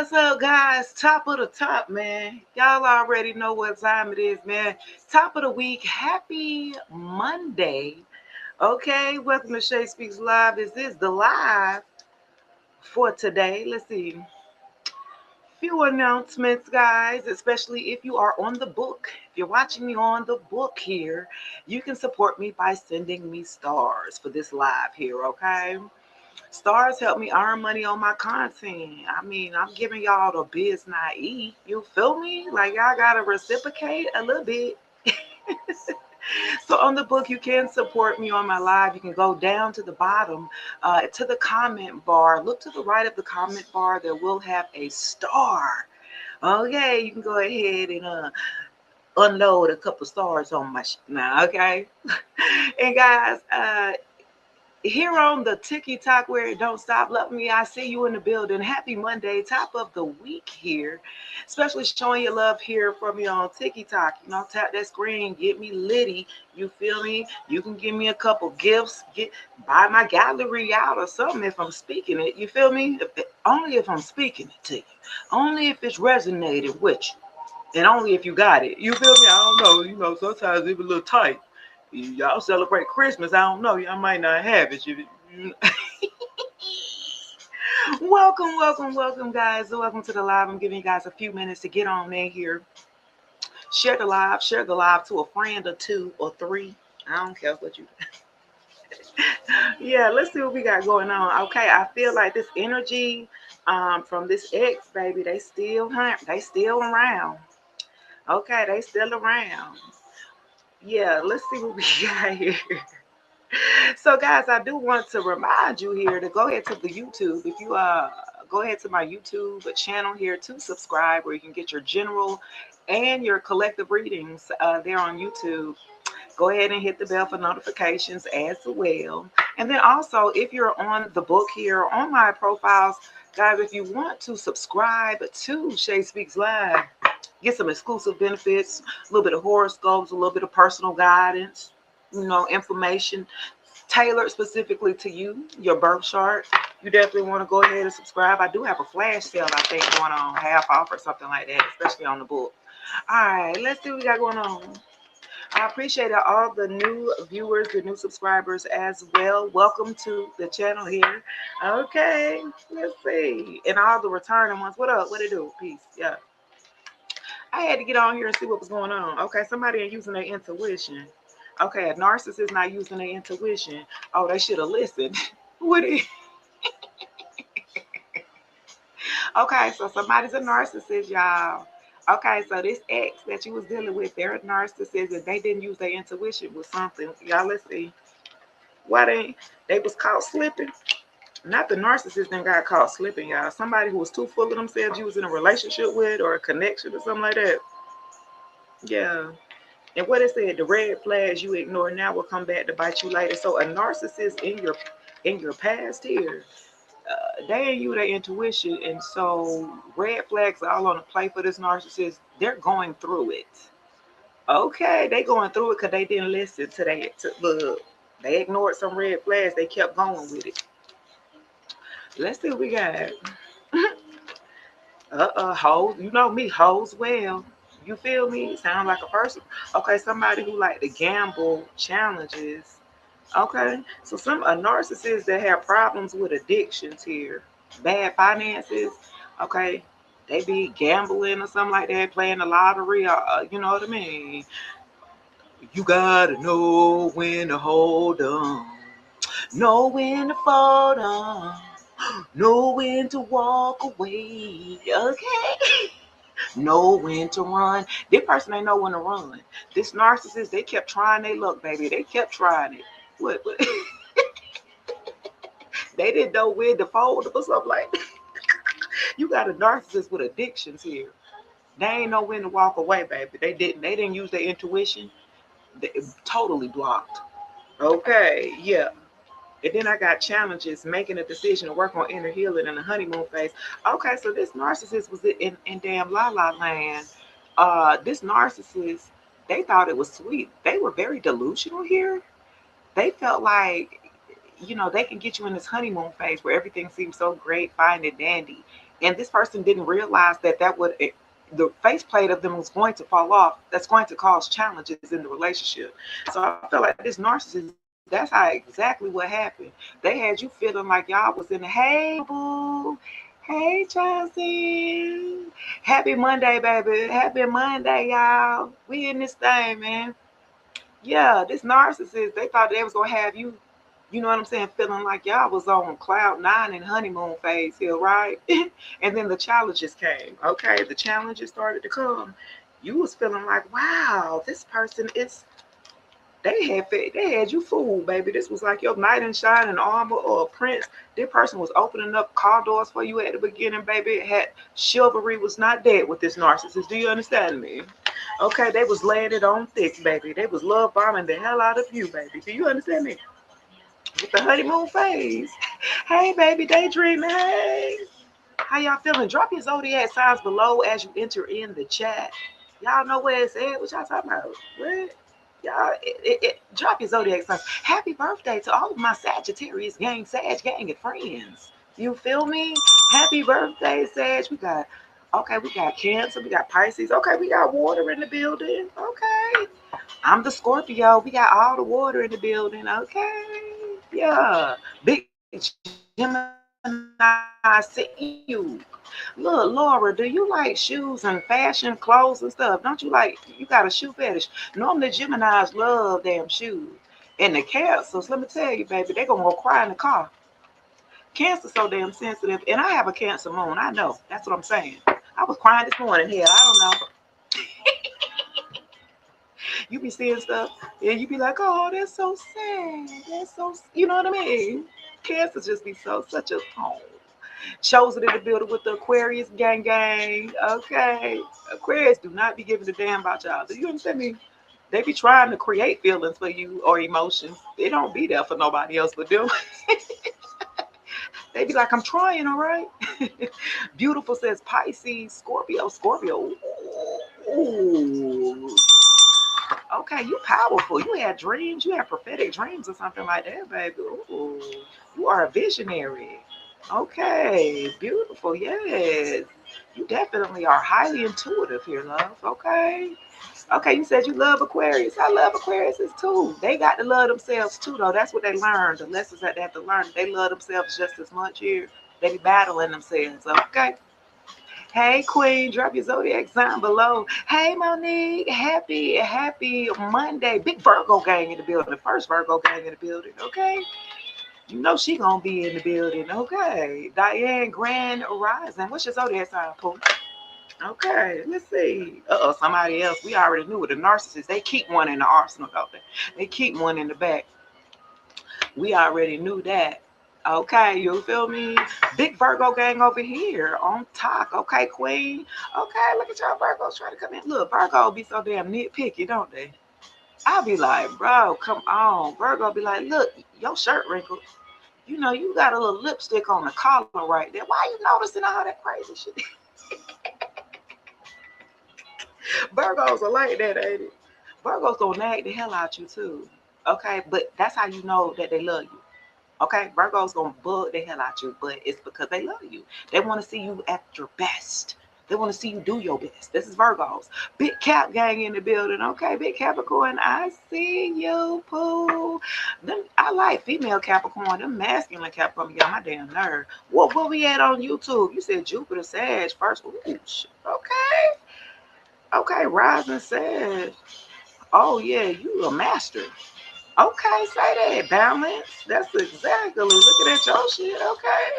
What's up, guys? Top of the top, man. Y'all already know what time it is, man. Top of the week. Happy Monday. Okay, welcome to Shay Speaks Live. This is the live for today. Let's see. Few announcements, guys, especially if you are on the book. If you're watching me on the book here, you can support me by sending me stars for this live here, okay? Stars help me earn money on my content. I mean, I'm giving y'all the biz not eat. You feel me? Like y'all gotta reciprocate a little bit. So on the book, you can support me on my live. You can go down to the bottom, to the comment bar. Look to the right of the comment bar. There will have a star. Okay, you can go ahead and unload a couple stars on my now. Okay, and guys, here on the TikTok where it don't stop. Love me. I see you in the building. Happy Monday, top of the week here. Especially showing your love here from me on TikTok. You know, tap that screen, get me litty. You feel me? You can give me a couple gifts. Buy my gallery out or something if I'm speaking it. You feel me? Only if I'm speaking it to you. Only if it's resonated with you. And only if you got it. You feel me? I don't know. You know, sometimes it's a little tight. Y'all celebrate Christmas. I don't know. Y'all might not have it. Welcome, guys. Welcome to the live. I'm giving you guys a few minutes to get on in here. Share the live. Share the live to a friend or two or three. I don't care what you. Yeah, let's see what we got going on. Okay, I feel like this energy from this ex baby, they still hunt. They still around. Okay, they still around. Yeah, let's see what we got here. So, guys, I do want to remind you here to go ahead to the YouTube. If you go ahead to my YouTube channel here to subscribe, where you can get your general and your collective readings there on YouTube. Go ahead and hit the bell for notifications as well. And then also, if you're on the book here on my profiles, guys, if you want to subscribe to Shay Speaks Live, get some exclusive benefits, a little bit of horoscopes, a little bit of personal guidance, information tailored specifically to you, your birth chart. You definitely want to go ahead and subscribe. I do have a flash sale, I think, going on, half off or something like that, especially on the book. All right, let's see what we got going on. I appreciate all the new viewers, the new subscribers as well. Welcome to the channel here. Okay, let's see. And all the returning ones. What up? What it do? Peace. Yeah. I had to get on here and see what was going on. Okay, somebody ain't using their intuition. Okay, a narcissist not using their intuition. Oh, they should have listened. What is? Okay, so somebody's a narcissist, y'all. Okay, so this ex that you was dealing with, they're a narcissist and they didn't use their intuition with something. Y'all, let's see. Why they was caught slipping? Not the narcissist then got caught slipping, y'all. Somebody who was too full of themselves you was in a relationship with or a connection or something like that. Yeah. And what it said, the red flags you ignore now will come back to bite you later. So a narcissist in your past here, they ain't use their intuition, and so red flags are all on the plate for this narcissist. They're going through it. Okay, they going through it because they didn't listen to look. They ignored some red flags. They kept going with it. Let's see what we got. Hoes. You know me, hoes well. You feel me? Sound like a person. Okay, somebody who like to gamble challenges. Okay, so some a narcissist that have problems with addictions here, bad finances. Okay, they be gambling or something like that, playing the lottery. You know what I mean? You gotta know when to hold on, know when to fold on, know when to walk away. Okay. Know when to run. This person ain't know when to run. This narcissist, they kept trying their luck, baby. They kept trying it. What? They didn't know when to fold or something like that. You got a narcissist with addictions here. They ain't know when to walk away, baby. They didn't. They didn't use their intuition. They totally blocked. Okay, yeah. And then I got challenges, making a decision to work on inner healing in the honeymoon phase. Okay, so this narcissist was in damn la la land. This narcissist, they thought it was sweet. They were very delusional here. They felt like, they can get you in this honeymoon phase where everything seems so great, fine, and dandy. And this person didn't realize the faceplate of them was going to fall off. That's going to cause challenges in the relationship. So I feel like this narcissist, that's how exactly what happened. They had you feeling like y'all was in the hey boo, hey Chelsea, happy Monday, baby, happy Monday, y'all. We in this thing, man. Yeah, this narcissist, they thought they was gonna have you, you know what I'm saying, feeling like y'all was on cloud nine and honeymoon phase here, right? And then the challenges came. Okay, the challenges started to come. You was feeling like, wow, this person is. They had you fooled, baby. This was like your knight in shining armor or a prince. This person was opening up car doors for you at the beginning, baby. It had chivalry was not dead with this narcissist. Do you understand me? Okay, they was laying it on thick, baby. They was love bombing the hell out of you, baby. Do you understand me? With the honeymoon phase. Hey, baby, daydreaming. Hey, how y'all feeling? Drop your zodiac signs below as you enter in the chat. Y'all know where it's at. What y'all talking about? What? Y'all, drop your zodiac signs. Happy birthday to all of my Sagittarius gang, Sag gang, and friends. You feel me? Happy birthday, Sag. We got Cancer, we got Pisces. Okay, we got water in the building. Okay. I'm the Scorpio. We got all the water in the building. Okay. Yeah. Big Gemini, I see you. Look, Laura, do you like shoes and fashion clothes and stuff? Don't you like, you got a shoe fetish? Normally, Geminis love damn shoes. And the Cancers, let me tell you, baby, they going to go cry in the car. Cancer's so damn sensitive. And I have a Cancer moon. I know. That's what I'm saying. I was crying this morning. Hell, I don't know. You be seeing stuff and you be like, oh, that's so sad. You know what I mean? Cancers just be so, such a, oh. Chosen in the building with the Aquarius gang gang. Okay. Aquarius do not be giving a damn about y'all. Do you understand me? They be trying to create feelings for you or emotions. They don't be there for nobody else but them. They be like, I'm trying, all right? Beautiful says Pisces, Scorpio, Scorpio. Ooh. Okay, you powerful. You had dreams. You had prophetic dreams or something like that, baby. Ooh, you are a visionary. Okay, beautiful. Yes, you definitely are highly intuitive here, love. Okay. Okay, you said you love Aquarius. I love Aquariuses too. They got to love themselves too, though. That's what they learned. The lessons that they have to learn. They love themselves just as much here. They be battling themselves. Okay. Hey, Queen, drop your zodiac sign below. Hey, Monique, happy Monday. Big Virgo gang in the building. First Virgo gang in the building, okay? You know she gonna be in the building, okay? Diane Grand Rising. What's your zodiac sign, Pooh? Okay, let's see. Uh-oh, somebody else. We already knew it. The narcissist, they keep one in the arsenal, don't they? They keep one in the back. We already knew that. Okay, you feel me? Big Virgo gang over here on top. Okay, Queen. Okay, look at y'all Virgos trying to come in. Look, Virgo be so damn nitpicky, don't they? I'll be like, bro, come on. Virgo be like, look, your shirt wrinkled. You know, you got a little lipstick on the collar right there. Why you noticing all that crazy shit? Virgos are like that, ain't it? Virgos gonna nag the hell out you too. Okay, but that's how you know that they love you. Okay, Virgo's gonna bug the hell out you, but it's because they love you. They want to see you at your best. They want to see you do your best. This is Virgos. Big Cap gang in the building. Okay, Big Capricorn. I see you, Pooh. Them, I like female Capricorn. Them masculine Capricorn be on my damn nerve. What we at on YouTube? You said Jupiter Sag first. Ooh, okay. Okay, Rising Sag. Oh yeah, you a master. Okay, say that. Balance. That's exactly looking at your shit. Okay.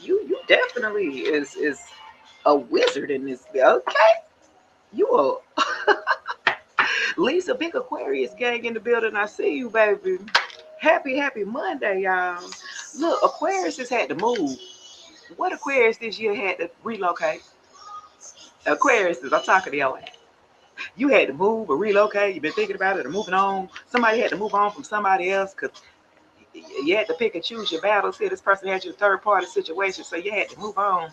You definitely is a wizard in this. Okay. You a Lisa Big Aquarius gang in the building. I see you, baby. Happy Monday, y'all. Look, Aquarius has had to move. What Aquarius this year had to relocate? Aquarius, I'm talking to y'all. You had to move or relocate. You've been thinking about it or moving on. Somebody had to move on from somebody else because you had to pick and choose your battles here. This person had you a third party situation, so you had to move on.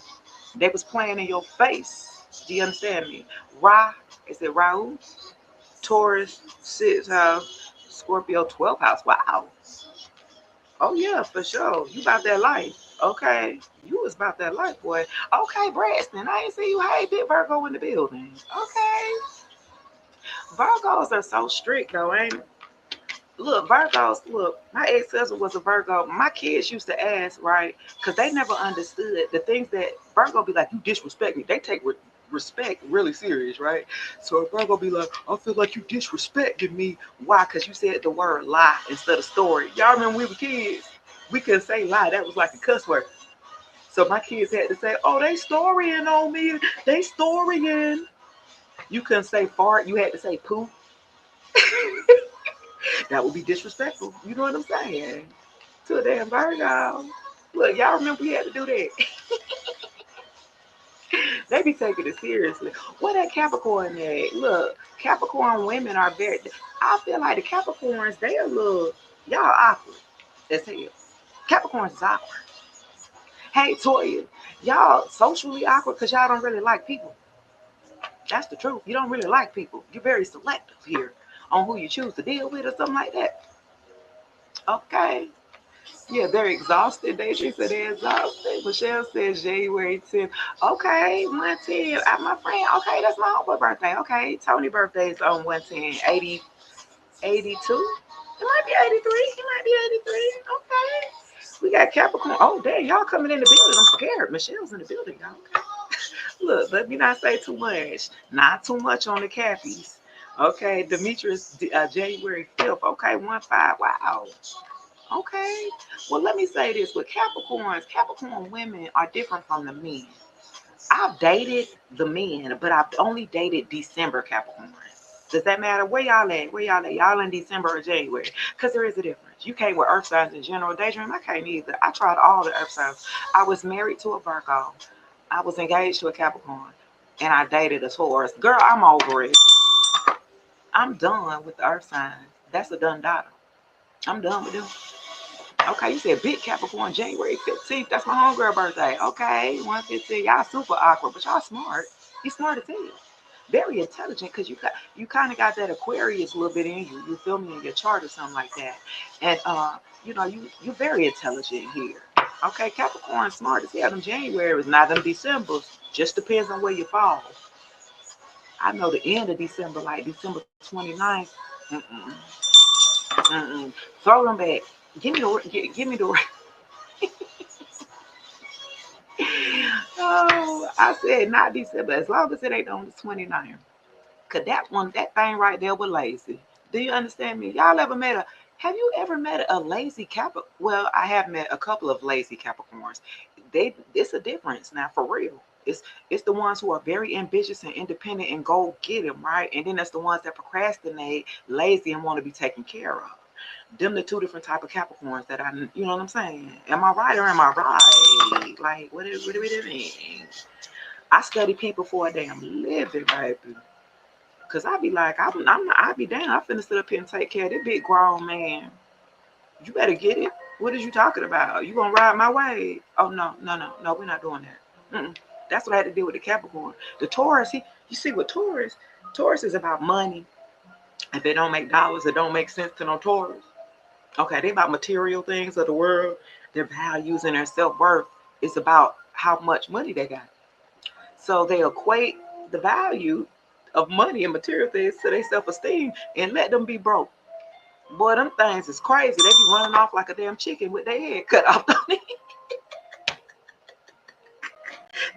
They was playing in your face. Do you understand me? Ra, is it Raul? Taurus, 6th house, Scorpio, 12th house. Wow. Oh yeah, for sure. You about that life. Okay, you was about that life, boy. Okay, Braxton, I ain't see you. Hey, big Virgo in the building. Okay, Virgos are so strict though, ain't it? Look, Virgos, look, my ex-husband was a Virgo. My kids used to ask, right? Because they never understood the things that Virgo be like, you disrespect me. They take respect really serious, right? So Virgo be like, I feel like you disrespected me. Why? Because you said the word lie instead of story. Y'all remember we were kids? We couldn't say lie. That was like a cuss word. So my kids had to say, oh, they storying on me. They storying. You couldn't say fart. You had to say poop. That would be disrespectful. You know what I'm saying? To a damn Virgo. Look, y'all remember we had to do that. They be taking it seriously. What that Capricorn at? Look, Capricorn women are very. I feel like the Capricorns, they a little, y'all awkward as hell. Capricorns is awkward. Hey, Toya, y'all socially awkward because y'all don't really like people. That's the truth. You don't really like people. You're very selective here on who you choose to deal with or something like that. Okay. Yeah, they're exhausted. They said they're exhausted. Michelle says January 10th. Okay, 110. My friend. Okay, that's my homeboy birthday. Okay, Tony birthday's on 110. 80, 82. It might be 83. It might be 83. Okay. We got Capricorn. Oh, damn, y'all coming in the building. I'm scared. Michelle's in the building, y'all. Okay. Look, let me not say too much. Not too much on the Cappies. Okay, Demetrius, January 5th. Okay, 1-5. Wow. Okay. Well, let me say this with Capricorns, Capricorn women are different from the men. I've dated the men, but I've only dated December Capricorns. Does that matter? Where y'all at? Where y'all at? Y'all in December or January? Because there is a difference. You can't with earth signs in general. Daydream, I can't either. I tried all the earth signs. I was married to a Virgo. I was engaged to a Capricorn. And I dated a Taurus. Girl, I'm over it. I'm done with the earth signs. That's a done daughter. I'm done with them. Okay, you said big Capricorn, January 15th. That's my homegirl birthday. Okay, 115. Y'all super awkward, but y'all smart. You smart as hell. Very intelligent because you kind of got that Aquarius a little bit in you. You feel me in your chart or something like that. And you're very intelligent here. Okay, Capricorn smart as hell. Them January is not them December's. Just depends on where you fall. I know the end of December, like December 29th. Mm-mm, mm-mm. Throw them back. Give me the. Oh, I said not December. As long as it ain't on the 29th. Cause that thing right there was lazy. Do you understand me? Y'all ever met a have you ever met a lazy Capricorn? Well, I have met a couple of lazy Capricorns. It's a difference now for real. It's the ones who are very ambitious and independent and go get them, right? And then that's the ones that procrastinate, lazy, and want to be taken care of. Them the two different type of Capricorns that you know what I'm saying? Am I right or am I right? Like, what do we mean? I study people for a damn living, baby. Cause I be like, I be down. I finna sit up here and take care of this big grown man. You better get it. What is you talking about? You gonna ride my way? Oh no, we're not doing that. Mm-mm. That's what I had to deal with the Capricorn. The Taurus, you see what Taurus is about money. If it don't make dollars, it don't make sense to no Taurus. Okay, they about material things of the world, their values and their self-worth. It's about how much money they got. So they equate the value of money and material things to their self-esteem and let them be broke. Boy, them things is crazy. They be running off like a damn chicken with their head cut off.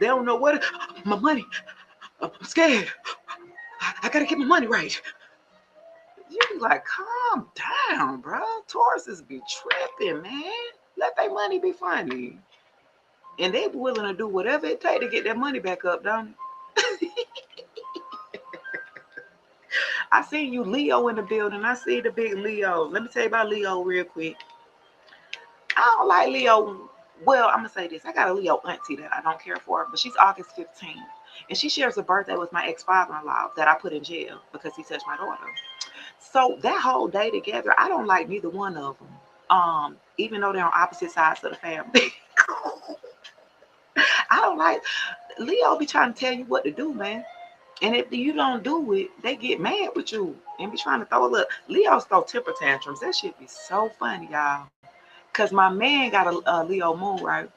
They don't know what my money. I'm scared. I gotta get my money right. You be like, calm down, bro. Tauruses be tripping, man. Let their money be funny. And they be willing to do whatever it take to get their money back up, don't it? I see you Leo in the building. I see the big Leo. Let me tell you about Leo real quick. I don't like Leo. Well, I'm gonna say this. I got a Leo auntie that I don't care for, but she's August 15th. And she shares a birthday with my ex-father-in-law that I put in jail because he touched my daughter. So that whole day together, I don't like neither one of them. Even though they're on opposite sides of the family. I don't like Leo be trying to tell you what to do, man. And if you don't do it, they get mad with you and be trying to throw a look. Leos throw temper tantrums. That shit be so funny, y'all. Cause my man got a Leo moon, right?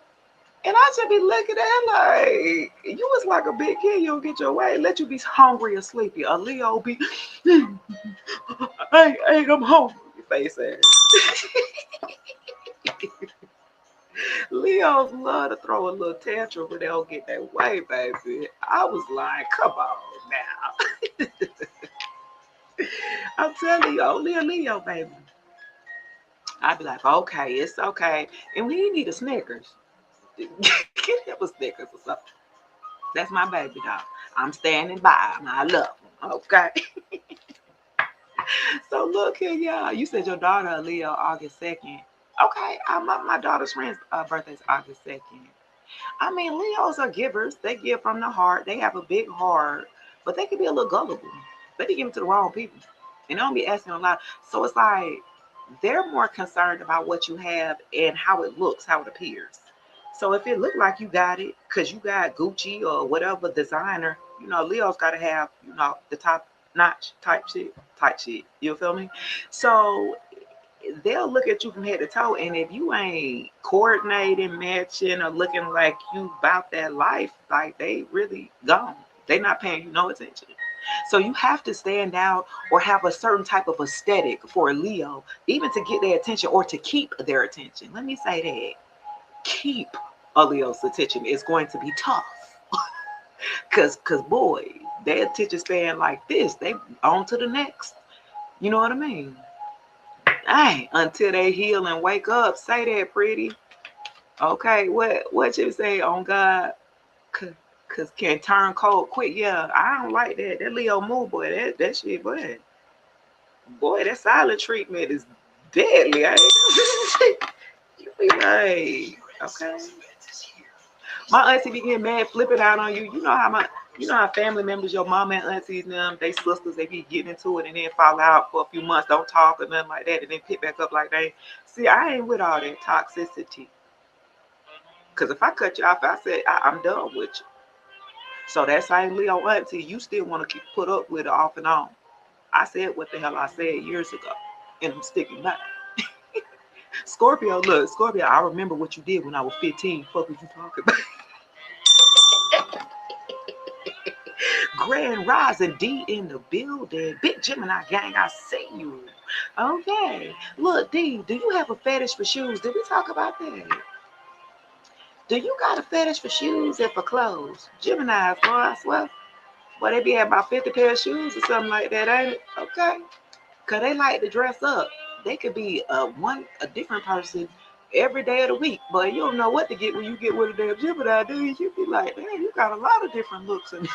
And I should be looking at like, you was like a big kid, you don't get your way. Let you be hungry or sleepy. A Leo be, hey, I'm hungry. Face ass. Leos love to throw a little tantrum when they don't get their way, baby. I was like, come on now. I'm telling you, only a Leo, baby. I'd be like, okay, it's okay. And we need a Snickers. Get him a Snickers or something. That's my baby dog. I'm standing by him. I love him. Okay. So look here, y'all. You said your daughter, Leo, August 2nd. Okay, my daughter's friend's birthday is August 2nd. I mean, Leos are givers. They give from the heart. They have a big heart, but they can be a little gullible. They be giving to the wrong people. And they don't be asking a lot. So it's like they're more concerned about what you have and how it looks, how it appears. So if it look like you got it, because you got Gucci or whatever designer, Leo's got to have, the top notch type shit. You feel me? So they'll look at you from head to toe, and if you ain't coordinating, matching, or looking like you about that life, like they really gone. They not paying you no attention. So you have to stand out or have a certain type of aesthetic for a Leo, even to get their attention or to keep their attention. Let me say that. Keep a Leo's attention is going to be tough. Cause boy, their attention span like this, they on to the next. You know what I mean? Dang, until they heal and wake up. Say that, pretty. Okay, what you say on God? Cause can turn cold quick. Yeah, I don't like that. That Leo move, boy. That shit, boy, that silent treatment is deadly. Ain't it? You be like, okay. My auntie be getting mad, flipping out on you. You know how family members, your mama and aunties, them, they sisters, they be getting into it and then fall out for a few months, don't talk or nothing like that, and then pick back up like they. See, I ain't with all that toxicity. Cause if I cut you off, I said I'm done with you. So that same Leo auntie, you still want to keep put up with it off and on. I said what the hell I said years ago, and I'm sticking by it. Scorpio, look, Scorpio, I remember what you did when I was 15. Fuck was you talking about? Grand Rising D in the building. Big Gemini gang, I see you. Okay. Look, D, do you have a fetish for shoes? Did we talk about that? Do you got a fetish for shoes and for clothes? Gemini's, boy, I swear. Boy, they be having about 50 pair of shoes or something like that, ain't it? Okay. Cause they like to dress up. They could be a different person every day of the week, but you don't know what to get when you get with a damn Gemini, do you? You be like, man, you got a lot of different looks. And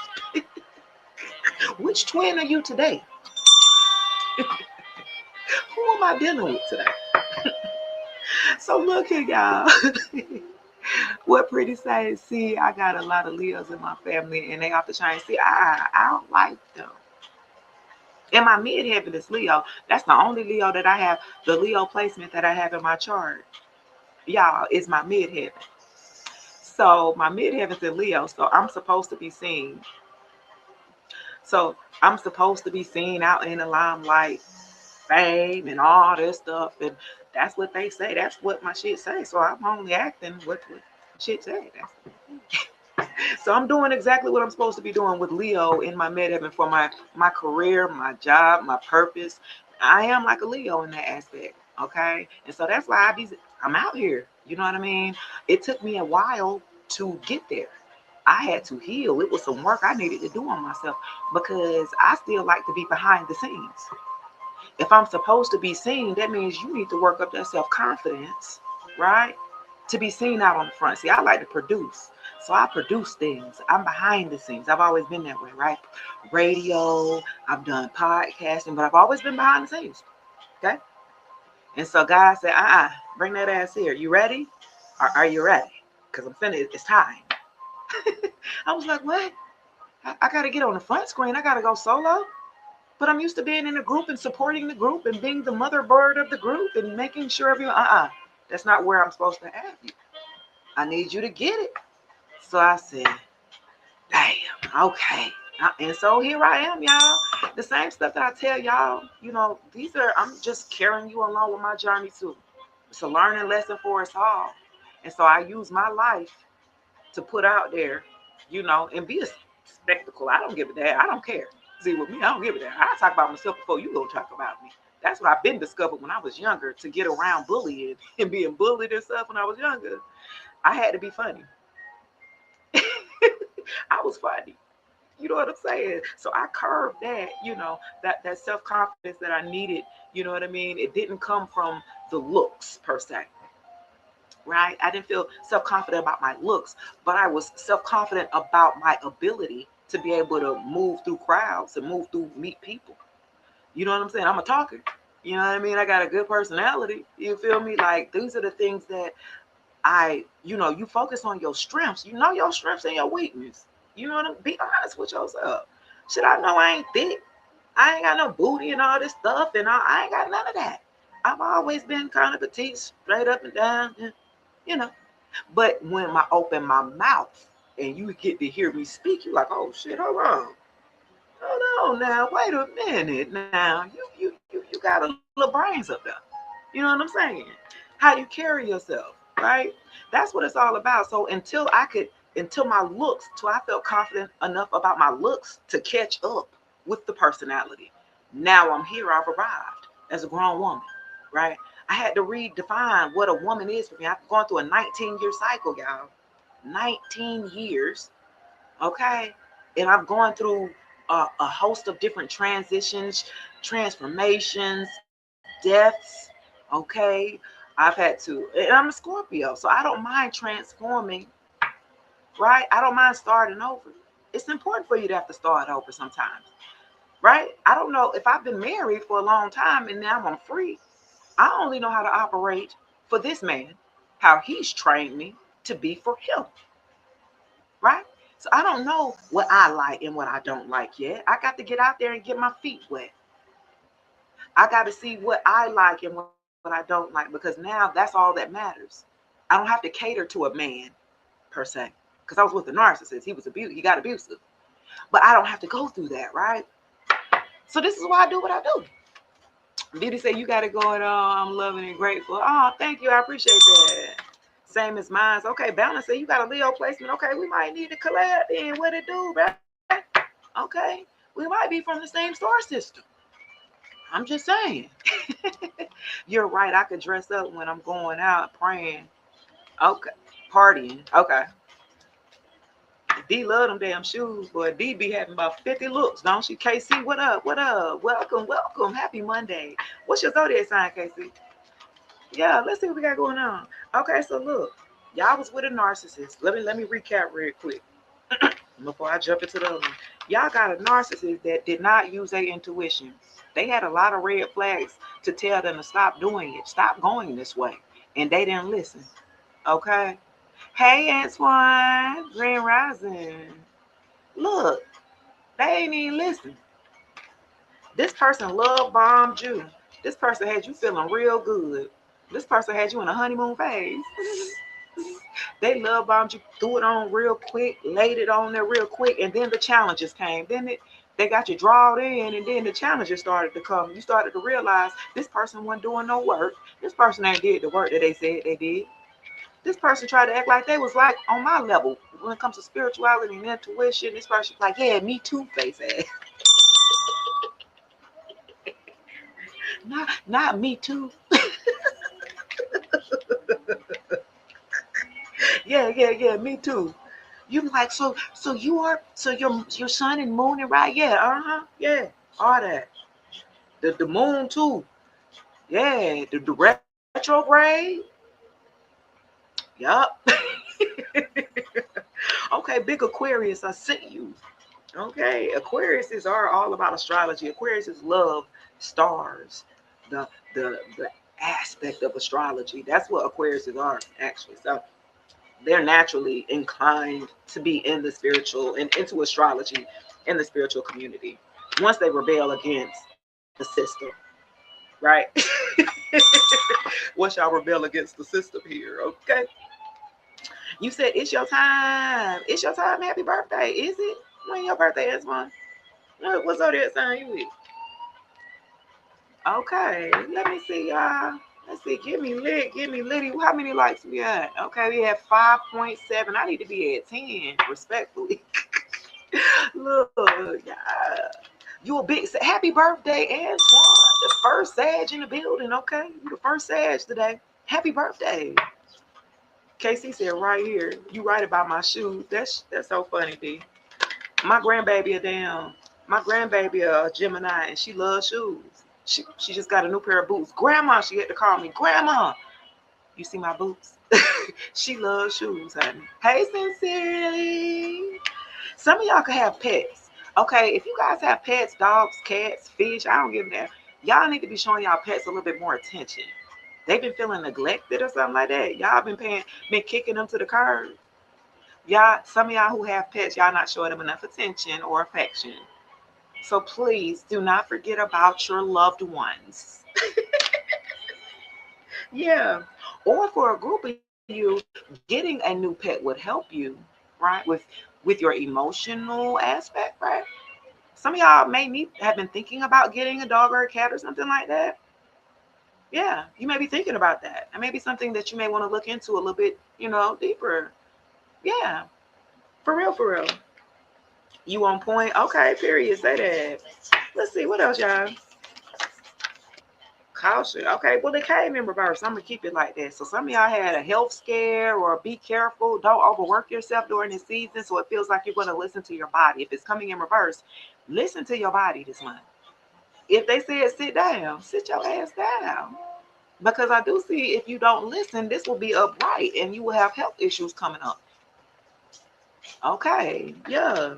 which twin are you today? Who am I dealing with today? So look here, y'all. What Pretty says, see, I got a lot of Leos in my family, and they off the chain. See, I don't like them. And my midheaven is Leo. That's the only Leo that I have. The Leo placement that I have in my chart, y'all, is my midheaven. So my midheaven's in Leo. So I'm supposed to be seen. So I'm supposed to be seen out in the limelight, fame and all this stuff. And that's what they say. That's what my shit say. So I'm only acting what shit say. So I'm doing exactly what I'm supposed to be doing with Leo in my midheaven for my career, my job, my purpose. I am like a Leo in that aspect. Okay. And so that's why I'm out here. You know what I mean? It took me a while to get there. I had to heal. It was some work I needed to do on myself because I still like to be behind the scenes. If I'm supposed to be seen, that means you need to work up that self confidence, right? To be seen out on the front. See, I like to produce. So I produce things. I'm behind the scenes. I've always been that way, right? Radio, I've done podcasting, but I've always been behind the scenes. Okay. And so God said, bring that ass here. You ready? Are you ready? Because I'm finished. It's time. I was like, what? I got to get on the front screen. I got to go solo. But I'm used to being in a group and supporting the group and being the mother bird of the group and making sure everyone, that's not where I'm supposed to have you. I need you to get it. So I said, damn, okay. And so here I am, y'all. The same stuff that I tell y'all, I'm just carrying you along with my journey too. It's a learning lesson for us all. And so I use my life to put out there, and be a spectacle. I don't give a damn. I don't care. See, with me, I don't give a damn. I talk about myself before you go talk about me. That's what I've been discovered when I was younger, to get around bullying and being bullied and stuff when I was younger. I had to be funny. I was funny. You know what I'm saying? So I curved that, that self-confidence that I needed, you know what I mean? It didn't come from the looks per se, right? I didn't feel self-confident about my looks, but I was self-confident about my ability to be able to move through crowds and meet people. You know what I'm saying? I'm a talker. You know what I mean? I got a good personality. You feel me? Like, these are the things that you focus on your strengths. You know your strengths and your weakness. You know what I'm Be honest with yourself. Shit, I know I ain't thick. I ain't got no booty and all this stuff, and I ain't got none of that. I've always been kind of petite, straight up and down, you know. But when I open my mouth and you get to hear me speak, you're like, oh shit, hold on. Hold on now, wait a minute now. You got a little brains up there. You know what I'm saying? How you carry yourself, right? That's what it's all about. So until my looks, till I felt confident enough about my looks to catch up with the personality. Now I'm here, I've arrived as a grown woman, right? I had to redefine what a woman is for me. I've gone through a 19-year cycle, y'all. 19 years, okay? And I've gone through a host of different transitions, transformations, deaths, okay? I've had to, and I'm a Scorpio, so I don't mind transforming, right? I don't mind starting over. It's important for you to have to start over sometimes, right? I don't know if I've been married for a long time and now I'm free. I only know how to operate for this man, how he's trained me to be for him, right? So I don't know what I like and what I don't like yet. I got to get out there and get my feet wet. I got to see what I like and what I don't like, because now that's all that matters. I don't have to cater to a man per se, because I was with a narcissist. He was abusive. He got abusive, but I don't have to go through that, right? So this is why I do what I do. Diddy say you got it going on. I'm loving and grateful. Oh, thank you. I appreciate that. Same as mine. Okay, Balance say you got a Leo placement. Okay, we might need to collab then. What it do, bruh? Okay, we might be from the same star system. I'm just saying. You're right. I could dress up when I'm going out praying. Okay, partying. Okay. D love them damn shoes, boy. D be having about 50 looks, don't she? KC, what up? What up? Welcome, welcome. Happy Monday. What's your zodiac sign, KC? Yeah, let's see what we got going on. Okay, so look, y'all was with a narcissist. Let me recap real quick before I jump into the other one. Y'all got a narcissist that did not use their intuition. They had a lot of red flags to tell them to stop doing it, stop going this way, and they didn't listen. Okay. Hey, Antoine, Grand Rising. Look, they ain't even listen. This person love bombed you. This person had you feeling real good. This person had you in a honeymoon phase. They love bombed you, threw it on real quick, laid it on there real quick, and then the challenges came. They got you drawed in, and then the challenges started to come. You started to realize this person wasn't doing no work. This person ain't did the work that they said they did. This person tried to act like they was like on my level when it comes to spirituality and intuition. This person's like, yeah, me too, face ass. Not me too. Yeah, me too. You like, so you are, so your sun and moon and right? Yeah, yeah, all that. The moon too. Yeah, the retrograde. Yup. Okay, big Aquarius, I see you. Okay, Aquariuses are all about astrology. Aquariuses love stars, the the aspect of astrology. That's what Aquariuses are actually. So they're naturally inclined to be in the spiritual and into astrology in the spiritual community. Once they rebel against the system, right? Once y'all rebel against the system here, okay? You said it's your time. It's your time. Happy birthday. Is it? When your birthday is, one? What zodiac sign you with? Okay, let me see, y'all. Let's see. Give me lit. Give me litty. How many likes we got? Okay, we have 5.7. I need to be at 10, respectfully. Look, yeah. You a big happy birthday, Antoine. The first Sag in the building, okay? You the first Sag today. Happy birthday. Casey said right here, you right about my shoes. That's so funny, D. My grandbaby a damn. My grandbaby a Gemini and she loves shoes. She just got a new pair of boots. Grandma, she had to call me. Grandma, you see my boots? She loves shoes, honey. Hey, Sincerely. Some of y'all can have pets. Okay, if you guys have pets, dogs, cats, fish, I don't give a damn. Y'all need to be showing y'all pets a little bit more attention. They've been feeling neglected or something like that. Y'all been kicking them to the curb. Y'all, some of y'all who have pets, y'all not showing them enough attention or affection. So please do not forget about your loved ones. Yeah. Or for a group of you, getting a new pet would help you, right? With your emotional aspect, right? Some of y'all may need have been thinking about getting a dog or a cat or something like that. Yeah, you may be thinking about that. It may be something that you may want to look into a little bit, deeper. Yeah, for real, for real. You on point? Okay, period. Say that. Let's see what else, y'all. Caution. Okay, well, it came in reverse. I'm gonna keep it like that. So some of y'all had a health scare or be careful. Don't overwork yourself during this season, so it feels like you're gonna listen to your body. If it's coming in reverse, listen to your body this month. If they said sit down, sit your ass down. Because I do see if you don't listen, this will be upright and you will have health issues coming up. Okay, yeah.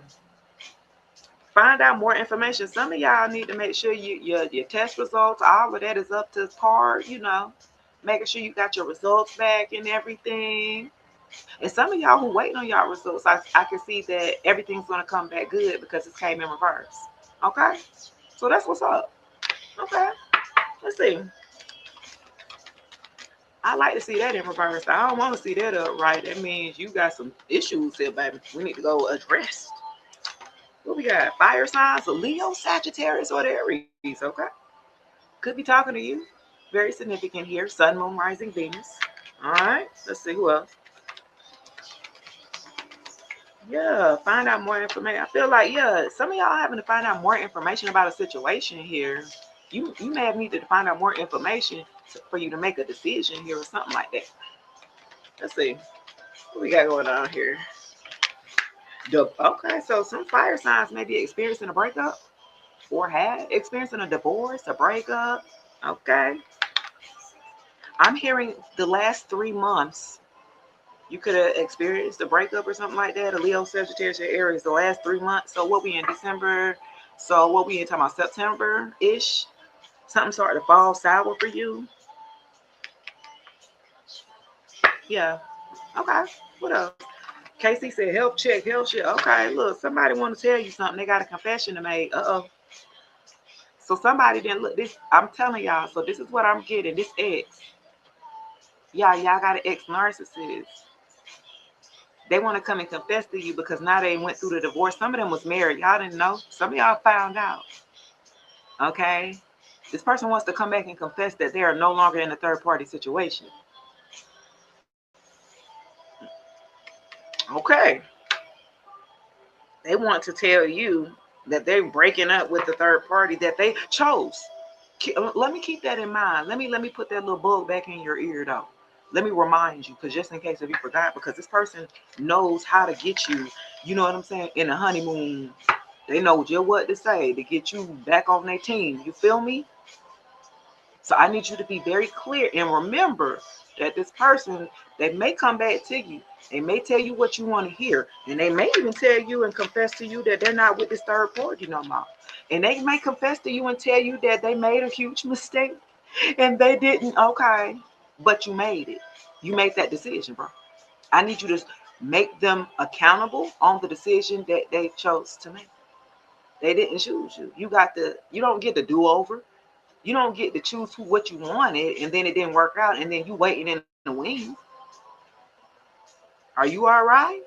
Find out more information. Some of y'all need to make sure your test results, all of that is up to par. Making sure you got your results back and everything. And some of y'all who waiting on y'all results, I can see that everything's gonna come back good because it came in reverse. Okay? So that's what's up. Okay. Let's see. I like to see that in reverse. I don't want to see that upright. That means you got some issues here, baby. We need to go address. What we got? Fire signs, a Leo, Sagittarius, or the Aries. Okay. Could be talking to you. Very significant here. Sun, Moon, Rising, Venus. All right. Let's see who else. Yeah. Find out more information. I feel like, yeah, some of y'all having to find out more information about a situation here. You may have needed to find out more information for you to make a decision here or something like that. Let's see. What we got going on here? Okay, so some fire signs may be experiencing a breakup or had experiencing a divorce, a breakup. Okay. I'm hearing the last 3 months you could have experienced a breakup or something like that. A Leo, Sagittarius, or Aries. The last 3 months. So what we in December? So what we in talking about September ish? Something started to fall sour for you. Yeah. Okay. What else? Casey said, "Help check, health check." Okay. Look, somebody want to tell you something. They got a confession to make. Uh-oh. So somebody didn't look this. I'm telling y'all. So this is what I'm getting. This ex. Y'all got an ex narcissist. They want to come and confess to you because now they went through the divorce. Some of them was married. Y'all didn't know. Some of y'all found out. Okay. This person wants to come back and confess that they are no longer in a third party situation. Okay. They want to tell you that they're breaking up with the third party that they chose. Let me keep that in mind. Let me put that little bug back in your ear though. Let me remind you, because just in case if you forgot, because this person knows how to get you, you know what I'm saying, in a honeymoon. They know just what to say to get you back on their team. You feel me? So I need you to be very clear and remember that this person, they may come back to you. They may tell you what you want to hear. And they may even tell you and confess to you that they're not with this third party no more. And they may confess to you and tell you that they made a huge mistake and they didn't. Okay. But you made it. You made that decision, bro. I need you to make them accountable on the decision that they chose to make. They didn't choose you. You don't get the do-over. You don't get to choose what you wanted and then it didn't work out and then you waiting in the wings. Are you all right?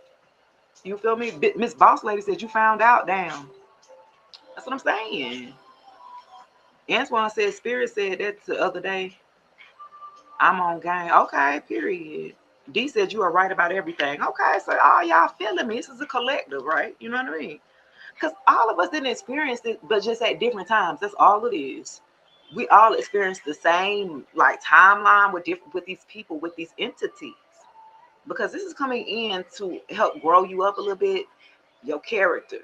You feel me? Miss Boss Lady said you found out. Damn. That's what I'm saying. Antoine said Spirit said that the other day. I'm on game. Okay, period. D said you are right about everything. Okay, so all y'all feeling me. This is a collective, right? You know what I mean? Because all of us didn't experience it, but just at different times. That's all it is. We all experienced the same like timeline with these people, with these entities. Because this is coming in to help grow you up a little bit, your character,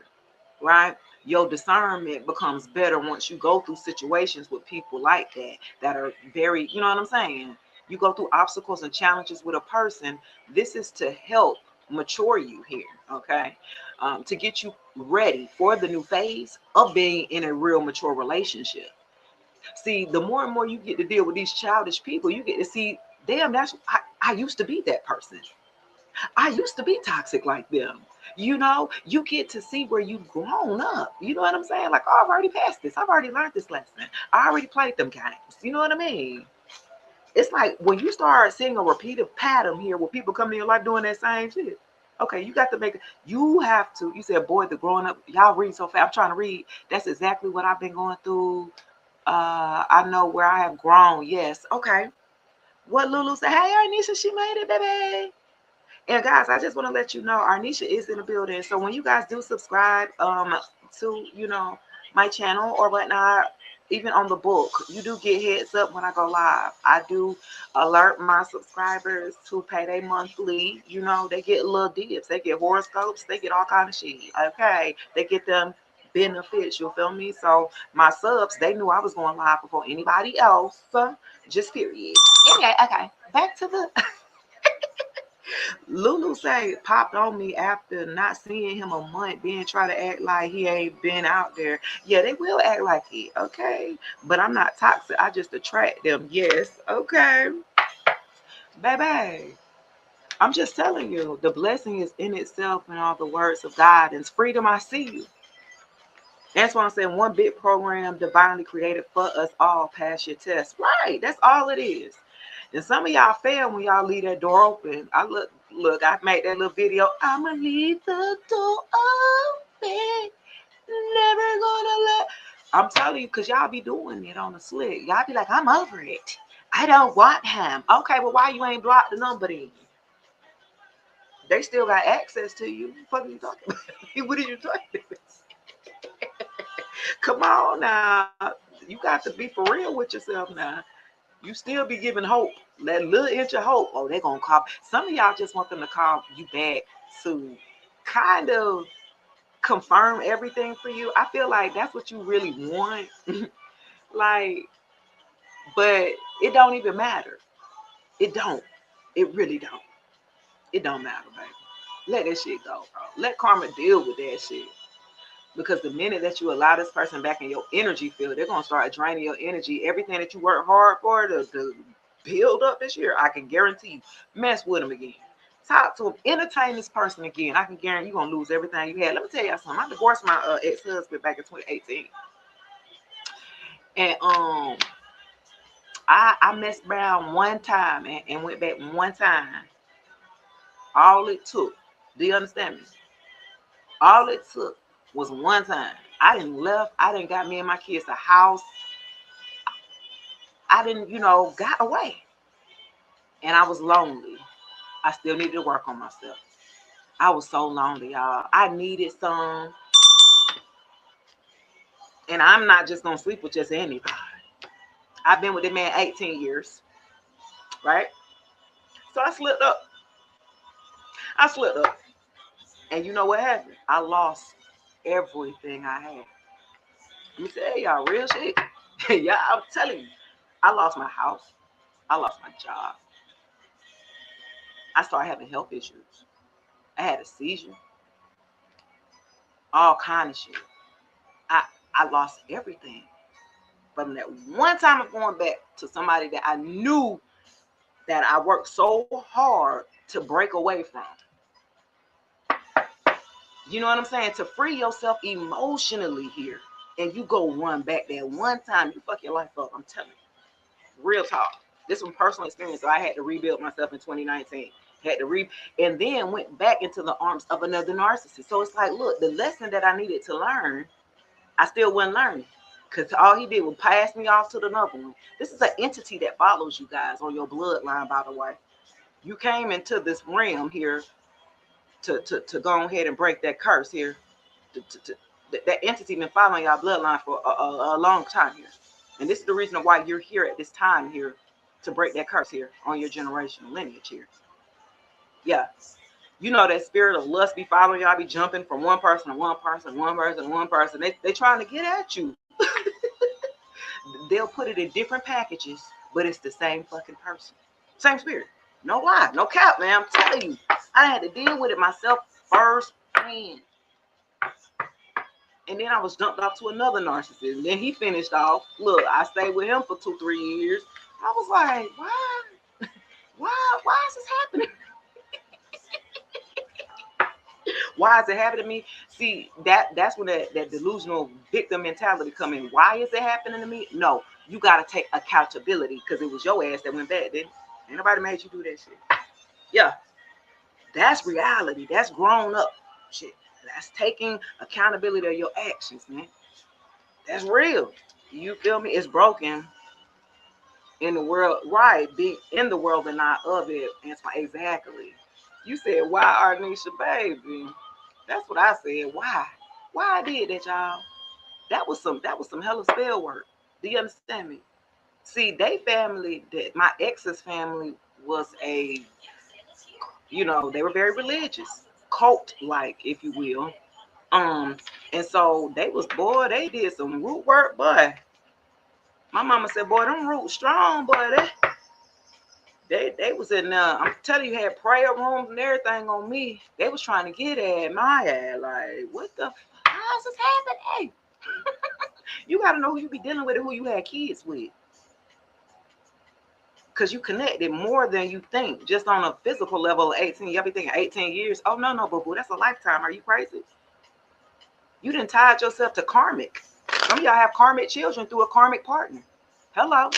right? Your discernment becomes better once you go through situations with people like that are very, you know what I'm saying? You go through obstacles and challenges with a person. This is to help mature you here, okay? To get you ready for the new phase of being in a real mature relationship. See, the more and more you get to deal with these childish people, you get to see, damn, I used to be that person. I used to be toxic like them. You get to see where you've grown up. You know what I'm saying? Like, oh, I've already passed this. I've already learned this lesson. I already played them games. You know what I mean? It's like when you start seeing a repeated pattern here where people come in your life doing that same shit. Okay, you got to make it. You have to. You said, boy, the growing up, y'all read so fast. I'm trying to read. That's exactly what I've been going through. I know where I have grown. Yes. Okay. What Lulu said, hey, Arnisha, she made it, baby. And guys, I just want to let you know, Arnisha is in the building. So when you guys do subscribe to, my channel or whatnot, even on the book, you do get heads up when I go live. I do alert my subscribers to pay their monthly. They get little dibs. They get horoscopes. They get all kind of shit. Okay. They get them benefits. You feel me? So my subs, they knew I was going live before anybody else. Just period. Anyway, okay. Back to the Lulu say popped on me after not seeing him a month, then try to act like he ain't been out there. Yeah, they will act like it, okay? But I'm not toxic. I just attract them. Yes, okay. Baby. I'm just telling you, the blessing is in itself in all the words of God. And it's freedom I see you. That's why I'm saying one big program divinely created for us all. Pass your test. Right. That's all it is. And some of y'all fail when y'all leave that door open. I made that little video. I'ma leave the door open. Never gonna let. I'm telling you, because y'all be doing it on the slick. Y'all be like, I'm over it. I don't want him. Okay, well, why you ain't blocked the number then? They still got access to you. What are you talking about? What are you talking about? Come on now. You got to be for real with yourself now. You still be giving hope. That little inch of hope. Oh, they gonna call. Some of y'all just want them to call you back to kind of confirm everything for you. I feel like that's what you really want. Like, but it don't even matter. It don't. It really don't. It don't matter, baby. Let that shit go, bro. Let karma deal with that shit. Because the minute that you allow this person back in your energy field, they're gonna start draining your energy. Everything that you work hard for to build up this year, I can guarantee you, mess with them again. Talk to them, entertain this person again. I can guarantee you're gonna lose everything you had. Let me tell you something. I divorced my ex-husband back in 2018, and I messed around one time and went back one time. All it took, do you understand me? All it took was one time. I didn't left. I didn't got me and my kids a house. I didn't, got away. And I was lonely. I still needed to work on myself. I was so lonely, y'all. I needed some. And I'm not just gonna sleep with just anybody. I've been with this man 18 years, right? So I slipped up. I slipped up. And you know what happened? I lost everything I had. Let me tell y'all real shit. Yeah, I'm telling you. I lost my house. I lost my job. I started having health issues. I had a seizure. All kind of shit. I I lost everything. From that one time of going back to somebody that I knew that I worked so hard to break away from. You know what I'm saying? To free yourself emotionally here. And you go run back that one time, you fuck your life up. I'm telling you. Real talk. This was personal experience. So I had to rebuild myself in 2019. Had to and then went back into the arms of another narcissist. So it's like, look, the lesson that I needed to learn, I still wasn't learning. Because all he did was pass me off to another one. This is an entity that follows you guys on your bloodline, by the way. You came into this realm here to go ahead and break that curse here. That entity been following your bloodline for a long time here. And this is the reason why you're here at this time here, to break that curse here on your generational lineage here. Yeah. You know that spirit of lust be following y'all, be jumping from one person to one person, one person to one person. They trying to get at you. They'll put it in different packages, but it's the same fucking person. Same spirit. No lie. No cap, man. I'm telling you. I had to deal with it myself first hand. And then I was dumped off to another narcissist. And then he finished off. Look, I stayed with him for 2-3 years. I was like, why? Why is this happening? Why is it happening to me? See, that's when that delusional victim mentality come in. Why is it happening to me? No, you got to take accountability, because it was your ass that went bad, didn't it? Ain't nobody made you do that shit. Yeah, that's reality. That's grown up shit. That's taking accountability of your actions, man. That's real. You feel me? It's broken in the world, right? Be in the world and not of it. Exactly. You said, why, Arnisha, baby? That's what I said. Why? Why I did that, y'all? That was some hella spell work. Do you understand me? See, they family, that my ex's family was they were very religious, cult-like, if you will. And so they did some root work, boy. My mama said, boy, them roots strong, boy. They was in I'm telling you, had prayer rooms and everything on me. They was trying to get at my ass. Like, what the how is this happening? You gotta know who you be dealing with and who you had kids with. Because you connected more than you think, just on a physical level of 18. Y'all be thinking 18 years. Oh, no, boo-boo, that's a lifetime. Are you crazy? You done tied yourself to karmic. Some of y'all have karmic children through a karmic partner. Hello.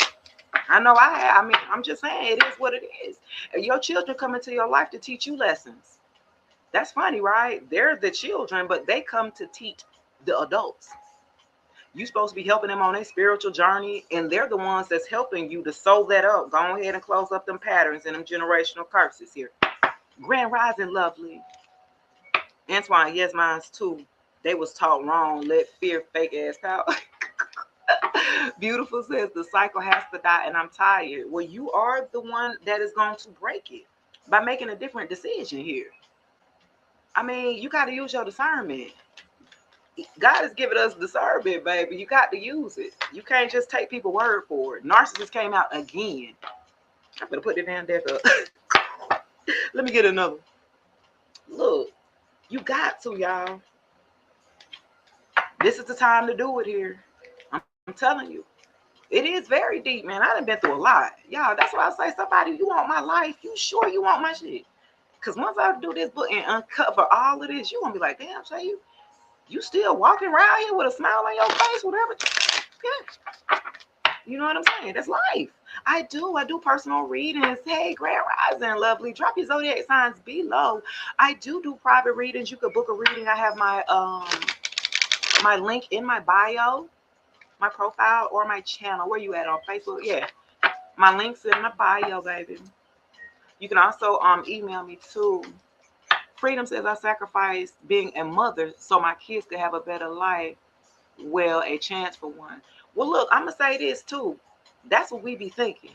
I know I have. I mean, I'm just saying, it is what it is. Your children come into your life to teach you lessons. That's funny, right? They're the children, but they come to teach the adults. You're supposed to be helping them on their spiritual journey, and they're the ones that's helping you to sew that up. Go ahead and close up them patterns and them generational curses here. Grand Rising, lovely. Antoine, yes, mine's too. They was taught wrong. Let fear fake ass power. Beautiful says the cycle has to die and I'm tired. Well, you are the one that is going to break it by making a different decision here. I mean, you got to use your discernment. God has given us discernment, baby. You got to use it. You can't just take people's word for it. Narcissist came out again. I'm going to put it down there. Let me get another. Look, you got to, y'all. This is the time to do it here. I'm telling you. It is very deep, man. I done been through a lot. Y'all, that's why I say, somebody, you want my life? You sure you want my shit? Because once I do this book and uncover all of this, you going to be like, damn, Shay, you still walking around here with a smile on your face, whatever. Yeah. You know what I'm saying? That's life. I do personal readings. Hey, Grand Rising, lovely. Drop your zodiac signs below. I do private readings. You could book a reading. I have my link in my bio, my profile, or my channel. Where you at, on Facebook? Yeah. My link's in my bio, baby. You can also email me too. Freedom says, I sacrificed being a mother so my kids could have a better life. Well, a chance for one. Well, look, I'm going to say this too. That's what we be thinking.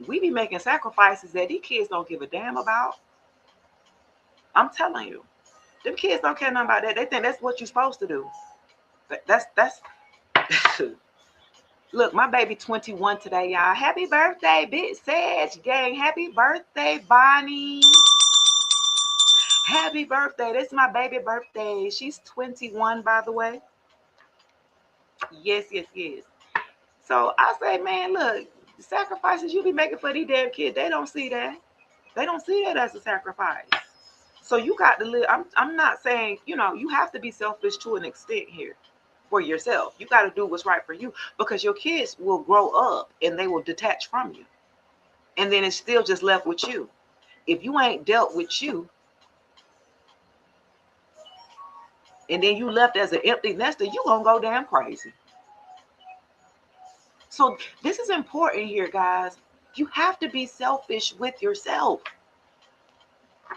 We be making sacrifices that these kids don't give a damn about. I'm telling you. Them kids don't care nothing about that. They think that's what you're supposed to do. That's Look, my baby 21 today, y'all. Happy birthday, Big Sag gang. Happy birthday, Bonnie. Happy birthday. This is my baby birthday. She's 21, by the way. Yes. So I say, man, look, the sacrifices you be making for these damn kids, they don't see that. They don't see that as a sacrifice. So you got to live. I'm not saying, you have to be selfish to an extent here for yourself. You got to do what's right for you, because your kids will grow up and they will detach from you. And then it's still just left with you. If you ain't dealt with you, and then you left as an empty nester, you gonna go damn crazy. So this is important here, guys. You have to be selfish with yourself.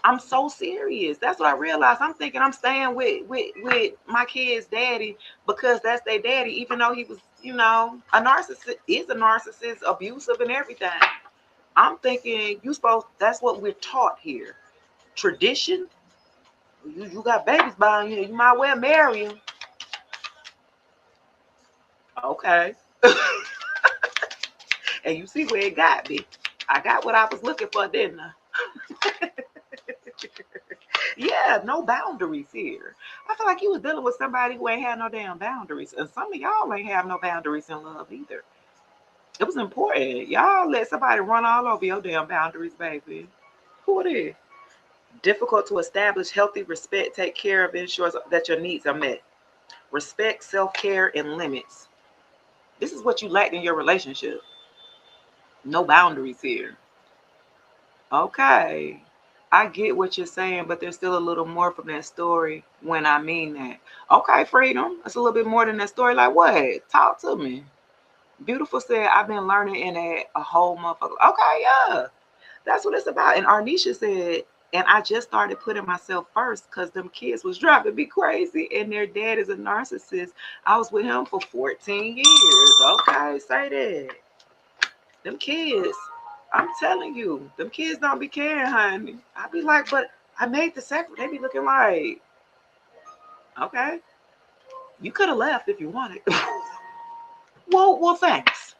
I'm so serious. That's what I realized. I'm thinking I'm staying with my kid's daddy because that's their daddy, even though he was, a narcissist, is a narcissist, abusive and everything. I'm thinking that's what we're taught here. Tradition. You got babies by you. You might well marry him. Okay. And you see where it got me. I got what I was looking for, didn't I? Yeah, no boundaries here. I feel like you was dealing with somebody who ain't had no damn boundaries. And some of y'all ain't have no boundaries in love either. It was important. Y'all let somebody run all over your damn boundaries, baby. Who it is? Difficult to establish healthy respect, take care of, ensures that your needs are met. Respect, self-care, and limits. This is what you lacked in your relationship. No boundaries here. Okay. I get what you're saying, but there's still a little more from that story when I mean that. Okay, freedom. That's a little bit more than that story. Like what? Talk to me. Beautiful said, I've been learning in a whole motherfucker. Okay, yeah. That's what it's about. And Arnisha said, and I just started putting myself first because them kids was driving me crazy and their dad is a narcissist. I was with him for 14 years. Okay, say that. Them kids, I'm telling you, them kids don't be caring, honey. I be like, but I made the sacrifice. They be looking like, okay, you could have left if you wanted. Well, thanks.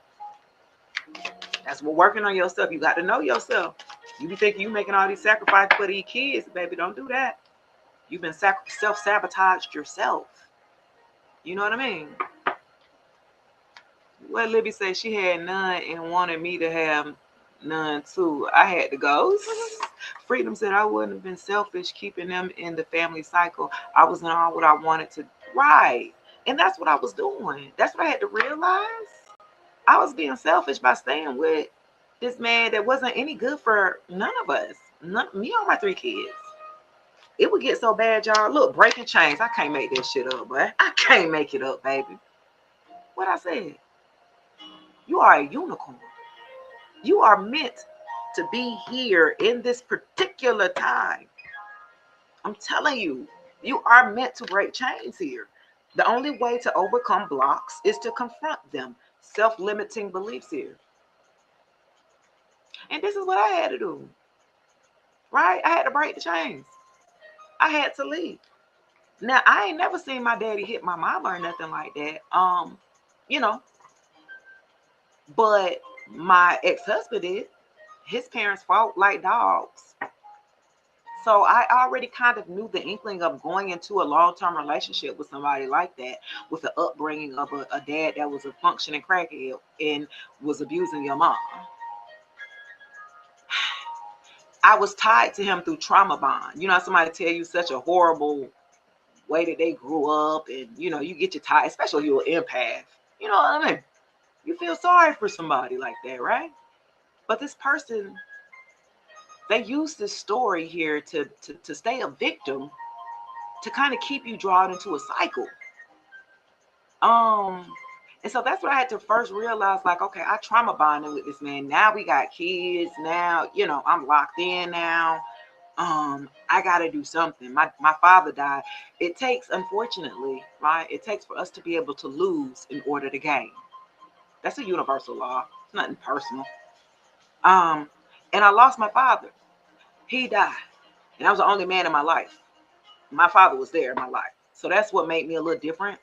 That's what working on yourself. You got to know yourself. You be thinking you making all these sacrifices for these kids, baby. Don't do that. You've been self-sabotaged yourself. You know what I mean? What Libby said, she had none and wanted me to have none too. I had to go. Freedom said I wouldn't have been selfish keeping them in the family cycle. I was in all what I wanted to. Right. And that's what I was doing. That's what I had to realize. I was being selfish by staying with this man that wasn't any good for none of us. Me or my three kids. It would get so bad, y'all. Look, breaking chains. I can't make this shit up, but I can't make it up, baby. What I said? You are a unicorn. You are meant to be here in this particular time. I'm telling you, you are meant to break chains here. The only way to overcome blocks is to confront them. Self-limiting beliefs here. And this is what I had to do. Right? I had to break the chains. I had to leave. Now, I ain't never seen my daddy hit my mama or nothing like that. You know, but my ex-husband did. His parents fought like dogs. So I already kind of knew the inkling of going into a long-term relationship with somebody like that, with the upbringing of a dad that was a functioning crackhead and was abusing your mom. I was tied to him through trauma bond. You know, somebody tell you such a horrible way that they grew up, and you get your tie, especially you're an empath. You know what I mean? You feel sorry for somebody like that, right? But this person, they use this story here to stay a victim, to kind of keep you drawn into a cycle. Um, and so that's what I had to first realize, like, okay, I trauma bonded with this man. Now we got kids. Now, I'm locked in now. I gotta do something. My father died. It takes, unfortunately, right? It takes for us to be able to lose in order to gain. That's a universal law. It's nothing personal. Um, and I lost my father. He died. And I was the only man in my life. My father was there in my life. So that's what made me a little different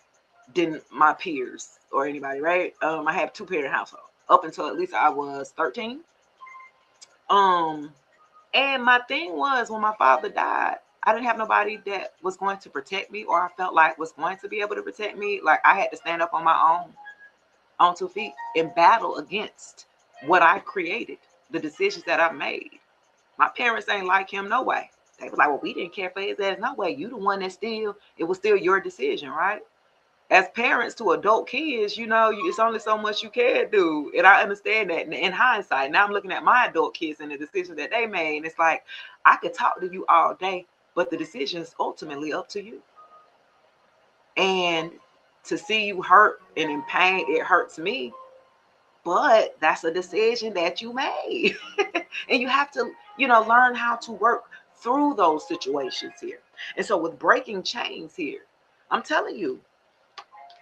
than my peers or anybody, right? I had a two-parent household up until at least I was 13. Um, and my thing was, when my father died, I didn't have nobody that was going to protect me, or I felt like was going to be able to protect me. Like I had to stand up on my own, on 2 feet, and battle against what I created, the decisions that I made. My parents ain't like him, no way. They was like, well, we didn't care for his ass, no way. You the one that it was still your decision, right? As parents to adult kids, it's only so much you can do. And I understand that in hindsight. Now I'm looking at my adult kids and the decisions that they made. And it's like, I could talk to you all day, but the decision is ultimately up to you. And to see you hurt and in pain, it hurts me. but that's a decision that you made. And you have to, learn how to work through those situations here. And so with breaking chains here, I'm telling you,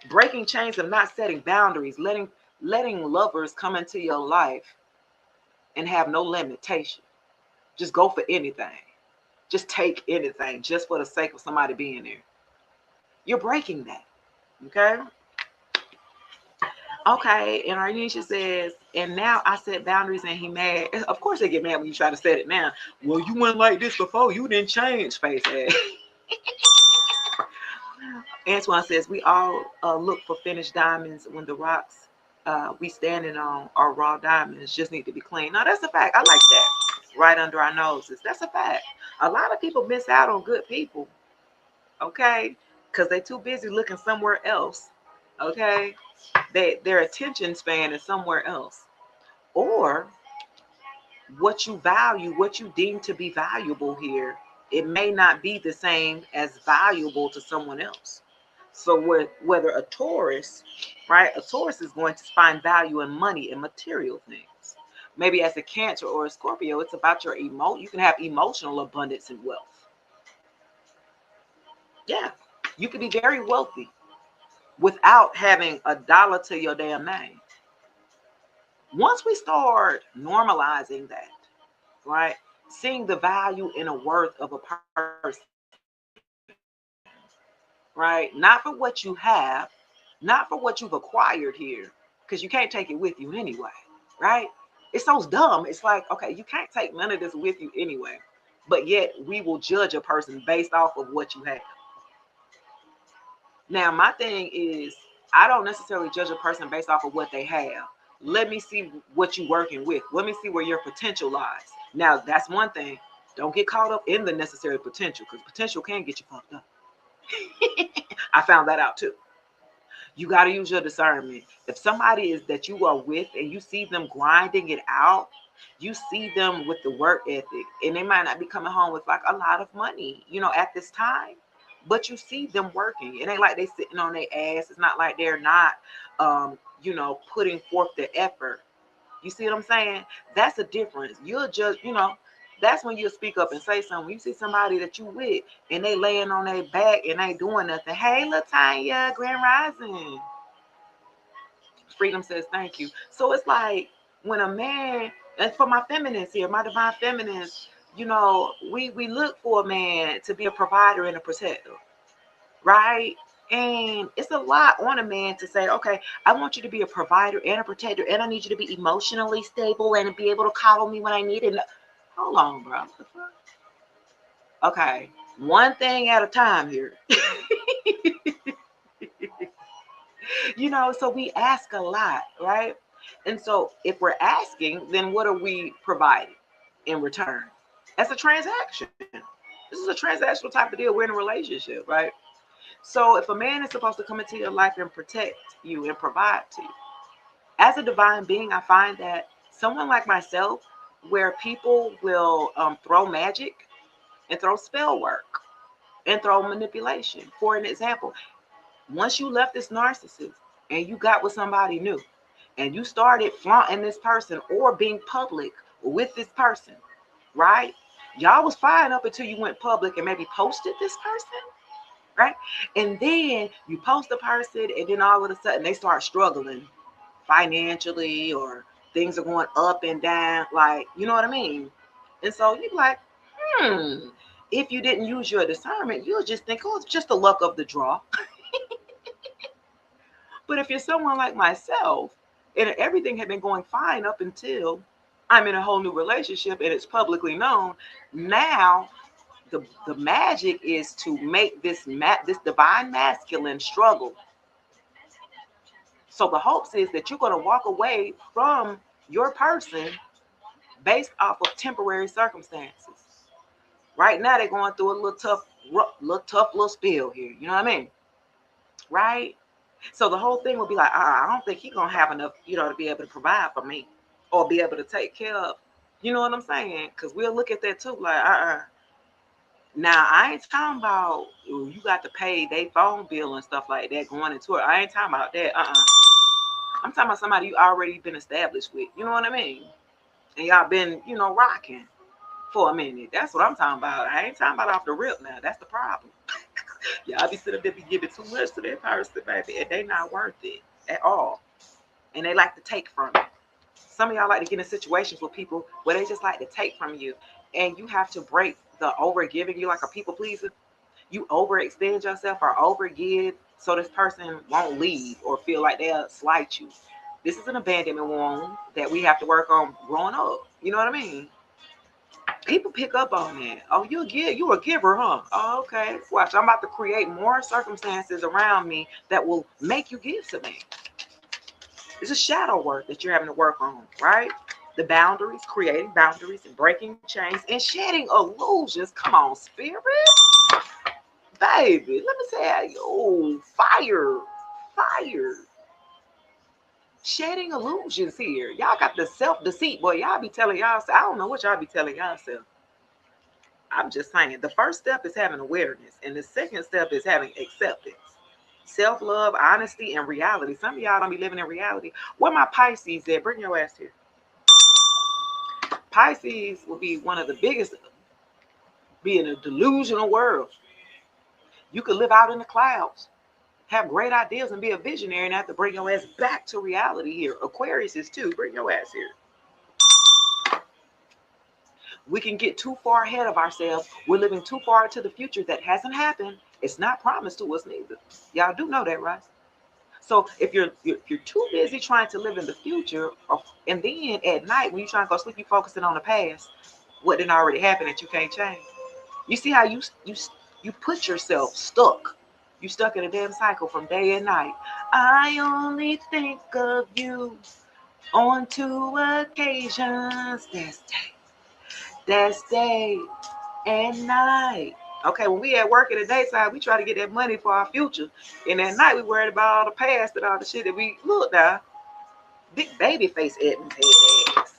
breaking chains of not setting boundaries, letting lovers come into your life and have no limitation. Just go for anything. Just take anything just for the sake of somebody being there. You're breaking that. Okay? Okay, and Arnisha says, and now I set boundaries and he mad. Of course they get mad when you try to set it now. Well, you weren't like this before. You didn't change, face ass. Antoine says, we all look for finished diamonds when the rocks we standing on are raw diamonds. Just need to be clean. Now, that's a fact. I like that. Right under our noses. That's a fact. A lot of people miss out on good people, okay? Because they're too busy looking somewhere else, okay? Their attention span is somewhere else. Or what you value, what you deem to be valuable here, it may not be the same as valuable to someone else. So whether a Taurus, right? A Taurus is going to find value in money and material things. Maybe as a Cancer or a Scorpio, it's about your you can have emotional abundance and wealth. Yeah. You can be very wealthy without having a dollar to your damn name. Once we start normalizing that, right? Seeing the value and a worth of a person, right? Not for what you have, not for what you've acquired here, because you can't take it with you anyway, right? It's so dumb. It's like, okay, you can't take none of this with you anyway, but yet we will judge a person based off of what you have. Now, my thing is, I don't necessarily judge a person based off of what they have. Let me see what you're working with. Let me see where your potential lies. Now, that's one thing. Don't get caught up in the necessary potential, because potential can get you fucked up. I found that out too. You got to use your discernment. If somebody is that you are with and you see them grinding it out, you see them with the work ethic, and they might not be coming home with like a lot of money, at this time, but you see them working. It ain't like they sitting on their ass. It's not like they're not, putting forth the effort. You see what I'm saying? That's a difference. You'll just, that's when you'll speak up and say something. You see somebody that you with and they laying on their back and ain't doing nothing. Hey, Latanya, Grand Rising. Freedom says thank you. So it's like when a man, and for my feminines here, my divine feminines, we look for a man to be a provider and a protector, right? And it's a lot on a man to say, okay, I want you to be a provider and a protector, and I need you to be emotionally stable and be able to coddle me when I need it. Hold on, bro. Okay, one thing at a time here. So we ask a lot, right? And so if we're asking, then what are we providing in return? That's a transaction. This is a transactional type of deal. We're in a relationship, right? So if a man is supposed to come into your life and protect you and provide to you, as a divine being, I find that someone like myself, where people will throw magic and throw spell work and throw manipulation. For an example, once you left this narcissist and you got with somebody new and you started flaunting this person or being public with this person, right? Y'all was fine up until you went public and maybe posted this person, right? And then you post the person and then all of a sudden they start struggling financially, or things are going up and down, like, you know what I mean? And so you're like, if you didn't use your discernment, you'll just think, oh, it's just the luck of the draw. But if you're someone like myself and everything had been going fine up until I'm in a whole new relationship and it's publicly known, now the magic is to make this divine masculine struggle. So the hopes is that you're going to walk away from your person based off of temporary circumstances. Right now they're going through a little spill here. You know what I mean? Right? So the whole thing will be like, I don't think he's gonna have enough, to be able to provide for me or be able to take care of. You know what I'm saying? Because we'll look at that too, like, Now I ain't talking about you got to pay their phone bill and stuff like that going into it. I ain't talking about that. I'm talking about somebody you already been established with. You know what I mean? And y'all been, rocking for a minute. That's what I'm talking about. I ain't talking about off the rip now. That's the problem. Y'all be sitting there be giving too much to that person, baby, and they not worth it at all. And they like to take from it. Some of y'all like to get in situations with people where they just like to take from you. And you have to break the over giving. You like a people pleaser. You overextend yourself or overgive so this person won't leave or feel like they'll slight you. This is an abandonment wound that we have to work on growing up. You know what I mean? People pick up on that. Oh, you a giver, huh? Oh, okay. Watch, I'm about to create more circumstances around me that will make you give to me. It's a shadow work that you're having to work on, right? The boundaries, creating boundaries and breaking chains and shedding illusions. Come on, spirit. Baby, let me tell you, fire, fire. Shedding illusions here. Y'all got the self-deceit. Boy, y'all be telling y'all, I don't know what y'all be telling yourself. I'm just saying, the first step is having awareness, and the second step is having acceptance. Self-love, honesty, and reality. Some of y'all don't be living in reality. Where my Pisces at? Bring your ass here. Pisces will be one of the biggest, be in a delusional world. You could live out in the clouds, have great ideas, and be a visionary, and have to bring your ass back to reality here. Aquarius is too. Bring your ass here. We can get too far ahead of ourselves. We're living too far into the future that hasn't happened. It's not promised to us neither. Y'all do know that, right? So if you're too busy trying to live in the future, and then at night when you try to go sleep, you focusing on the past, what didn't already happen that you can't change. You see how you put yourself stuck. You stuck in a damn cycle from day and night. I only think of you on two occasions. That's day and night. Okay, when we at work in the daytime, we try to get that money for our future. And at night, we worried about all the past and all the shit that we look now. Big baby face Edmund head ass.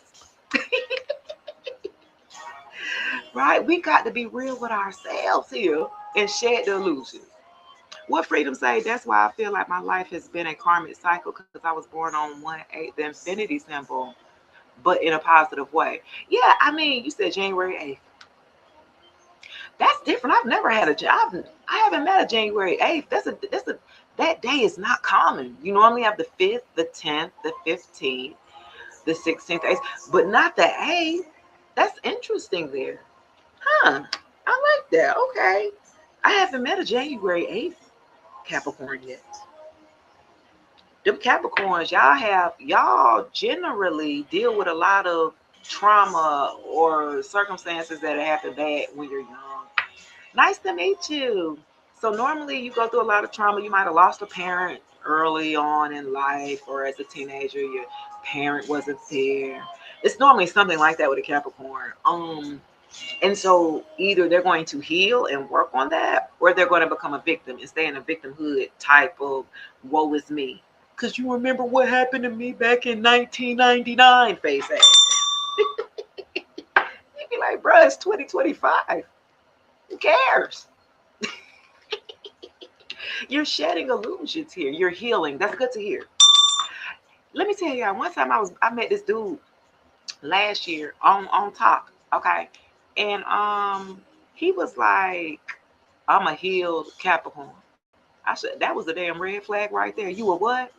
Right? We got to be real with ourselves here and shed the illusions. What Freedom say? That's why I feel like my life has been a karmic cycle because I was born on 1/8, the infinity symbol, but in a positive way. Yeah, I mean, you said January 8th. That's different. I've never had a job. I haven't met a January 8th. That day is not common. You normally have the 5th, the 10th, the 15th, the 16th, 8th, but not the 8th. That's interesting there. Huh. I like that. Okay. I haven't met a January 8th Capricorn yet. Them Capricorns, y'all generally deal with a lot of trauma or circumstances that happen bad when you're young. Nice to meet you. So normally you go through a lot of trauma. You might have lost a parent early on in life, or as a teenager, your parent wasn't there. It's normally something like that with a Capricorn. And so either they're going to heal and work on that, or they're going to become a victim and stay in a victimhood type of woe is me. Because you remember what happened to me back in 1999, face ass. You'd be like, bro, it's 2025. Who cares? You're shedding illusions here. You're healing. That's good to hear. Let me tell y'all, one time I met this dude last year on top. Okay. And he was like, I'm a healed Capricorn. I said, that was a damn red flag right there. You were what?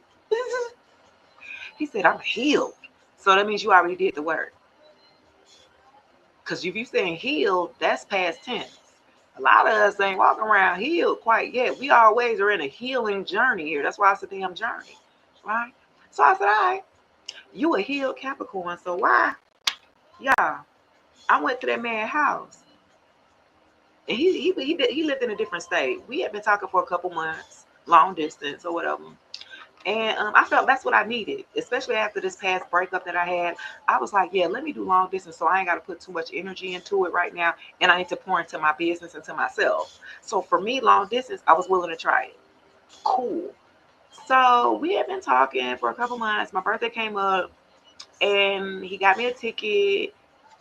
He said, I'm healed. So that means you already did the work. Because if you're saying healed, that's past tense. A lot of us ain't walking around healed quite yet. We always are in a healing journey here. That's why it's a damn journey, right? So I said, all right, you a healed Capricorn. So why? Yeah, I went to that man's house. And he lived in a different state. We had been talking for a couple months, long distance or whatever. And I felt that's what I needed, especially after this past breakup that I had. I was like, yeah, let me do long distance so I ain't got to put too much energy into it right now. And I need to pour into my business and to myself. So for me, long distance, I was willing to try it. Cool. So we had been talking for a couple months. My birthday came up and he got me a ticket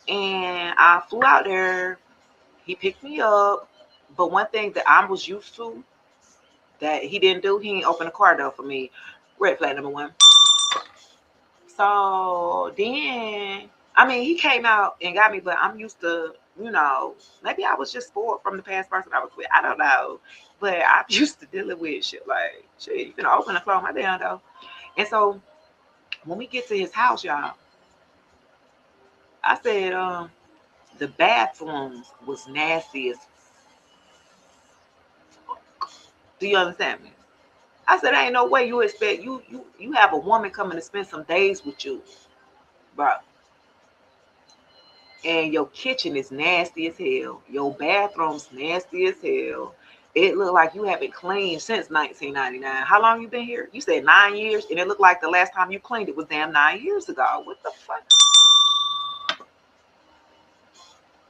and I flew out there. He picked me up. But one thing that I was used to that he didn't do, he didn't open the car door for me. Red flag number one. So then, I mean, he came out and got me, but I'm used to, maybe I was just spoiled from the past person I was with. I don't know. But I'm used to dealing with shit like, shit, you can open and close my damn door. And so when we get to his house, y'all, I said, the bathrooms was nasty as, do you understand me? I said, ain't no way you expect you have a woman coming to spend some days with you, bro. And your kitchen is nasty as hell. Your bathroom's nasty as hell. It looked like you haven't cleaned since 1999. How long you been here? You said 9 years, and it looked like the last time you cleaned it was damn 9 years ago. What the fuck?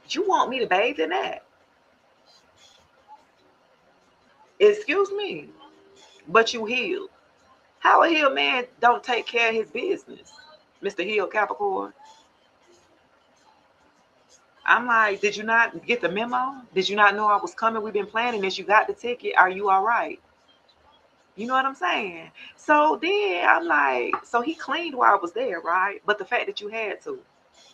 You want me to bathe in that? Excuse me, but you healed. How a healed man don't take care of his business, Mr. Hill Capricorn? I'm like, did you not get the memo? Did you not know I was coming? We've been planning this. You got the ticket. Are you all right? You know what I'm saying? So then I'm like, so he cleaned while I was there, right? But the fact that you had to,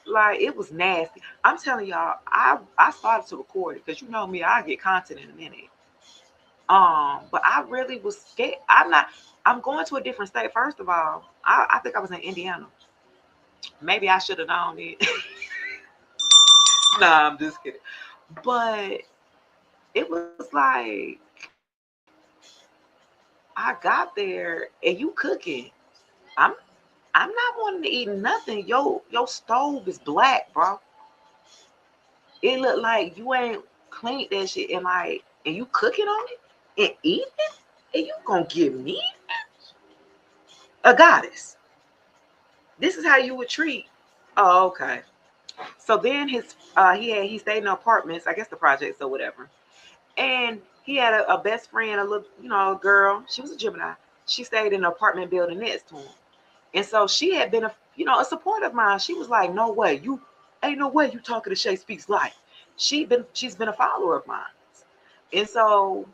like, it was nasty. I'm telling y'all, I started to record it because you know me, I get content in a minute. But I really was scared. I'm going to a different state. First of all, I think I was in Indiana. Maybe I should have known it. Nah, I'm just kidding. But it was like I got there and you cooking. I'm I'm not wanting to eat nothing. Your stove is black, bro. It look like you ain't cleaned that shit and you cooking on it and eating it and you gonna give me a goddess. This is how you would treat. Oh, okay. So then he stayed in apartments, I guess the projects or whatever. And he had a best friend, a little, girl. She was a Gemini. She stayed in an apartment building next to him. And so she had been a support of mine. She was like, no way, you ain't no way you talking to Shay Speaks Life. She's been a follower of mine. And so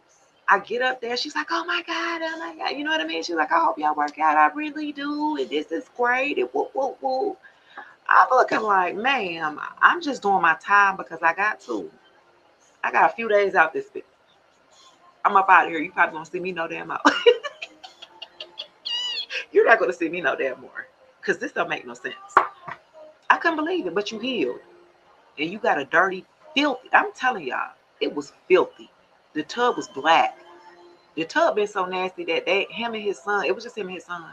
I get up there, she's like, oh my God, oh my God. You know what I mean? She's like, I hope y'all work out. I really do. And this is great. And whoop, whoop, whoop. I'm looking like, ma'am, I'm just doing my time because I got to. I got a few days out this bitch. I'm up out of here. You probably gonna see me no damn more. You're not gonna see me no damn more. Cause this don't make no sense. I couldn't believe it, but you healed. And you got a dirty, filthy. I'm telling y'all, it was filthy. The tub was black. The tub been so nasty that him and his son, it was just him and his son.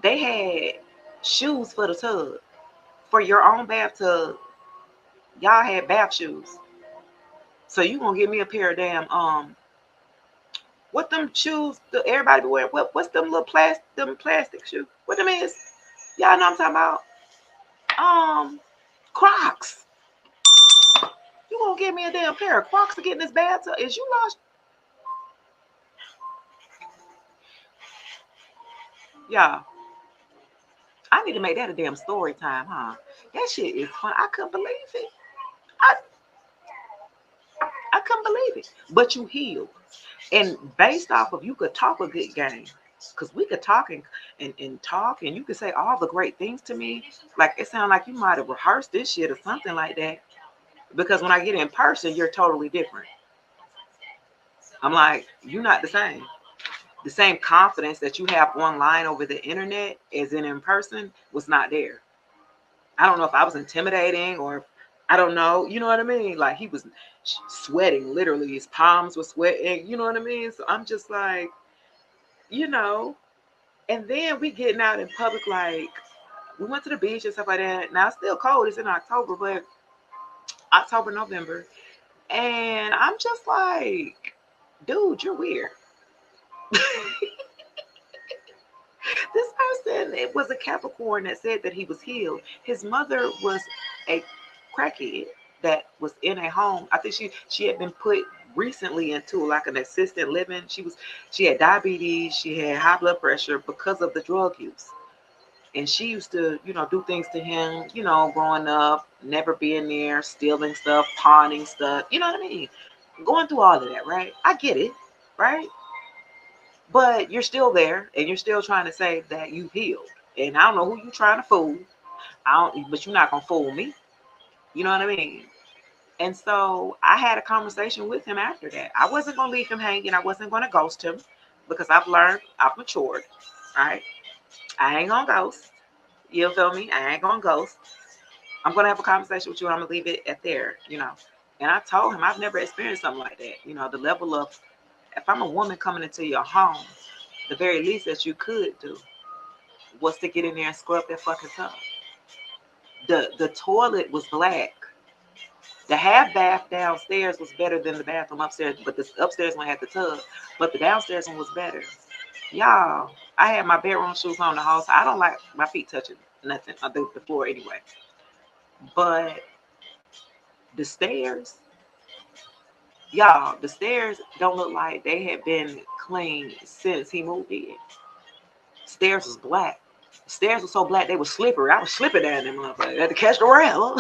They had shoes for the tub. For your own bathtub, y'all had bath shoes. So you gonna give me a pair of damn what them shoes that everybody be wearing? What's them plastic shoes? What them is? Y'all know what I'm talking about? Crocs. You gonna give me a damn pair of Crocs to get in this bathtub? Is you lost? Y'all, I need to make that a damn story time, huh? That shit is fun. I couldn't believe it. I I couldn't believe it. But you healed. And based off of you could talk a good game. Because we could talk and talk and you could say all the great things to me. Like it sounded like you might have rehearsed this shit or something like that. Because when I get in person, you're totally different. I'm like, you're not the same. The same confidence that you have online over the internet as in person was not there. I don't know if I was intimidating or I don't know. You know what I mean? Like he was sweating, literally. His palms were sweating. You know what I mean? So I'm just like, you know. And then we getting out in public, like we went to the beach and stuff like that. Now it's still cold. It's in October, but October, November. And I'm just like, dude, you're weird. This person, it was a Capricorn that said that he was healed. His mother was a crackhead that was in a home. I think she had been put recently into like an assisted living. She had diabetes, she had high blood pressure because of the drug use. And she used to, do things to him, growing up, never being there, stealing stuff, pawning stuff. You know what I mean? Going through all of that, right? I get it, right? But you're still there and you're still trying to say that you've healed. And I don't know who you trying to fool. But you're not gonna fool me. You know what I mean? And so I had a conversation with him after that. I wasn't gonna leave him hanging. I wasn't gonna ghost him because I've learned, I've matured. Right? I ain't gonna ghost. You feel me? I ain't gonna ghost. I'm gonna have a conversation with you and I'm gonna leave it at there. And I told him I've never experienced something like that. The level of, if I'm a woman coming into your home, the very least that you could do was to get in there and scrub that fucking tub. The toilet was black. The half bath downstairs was better than the bathroom upstairs, but the upstairs one had the tub, but the downstairs one was better. Y'all, I had my bedroom shoes on the whole time. I don't like my feet touching nothing on the floor anyway. But the stairs, y'all, the stairs don't look like they had been cleaned since he moved in. Stairs was black. Stairs were so black they were slippery. I was slipping down them motherfuckers. I had to catch the rail.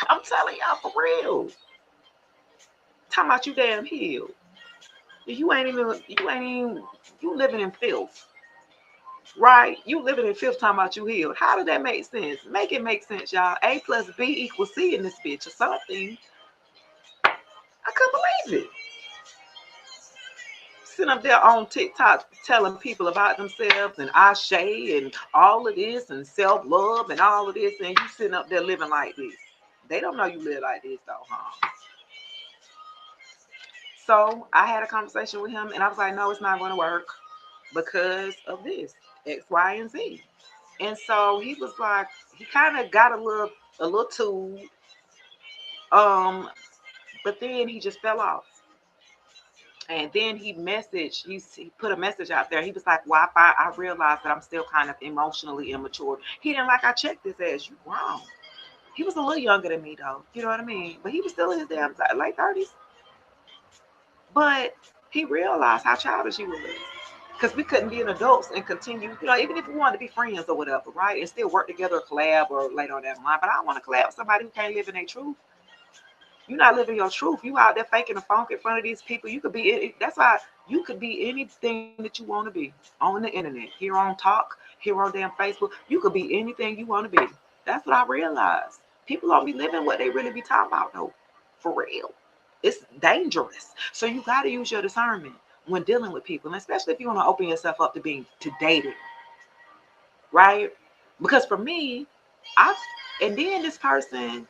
I'm telling y'all for real. Talking about you damn healed. You living in filth. Right? You living in filth talking about you healed. How did that make sense? Make it make sense, y'all. A plus B equals C in this bitch or something. I couldn't believe it. Sitting up there on TikTok telling people about themselves and Ashe and all of this and self-love and all of this, and you sitting up there living like this. They don't know you live like this though, huh? So I had a conversation with him and I was like, no, it's not going to work because of this, X, Y, and Z. And so he was like, he kind of got a little too, but then he just fell off. And then he put a message out there. He was like, well, I realized that I'm still kind of emotionally immature. He didn't like I checked his ass. You wrong. He was a little younger than me though. You know what I mean? But he was still in his damn late 30s. But he realized how childish he was. Because we couldn't be an adults and continue, even if we wanted to be friends or whatever, right? And still work together, collab or later on that line. But I don't want to collab with somebody who can't live in their truth. You're not living your truth. You out there faking the funk in front of these people. You could be, that's why you could be anything that you want to be on the internet. Here on Talk, here on damn Facebook. You could be anything you want to be. That's what I realized. People don't be living what they really be talking about, though. For real. It's dangerous. So you got to use your discernment when dealing with people, and especially if you want to open yourself up to dating, right? Because for me, and then this person,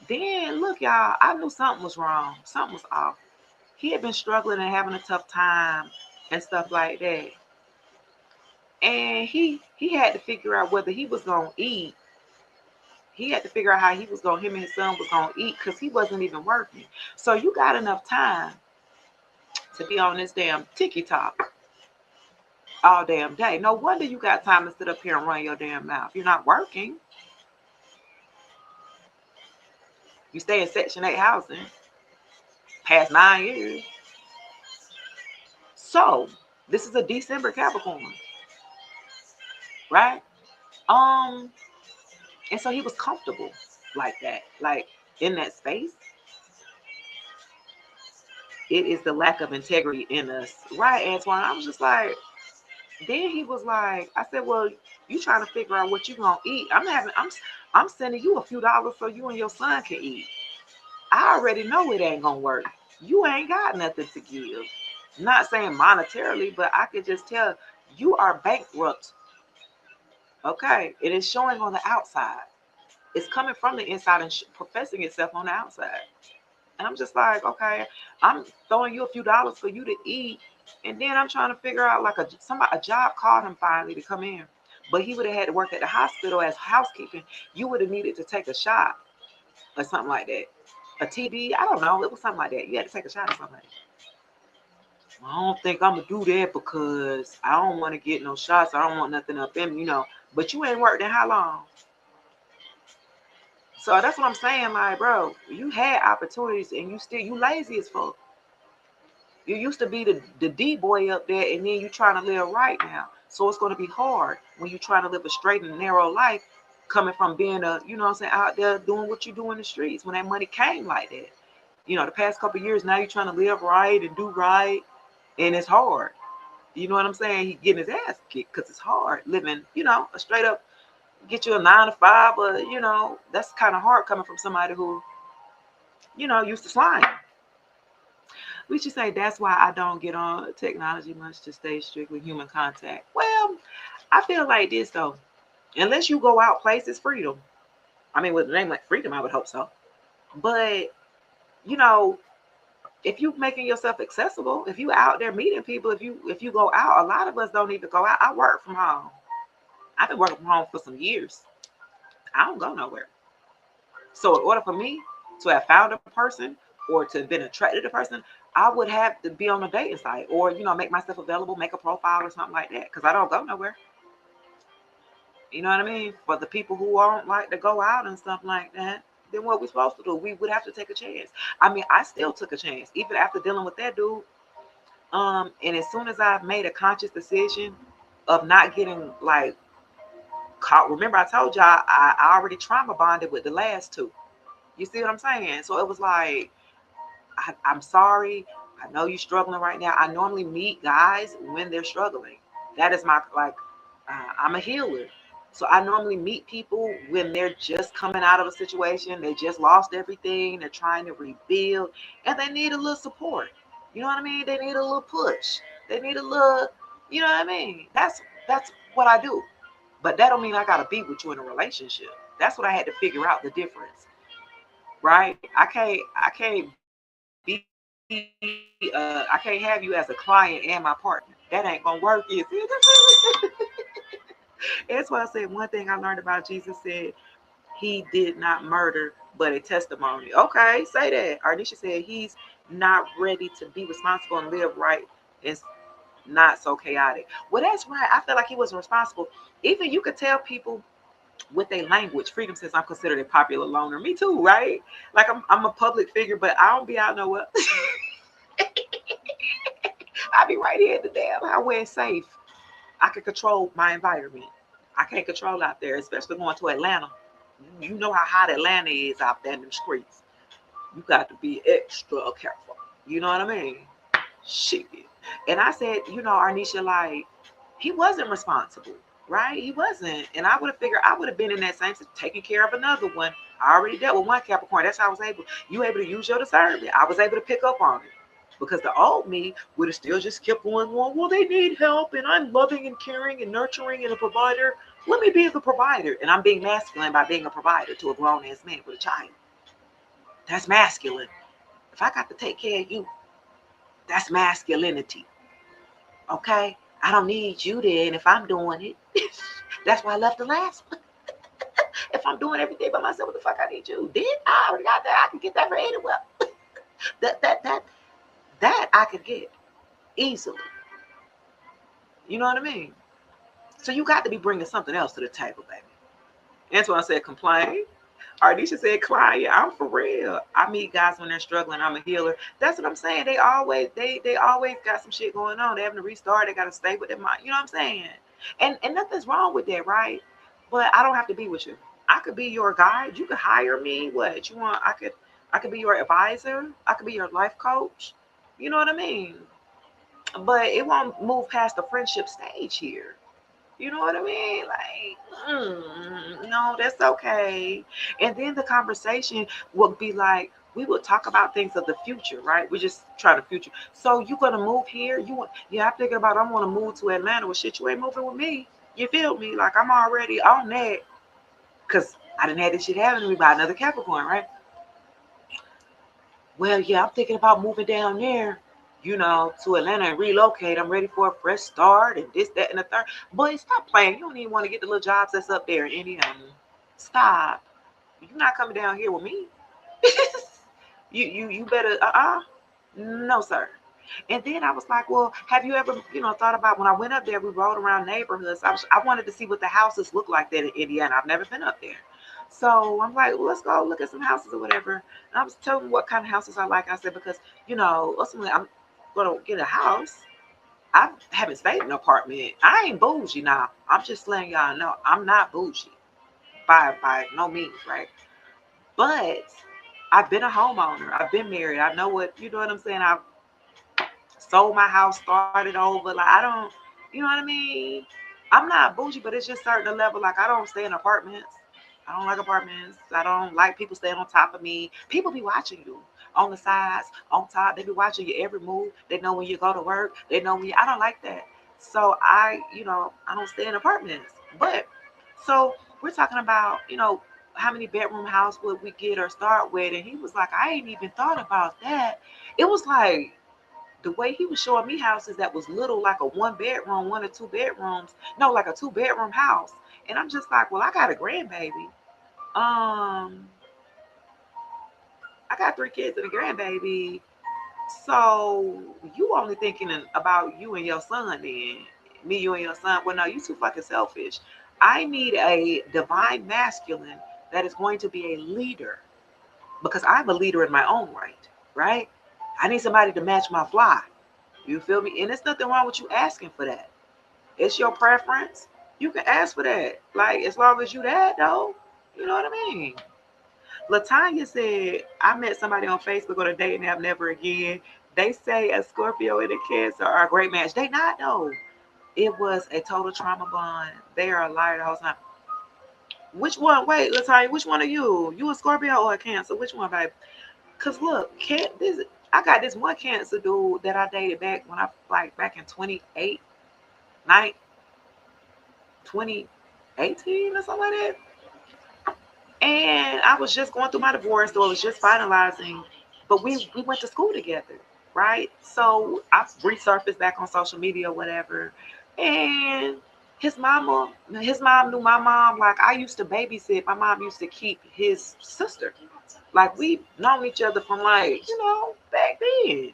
then look, y'all, I knew something was wrong, something was off. He had been struggling and having a tough time and stuff like that, and he had to figure out whether he was gonna eat. He had to figure out how he was gonna, him and his son was gonna eat because he wasn't even working. So you got enough time to be on this damn TikTok all damn day. No wonder you got time to sit up here and run your damn mouth. You're not working. You stay in Section 8 housing past 9 years. So this is a December Capricorn, right? And so he was comfortable like that, like in that space. It is the lack of integrity in us, right, Antoine? I was just like, then he was like, I said, well, you trying to figure out what you gonna eat. I'm sending you a few dollars so you and your son can eat. I already know it ain't gonna work. You ain't got nothing to give. Not saying monetarily, but I could just tell you are bankrupt. Okay, it is showing on the outside. It's coming from the inside and professing itself on the outside. And I'm just like, okay, I'm throwing you a few dollars for you to eat, and then I'm trying to figure out like a job called him finally to come in, but he would have had to work at the hospital as housekeeping. You would have needed to take a shot or something like that, a TB. I don't know. It was something like that. You had to take a shot or something like that. I don't think I'm gonna do that because I don't want to get no shots. I don't want nothing up in me. But you ain't worked in how long? So that's what I'm saying, like, bro, you had opportunities and you lazy as fuck. You used to be the D boy up there, and then you trying to live right now. So it's going to be hard when you trying to live a straight and narrow life, coming from being out there doing what you do in the streets when that money came like that. The past couple of years, now you're trying to live right and do right, and it's hard. You know what I'm saying? He getting his ass kicked because it's hard living, a straight up get you a 9 to 5, but that's kind of hard coming from somebody who, used to slime. We should say that's why I don't get on technology much to stay strictly human contact. Well, I feel like this though. Unless you go out places, freedom. I mean, with a name like freedom, I would hope so. But you know, if you making yourself accessible, if you out there meeting people, if you go out, a lot of us don't even go out. I work from home. I've been working from home for some years. I don't go nowhere. So in order for me to have found a person or to have been attracted to a person, I would have to be on a dating site or make myself available, make a profile or something like that because I don't go nowhere. You know what I mean? For the people who don't like to go out and stuff like that, then what we supposed to do? We would have to take a chance. I mean, I still took a chance even after dealing with that dude. And as soon as I made a conscious decision of not getting like caught, remember I told y'all I already trauma bonded with the last two. You see what I'm saying? So it was like, I'm sorry. I know you're struggling right now. I normally meet guys when they're struggling. That is my, like, I'm a healer. So I normally meet people when they're just coming out of a situation. They just lost everything. They're trying to rebuild and they need a little support. You know what I mean? They need a little push. They need a little, you know what I mean? That's what I do. But that don't mean I gotta be with you in a relationship. That's what I had to figure out the difference, right? I can't be I can't have you as a client and my partner. That ain't gonna work, is it? That's why I said one thing I learned about Jesus said he did not murder, but a testimony. Okay, say that. Arnisha said he's not ready to be responsible and live right. It's not so chaotic. Well, that's right. I feel like he was responsible. Even you could tell people with their language. Freedom says I'm considered a popular loner. Me too, right? Like I'm a public figure, but I don't be out nowhere. I be right here at the damn highway safe. I can control my environment. I can't control out there, especially going to Atlanta. You know how hot Atlanta is out there in the streets. You got to be extra careful. You know what I mean? Shit. And I said, Arnisha, like, he wasn't responsible, right? He wasn't. And I would have figured I would have been in that same taking care of another one. I already dealt with one Capricorn. That's how I was able. You able to use your discernment. I was able to pick up on it. Because the old me would have still just kept going, well, they need help, and I'm loving and caring and nurturing and a provider. Let me be the provider. And I'm being masculine by being a provider to a grown ass man with a child. That's masculine. If I got to take care of you, that's masculinity. Okay? I don't need you then if I'm doing it. That's why I left the last one. If I'm doing everything by myself, what the fuck I need you? Then I already got that. I can get that for anywhere. that I could get easily. You know what I mean? So you got to be bringing something else to the table, baby. That's why I said complain. Ardisha said, "Client, I'm for real. I meet guys when they're struggling. I'm a healer. That's what I'm saying. They always got some shit going on. They having to restart. They got to stay with their mind. You know what I'm saying? And nothing's wrong with that, right? But I don't have to be with you. I could be your guide. You could hire me. What you want? I could be your advisor. I could be your life coach. You know what I mean? But it won't move past the friendship stage here. You know what I mean? Like, no, that's okay. And then the conversation would be like, we would talk about things of the future, right? We just try to future. So you gonna move here? Yeah, I'm thinking about I want to move to Atlanta. Well, shit, you ain't moving with me. You feel me? Like I'm already on that because I didn't have this shit happening to me by another Capricorn, right? Well, yeah, I'm thinking about moving down there, to Atlanta and relocate. I'm ready for a fresh start and this, that, and the third. Boy, stop playing. You don't even want to get the little jobs that's up there in Indiana. Stop. You're not coming down here with me. You better no, sir. And then I was like, well, have you ever, thought about when I went up there, we rode around neighborhoods. I wanted to see what the houses look like there in Indiana. I've never been up there. So I'm like, well, let's go look at some houses or whatever. And I was telling them what kind of houses I like. I said, because, ultimately I'm going to get a house. I haven't stayed in an apartment. I ain't bougie now. I'm just letting y'all know I'm not bougie by no means, right? But I've been a homeowner. I've been married. I know what, you know what I'm saying? I've sold my house, started over. Like I don't, you know what I mean? I'm not bougie, but it's just certain level. Like I don't stay in apartments. I don't like apartments. I don't like people staying on top of me. People be watching you on the sides, on top. They be watching your every move. They know when you go to work. They know when you. I don't like that. So I don't stay in apartments. But so we're talking about, how many bedroom house would we get or start with? And he was like, I ain't even thought about that. It was like the way he was showing me houses that was little, like a one bedroom, one or two bedrooms. No, like a two-bedroom house. And I'm just like, well, I got a grandbaby. Um, I got three kids and a grandbaby. So you only thinking about you and your son then. Me, you and your son. Well, no, you too fucking selfish. I need a divine masculine that is going to be a leader because I'm a leader in my own right, right? I need somebody to match my fly. You feel me? And there's nothing wrong with you asking for that. It's your preference. You can ask for that. Like, as long as you that, though. You know what I mean? Latanya said, I met somebody on Facebook on a dating app, never again. They say a Scorpio and a Cancer are a great match. They not, though. It was a total trauma bond. They are a liar the whole time. Which one? Wait, Latanya, which one are you? You a Scorpio or a Cancer? Which one, babe? Cause look, I got this one Cancer dude that I dated back when I like back in 28, 2018 or something like that. And I was just going through my divorce, so it was just finalizing. But we went to school together, right? So I resurfaced back on social media or whatever. And his mom knew my mom. Like I used to babysit. My mom used to keep his sister. Like we known each other from like, back then.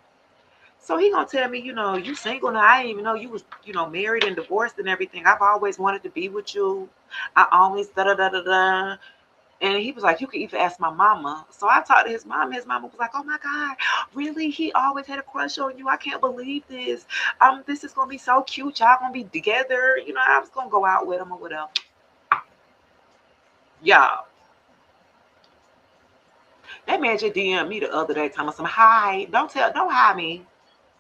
So he gonna tell me, you single now. I didn't even know you was, married and divorced and everything. I've always wanted to be with you. I always da da da da da. And he was like, you can even ask my mama. So I talked to his mom. His mama was like, oh my God, really? He always had a crush on you. I can't believe this. This is gonna be so cute. Y'all gonna be together. I was gonna go out with him or whatever. Y'all, that man just DM me the other day telling me some hi. Don't hide me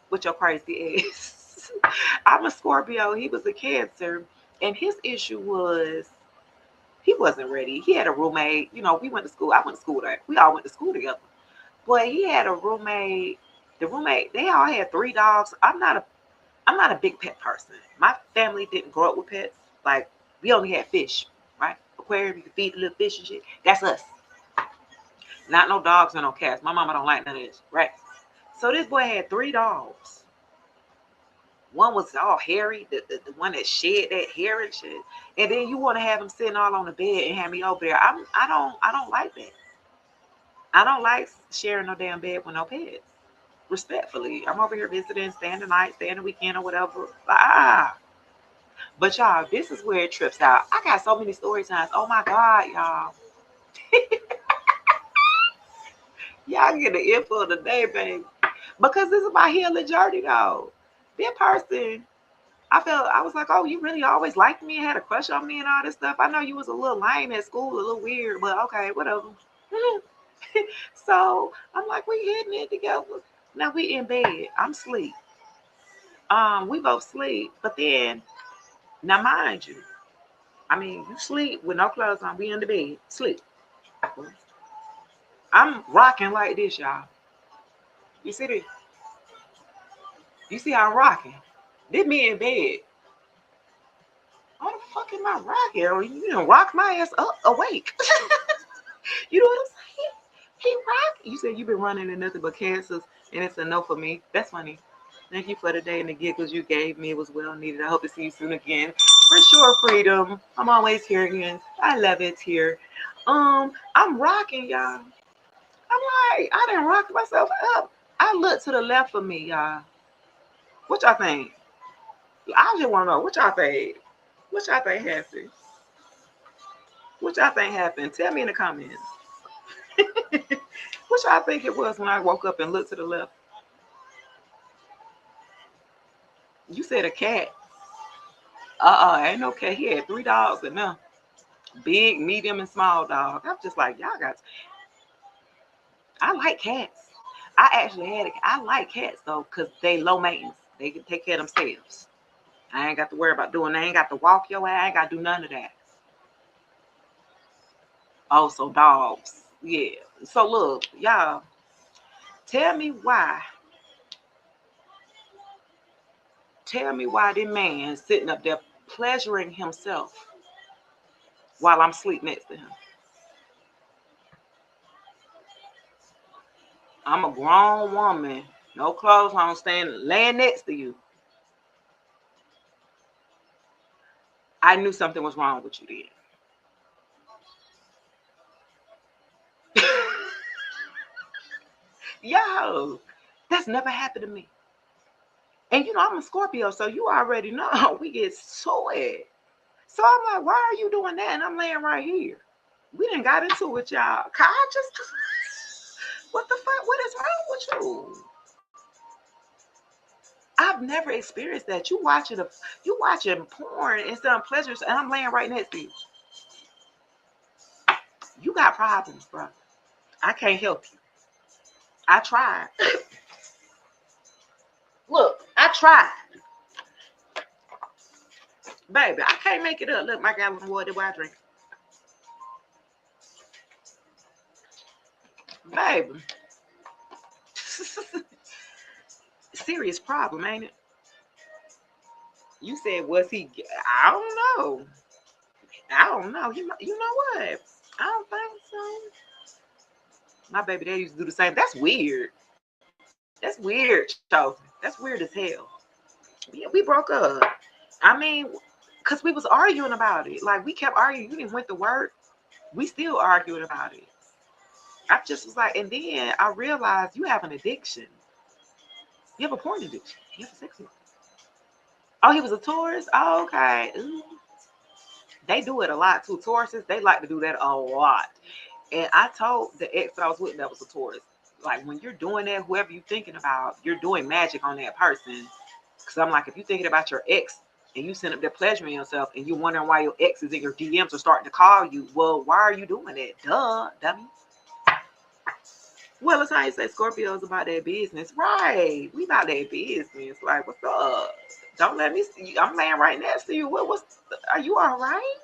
with your crazy ass. I'm a Scorpio. He was a Cancer. And his issue was he wasn't ready. He had a roommate. We went to school. I went to school there. We all went to school together. But he had a roommate. The roommate, they all had three dogs. I'm not a big pet person. My family didn't grow up with pets. Like we only had fish, right? Aquarium, you can feed the little fish and shit. That's us. Not no dogs and no cats. My mama don't like none of this, right? So this boy had three dogs. One was all hairy, the one that shed that hair and shit. And then you want to have him sitting all on the bed and have me over there. I don't like that. I don't like sharing no damn bed with no pets. Respectfully, I'm over here visiting, staying the night, staying the weekend or whatever. But y'all, this is where it trips out. I got so many story times. Oh my God, y'all. Y'all get the info of the day, baby. Because this is my healing journey though. That person, I was like, oh, you really always liked me and had a crush on me and all this stuff. I know you was a little lame at school, a little weird, but okay, whatever. So I'm like, we hitting it together. Now we in bed. I'm asleep. We both sleep. But then, now mind you, I mean, you sleep with no clothes on. We in the bed, sleep. I'm rocking like this, y'all. You see this? You see how I'm rocking? This me in bed. How the fuck am I rocking? Or you done rock my ass up awake. You know what I'm saying? He rock. You said you've been running in nothing but cancers, and it's a no for me. That's funny. Thank you for the day and the giggles you gave me. It was well needed. I hope to see you soon again. For sure, freedom. I'm always here again. I love it here. I'm rocking, y'all. I'm like, I didn't rock myself up. I look to the left of me, y'all. What y'all think? I just want to know what y'all think. What y'all think happened? What y'all think happened? Tell me in the comments. What y'all think it was when I woke up and looked to the left? You said a cat. Ain't no cat. He had three dogs and none. Big, medium, and small dog. I'm just like, y'all got. I like cats. I actually had it. I like cats though, because they low maintenance. They can take care of themselves. I ain't got to worry about doing. I ain't got to walk your ass. I ain't got to do none of that. Oh, so dogs. Yeah. So look, y'all, tell me why. Tell me why this man sitting up there pleasuring himself while I'm sleep next to him. I'm a grown woman, no clothes on, standing laying next to you. I knew something was wrong with you then. Yo, that's never happened to me. And you know, I'm a Scorpio, so you already know we get so it. So I'm like, why are you doing that? And I'm laying right here. We didn't got into it, y'all. I just, what the fuck? What is wrong with you? I've never experienced that. You watching porn instead of pleasures, and I'm laying right next to you. You got problems, bro. I can't help you. I tried. Look, I tried. Baby, I can't make it up. Look, my gallon of water, what I drink. Baby. Serious problem, ain't it? You said, was he? I don't know. I don't know. You know what? I don't think so. My baby daddy used to do the same. That's weird. That's weird, Chosen. That's weird as hell. Yeah, we broke up. I mean, because we was arguing about it. Like, we kept arguing. You didn't went to work. We still arguing about it. I just was like, and then I realized you have an addiction. You have a porn addiction. You have a sex addiction. Oh, he was a Taurus? Oh, okay. Ooh. They do it a lot too. Tauruses, they like to do that a lot. And I told the ex that I was with that was a Taurus, like when you're doing that, whoever you're thinking about, you're doing magic on that person. Because I'm like, if you're thinking about your ex and you send up there pleasuring yourself and you're wondering why your ex is in your DMs or starting to call you, well, why are you doing that? Duh, dummy. Well, it's how you say Scorpios about their business. Right. We about their business. Like, what's up? Don't let me see you. I'm laying right next to you. Are you all right?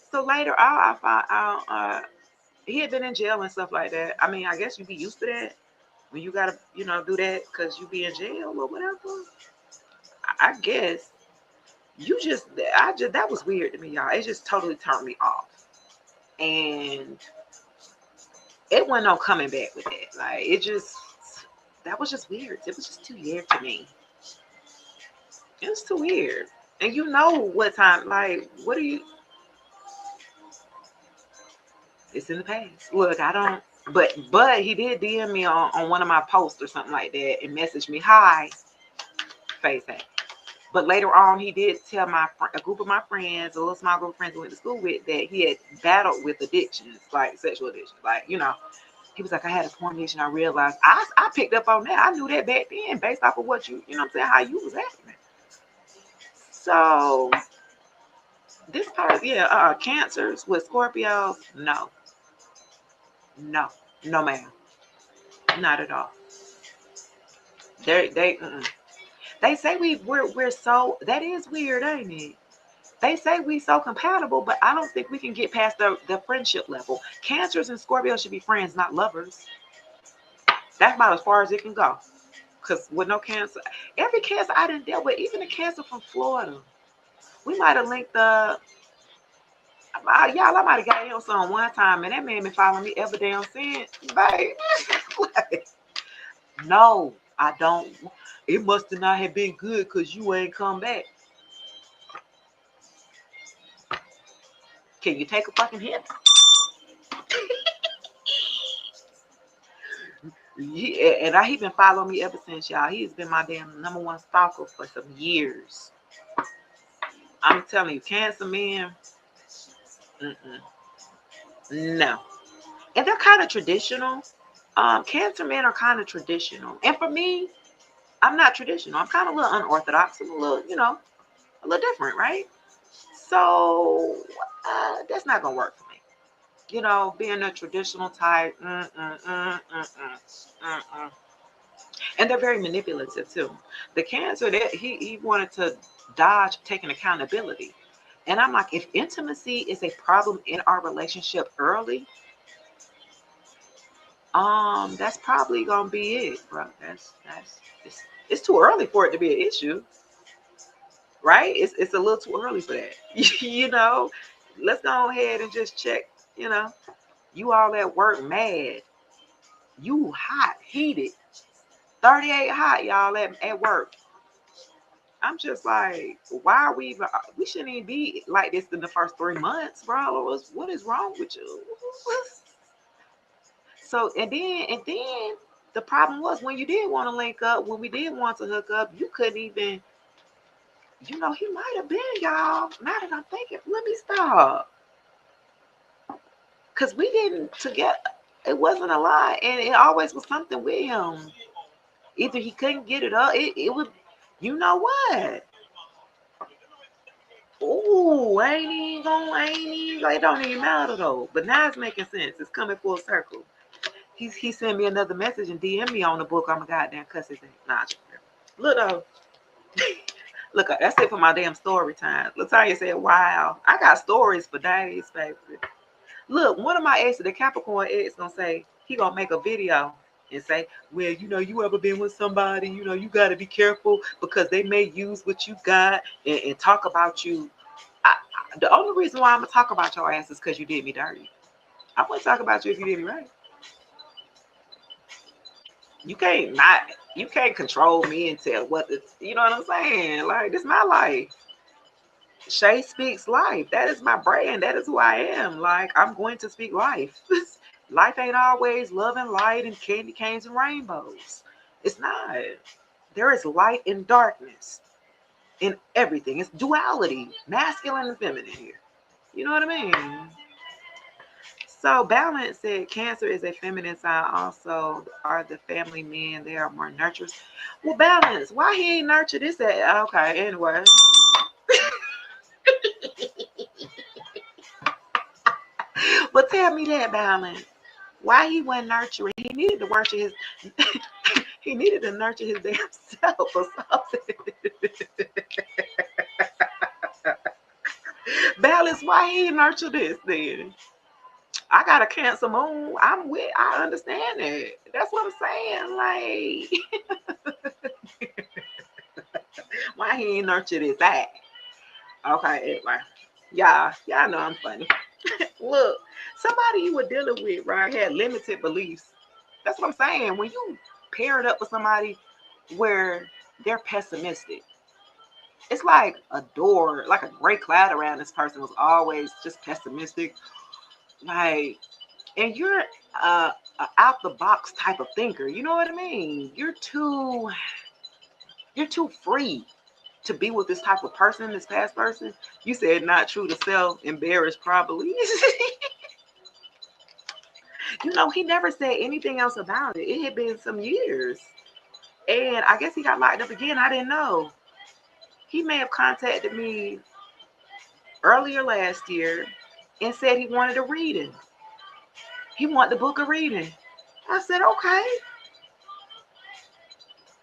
So later on, I found out he had been in jail and stuff like that. I mean, I guess you be used to that when you gotta, do that because you be in jail or whatever. I guess that was weird to me, y'all. It just totally turned me off, and it wasn't no coming back with that. Like that was just weird. It was just too weird to me. It was too weird. And you know what time? Like, what are you? It's in the past. Look, I don't. But he did DM me on one of my posts or something like that and messaged me, "Hi, face hey." But later on, he did tell a group of my friends, a little small group of friends who went to school with, that he had battled with addictions, like sexual addictions. Like, he was like, I had a porn addiction. I realized I picked up on that. I knew that back then based off of what what I'm saying, how you was acting. So this part, yeah, cancers with Scorpios, no, no, no, ma'am, not at all. They say we're so, that is weird, ain't it? They say we so compatible, but I don't think we can get past the friendship level. Cancers and Scorpios should be friends, not lovers. That's about as far as it can go. Because with no cancer, every cancer I didn't deal with, even the cancer from Florida, we might have linked up. Y'all, I might have got him some one time, and that man been following me ever damn since. Babe. No, I don't. It must have not have been good because you ain't come back. Can you take a fucking hit? He been following me ever since, y'all. He's been my damn number one stalker for some years. I'm telling you, cancer men, no. And they're kind of traditional. Cancer men are kind of traditional. And for me, I'm not traditional. I'm kind of a little unorthodox. I'm a little, a little different, right? So that's not going to work for me. being a traditional type. And they're very manipulative too. The Cancer, that he wanted to dodge taking accountability. And I'm like, if intimacy is a problem in our relationship early, that's probably gonna be it, bro. It's too early for it to be an issue, right? It's a little too early for that. you know, let's go ahead and just check. You know, you all at work mad, you hot, heated, 38 hot, y'all at work. I'm just like, why are we even, we shouldn't even be like this in the first 3 months, bro. What is wrong with you? So and then the problem was when you did want to link up, when we did want to hook up, you couldn't even, he might have been, y'all. Now that I'm thinking, let me stop. Cause we didn't together, it wasn't a lot. And it always was something with him. Either he couldn't get it up, it was, you know what? Ooh, it don't even matter though. But now it's making sense. It's coming full circle. He sent me another message and DM me on the book. I'm a goddamn cuss his name. Nah, look though. Look, that's it for my damn story time. Latonya said, "Wow, I got stories for days, baby." Look, one of my exes, the Capricorn ex, gonna say he gonna make a video and say, "Well, you ever been with somebody? You got to be careful because they may use what you got and talk about you." The only reason why I'm gonna talk about your ass is because you did me dirty. I wouldn't talk about you if you did me right. You can't not you can't control me and tell what the, you know what I'm saying? Like, this is my life. Shay speaks life. That is my brand. That is who I am. Like, I'm going to speak life. Life ain't always love and light and candy canes and rainbows. It's not. There is light and darkness in everything. It's duality, masculine and feminine here. You know what I mean? So Balance said Cancer is a feminine sign. Also, are the family men, they are more nurturers. Well, Balance, why he ain't nurture this at? Okay, anyway. But tell me that, Balance. Why he wasn't nurturing? He needed to nurture his he needed to nurture his damn self or something. Balance, why he nurture this then? I got a Cancer moon. I understand that. That's what I'm saying. Like, why he ain't nurture this that? Okay, anyway. Y'all know I'm funny. Look, somebody you were dealing with, right, had limited beliefs. That's what I'm saying. When you pair it up with somebody where they're pessimistic, it's like a door, like a gray cloud around this person was always just pessimistic. Like, and you're a out the box type of thinker. You know what I mean? You're too free to be with this type of person, this past person. You said not true to self, embarrassed probably. He never said anything else about it. It had been some years. And I guess he got locked up again. I didn't know. He may have contacted me earlier last year and said he wanted a reading. He wanted the book of reading. I said, okay.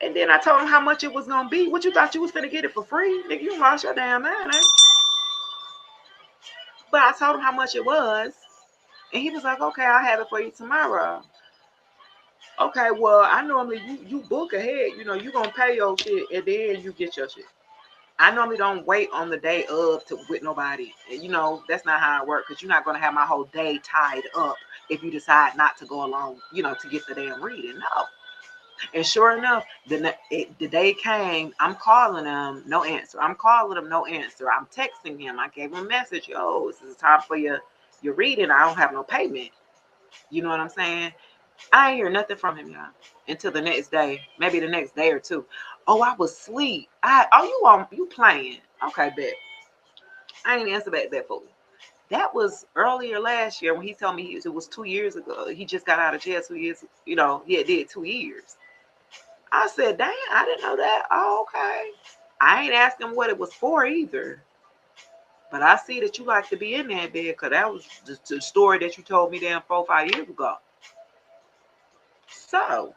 And then I told him how much it was gonna be. What you thought you was gonna get it for free? Nigga, you lost your damn mind, eh? But I told him how much it was. And he was like, okay, I'll have it for you tomorrow. Okay, well, I normally you book ahead, you gonna pay your shit and then you get your shit. I normally don't wait on the day of to with nobody. And that's not how it works, because you're not gonna have my whole day tied up if you decide not to go along, to get the damn reading. No. And sure enough, the day came, I'm calling him, no answer. I'm calling him, no answer. I'm texting him. I gave him a message, yo, this is time for your reading. I don't have no payment. You know what I'm saying? I ain't hear nothing from him, y'all, until the next day, maybe the next day or two. Oh, I was asleep. You playing? Okay, bet. I ain't answer back that fool. That was earlier last year when he told me it was 2 years ago. He just got out of jail 2 years. He had did 2 years. I said, dang, I didn't know that. Oh, okay. I ain't asked him what it was for either. But I see that you like to be in that bed because that was the story that you told me damn 4 or 5 years ago. So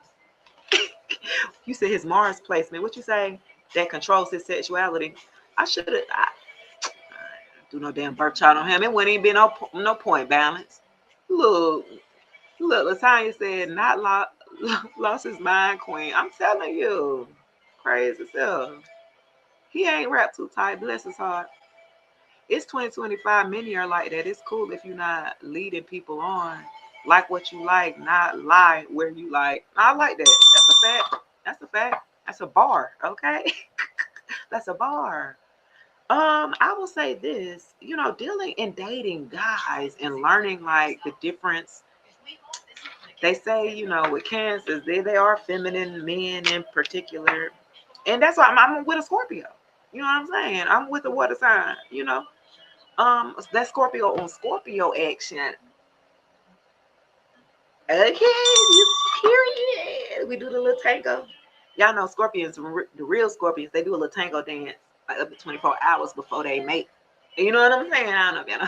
you said his Mars placement. What you say? That controls his sexuality. I should have. I do no damn birth chart on him. It wouldn't even be no point balance. Look, Latanya said not lost his mind, queen. I'm telling you, crazy self. He ain't wrapped too tight. Bless his heart. It's 2025. Many are like that. It's cool if you're not leading people on. Like what you like, not lie where you like. I like that. That's a fact. That's a fact. That's a bar. Okay. That's a bar. I will say this, dealing and dating guys and learning like the difference. They say, with Cancers, they are feminine men in particular. And that's why I'm with a Scorpio. You know what I'm saying? I'm with a water sign. That Scorpio on Scorpio action. Okay, you period. We do the little tango. Y'all know Scorpions, the real Scorpions, they do a little tango dance like up to 24 hours before they mate. You know what I'm saying? I don't know if you know.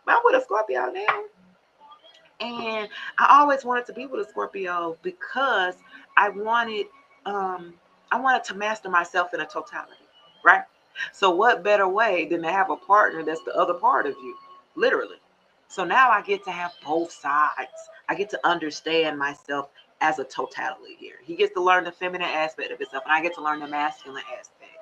But I'm with a Scorpio now. And I always wanted to be with a Scorpio because I wanted to master myself in a totality, right? So what better way than to have a partner that's the other part of you, literally. So now I get to have both sides. I get to understand myself as a totality here. He gets to learn the feminine aspect of himself, and I get to learn the masculine aspect.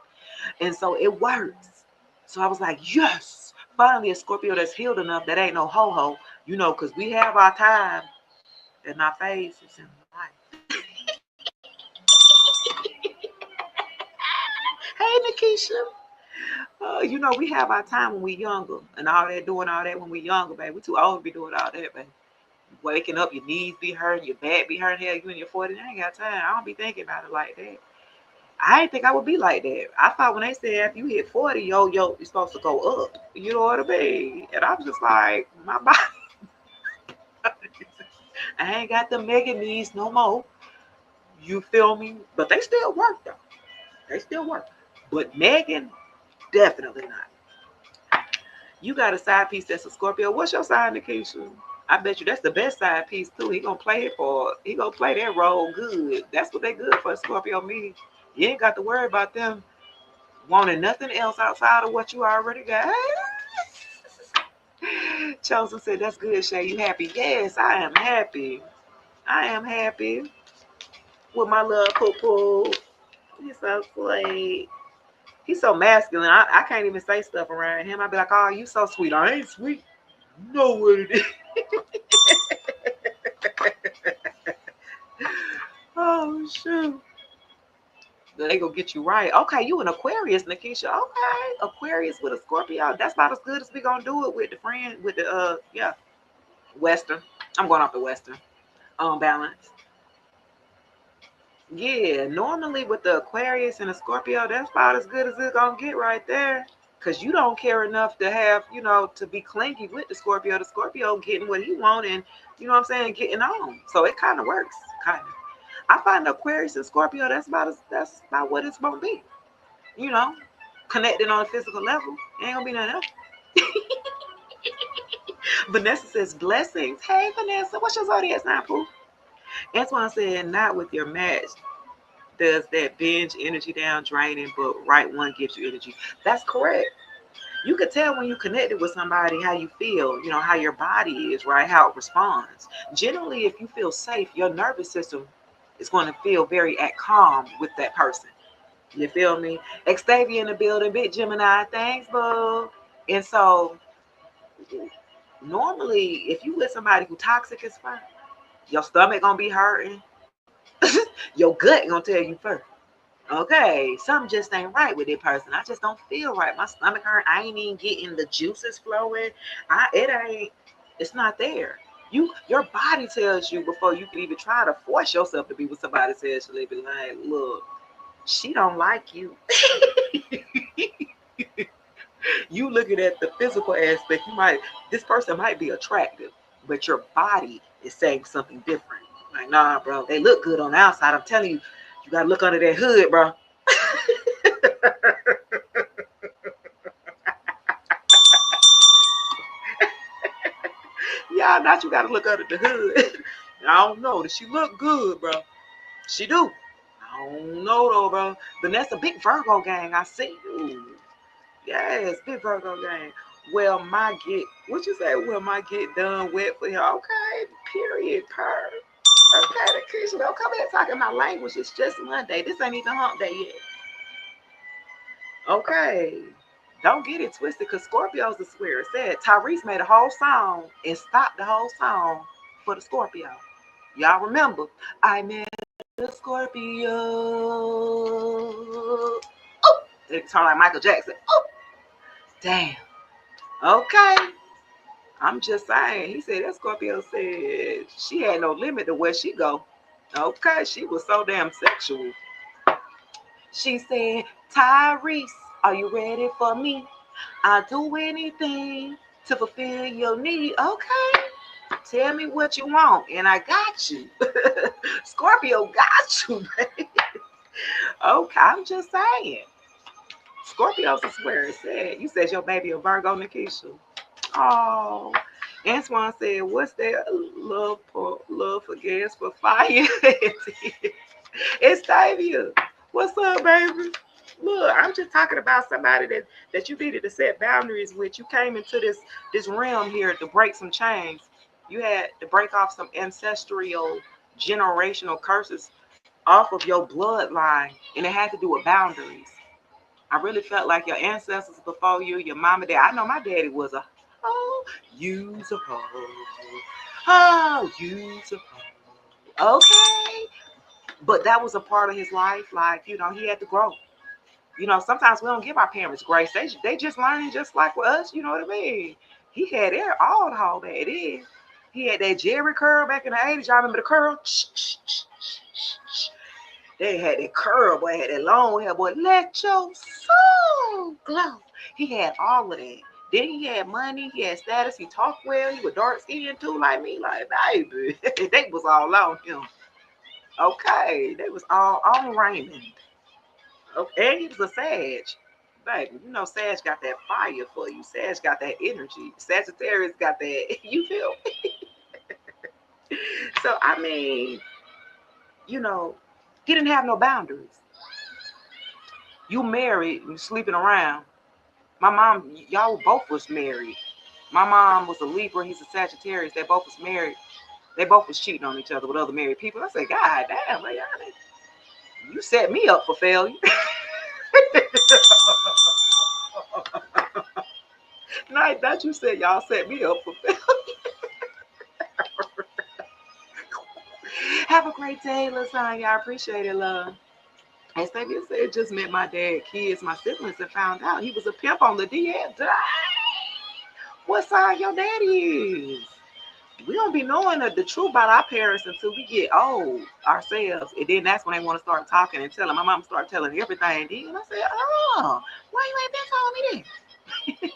And so it works. So I was like, yes, finally a Scorpio that's healed enough that ain't no ho-ho, because we have our time and our phases in life. Hey, Nikisha. We have our time when we younger and all that, doing all that when we younger, baby. We too old to be doing all that, baby. Waking up, your knees be hurting, your back be hurting. Hell, you in your 40s, I ain't got time. I don't be thinking about it like that. I didn't think I would be like that. I thought when they said after you hit 40, you're supposed to go up. You know what I mean? And I'm just like, my body, I ain't got the mega knees no more. You feel me? But they still work though. They still work. But Megan, definitely not. You got a side piece that's a Scorpio. What's your side indication? I bet you that's the best side piece too. He gonna play that role good. That's what they good for Scorpio me. You ain't got to worry about them wanting nothing else outside of what you already got. Chosen said, that's good, Shay. You happy? Yes, I am happy. I am happy with my little poo-poo. He's so sweet. He's so masculine. I can't even say stuff around him. I'd be like, oh, you so sweet. I ain't sweet. You know what it is. Oh, shoot. They gonna get you right. Okay, you an Aquarius, Nikisha. Okay, Aquarius with a Scorpio. That's about as good as we gonna do it with the friend with the Western. I'm going off the Western. Balance. Yeah, normally with the Aquarius and the Scorpio, that's about as good as it's gonna get right there. Cause you don't care enough to have, to be clingy with the Scorpio. The Scorpio getting what he want and you know what I'm saying, getting on. So it kind of works, kind of. I find Aquarius and Scorpio, that's about what it's gonna be. You know, connecting on a physical level. Ain't gonna be nothing else. Vanessa says blessings. Hey Vanessa, what's your zodiac sign, Pooh? Antoine said not with your match. Does that binge energy down draining, but right one gives you energy. That's correct. You could tell when you connected with somebody how you feel, how your body is, right? How it responds. Generally, if you feel safe, your nervous system is going to feel very at calm with that person. You feel me? Xavier in the building, big Gemini, thanks, boo. And so normally if you with somebody who toxic as fuck, your stomach gonna be hurting. Your gut gonna tell you first. Okay, something just ain't right with that person. I just don't feel right. My stomach hurt. I ain't even getting the juices flowing. It's not there. Your body tells you before you can even try to force yourself to be with somebody sexually. Be like, look, she don't like you. You looking at the physical aspect, this person might be attractive, but your body is saying something different. Like, nah, bro, they look good on the outside. I'm telling you, you gotta look under that hood, bro. Y'all, not you got to look under the hood. I don't know. Does she look good, bro? She do. I don't know, though, bro. Vanessa, big Virgo gang. I see you. Yes, big Virgo gang. Well, what you say? Well, my get done wet for you. Okay, period, per. Okay, the kitchen. Don't come here talking my language. It's just Monday. This ain't even hump day yet. Okay. Don't get it twisted because Scorpios are swear. It said Tyrese made a whole song and stopped the whole song for the Scorpio. Y'all remember? I met the Scorpio. Oh, they sound like Michael Jackson. Oh, damn. Okay. I'm just saying. He said that Scorpio said she had no limit to where she go. Okay, she was so damn sexual. She said, Tyrese, are you ready for me? I'll do anything to fulfill your need. Okay. Tell me what you want, and I got you. Scorpio got you, baby. Okay, I'm just saying. Scorpios is where it said. You said your baby a Virgo, Nikisha. Oh. Antoine said, what's that love for gas for fire? It's Tavia. What's up, baby? Look, I'm just talking about somebody that you needed to set boundaries with. You came into this realm here to break some chains. You had to break off some ancestral generational curses off of your bloodline, and it had to do with boundaries. I really felt like your ancestors before you, your mama, dad. I know my daddy was a use a use a okay. But that was a part of his life. Like, he had to grow. Sometimes we don't give our parents grace. They just learning just like with us. You know what I mean? He had all the whole that it is. He had that Jerry curl back in the 80s. Y'all remember the curl? They had that curl, boy. Had that long hair, boy. Let your soul glow. He had all of that. Then he had money. He had status. He talked well. He was dark skinned too, like me. Like, baby. They was all on him. Okay. They was all on Raymond. Okay. And he was a Sag. Baby, Sag got that fire for you. Sag got that energy. Sagittarius got that. You feel me? So, I mean, he didn't have no boundaries. You married, you sleeping around. My mom, y'all both was married. My mom was a Libra, he's a Sagittarius. They both was married. They both was cheating on each other with other married people. I said, God damn, man, you set me up for failure. No, I thought you said y'all set me up for failure. Have a great day, Lasagna. I appreciate it, love. And Xavier said, it just met my dad, kids, my siblings, and found out he was a pimp on the DL. What sign your daddy is? We don't be knowing the truth about our parents until we get old ourselves. And then that's when they want to start talking and telling. My mom started telling everything. And I said, oh, why you ain't been telling me this?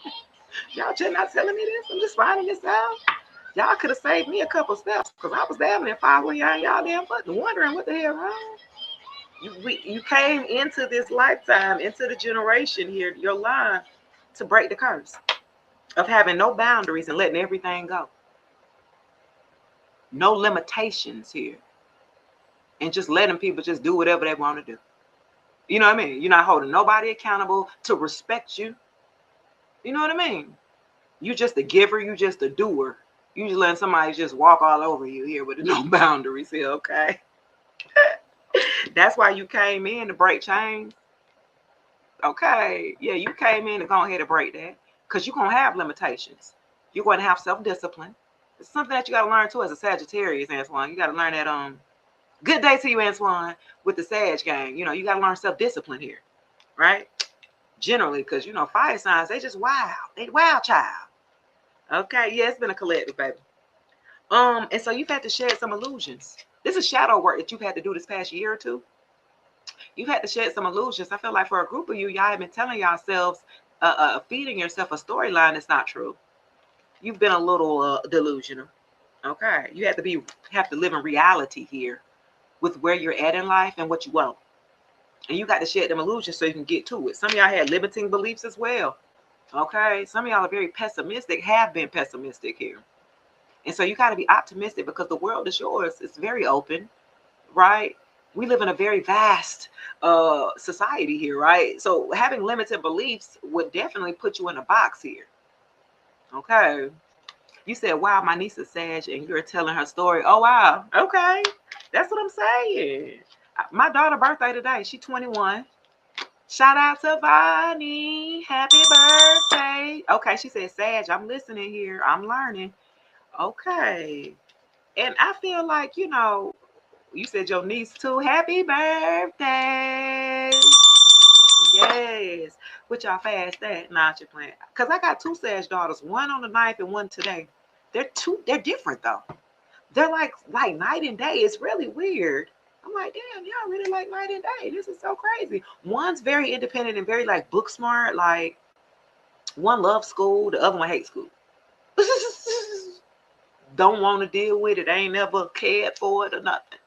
Y'all just not telling me this? I'm just finding this out. Y'all could have saved me a couple steps because I was damn near 5 when y'all damn button wondering what the hell wrong. You came into this lifetime, into the generation here, your line, to break the curse of having no boundaries and letting everything go. No limitations here. And just letting people just do whatever they want to do. You know what I mean? You're not holding nobody accountable to respect you. You know what I mean? You just a giver. You just a doer. You just letting somebody just walk all over you here with no boundaries here, okay? That's why you came in to break chains. Okay. Yeah, you came in to go ahead and break that. Because you're going to have limitations. You're going to have self-discipline. It's something that you got to learn too as a Sagittarius, Antoine. You got to learn that, good day to you, Antoine, with the Sag gang. You got to learn self-discipline here, right? Generally, because, fire signs, they just wild. They wild child. Okay, yeah, it's been a collective, baby. And so you've had to shed some illusions. This is shadow work that you've had to do this past year or two. You've had to shed some illusions. I feel like for a group of you, y'all have been telling yourselves, feeding yourself a storyline that's not true. You've been a little delusional. Okay, you have to live in reality here with where you're at in life and what you want. And you got to shed them illusions so you can get to it. Some of y'all had limiting beliefs as well. Okay, some of y'all are very pessimistic, have been pessimistic here. And so you got to be optimistic because the world is yours. It's very open, right? We live in a very vast society here, right? So having limited beliefs would definitely put you in a box here. Okay. You said, wow, my niece is Sag, and you're telling her story. Oh, wow. Okay. That's what I'm saying. My daughter's birthday today. She's 21. Shout out to Bonnie. Happy birthday. Okay, she said, Sag, I'm listening here. I'm learning. Okay. And I feel like, you said your niece too. Happy birthday. Yes. What y'all fast that? Not your plan. Because I got two Sag daughters, one on the ninth and one today. They're different though. They're like night and day. It's really weird. I'm like, damn, y'all really like night and day. This is so crazy. One's very independent and very like book smart. Like one loves school, the other one hates school. Don't want to deal with it. Ain't never cared for it or nothing.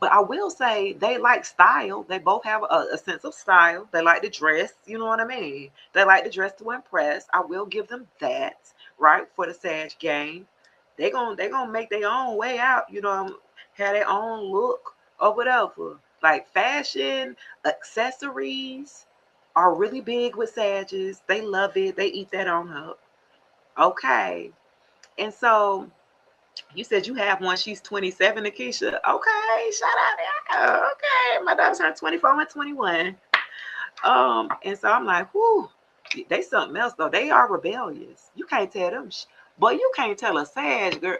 But I will say they like style. They both have a sense of style. They like to dress. You know what I mean? They like to dress to impress. I will give them that, right? For the Sag game, they gonna make their own way out. Have their own look or whatever. Like fashion, accessories are really big with Sages. They love it. They eat that on up. Okay, and so you said you have one. She's 27, Akeisha. Okay, shout out there. Okay, my daughter's turned 24 and 21. And so I'm like, whoo, they something else though. They are rebellious. You can't tell them, boy. You can't tell a Sag girl.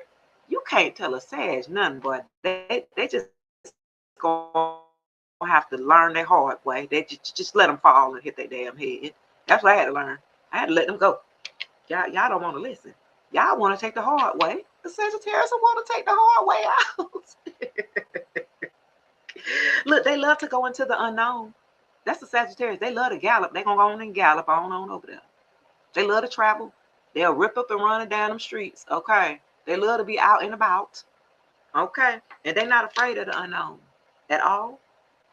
You can't tell a Sag nothing, boy. They just gonna have to learn their hard way. They just let them fall and hit their damn head. That's what I had to learn. I had to let them go. Y'all don't want to listen. Y'all want to take the hard way. The Sagittarius want to take the hard way out. Look, they love to go into the unknown. That's the Sagittarius. They love to gallop. They gonna go on and gallop on over there. They love to travel. They'll rip up and run down them streets. Okay. They love to be out and about. Okay. And they're not afraid of the unknown at all.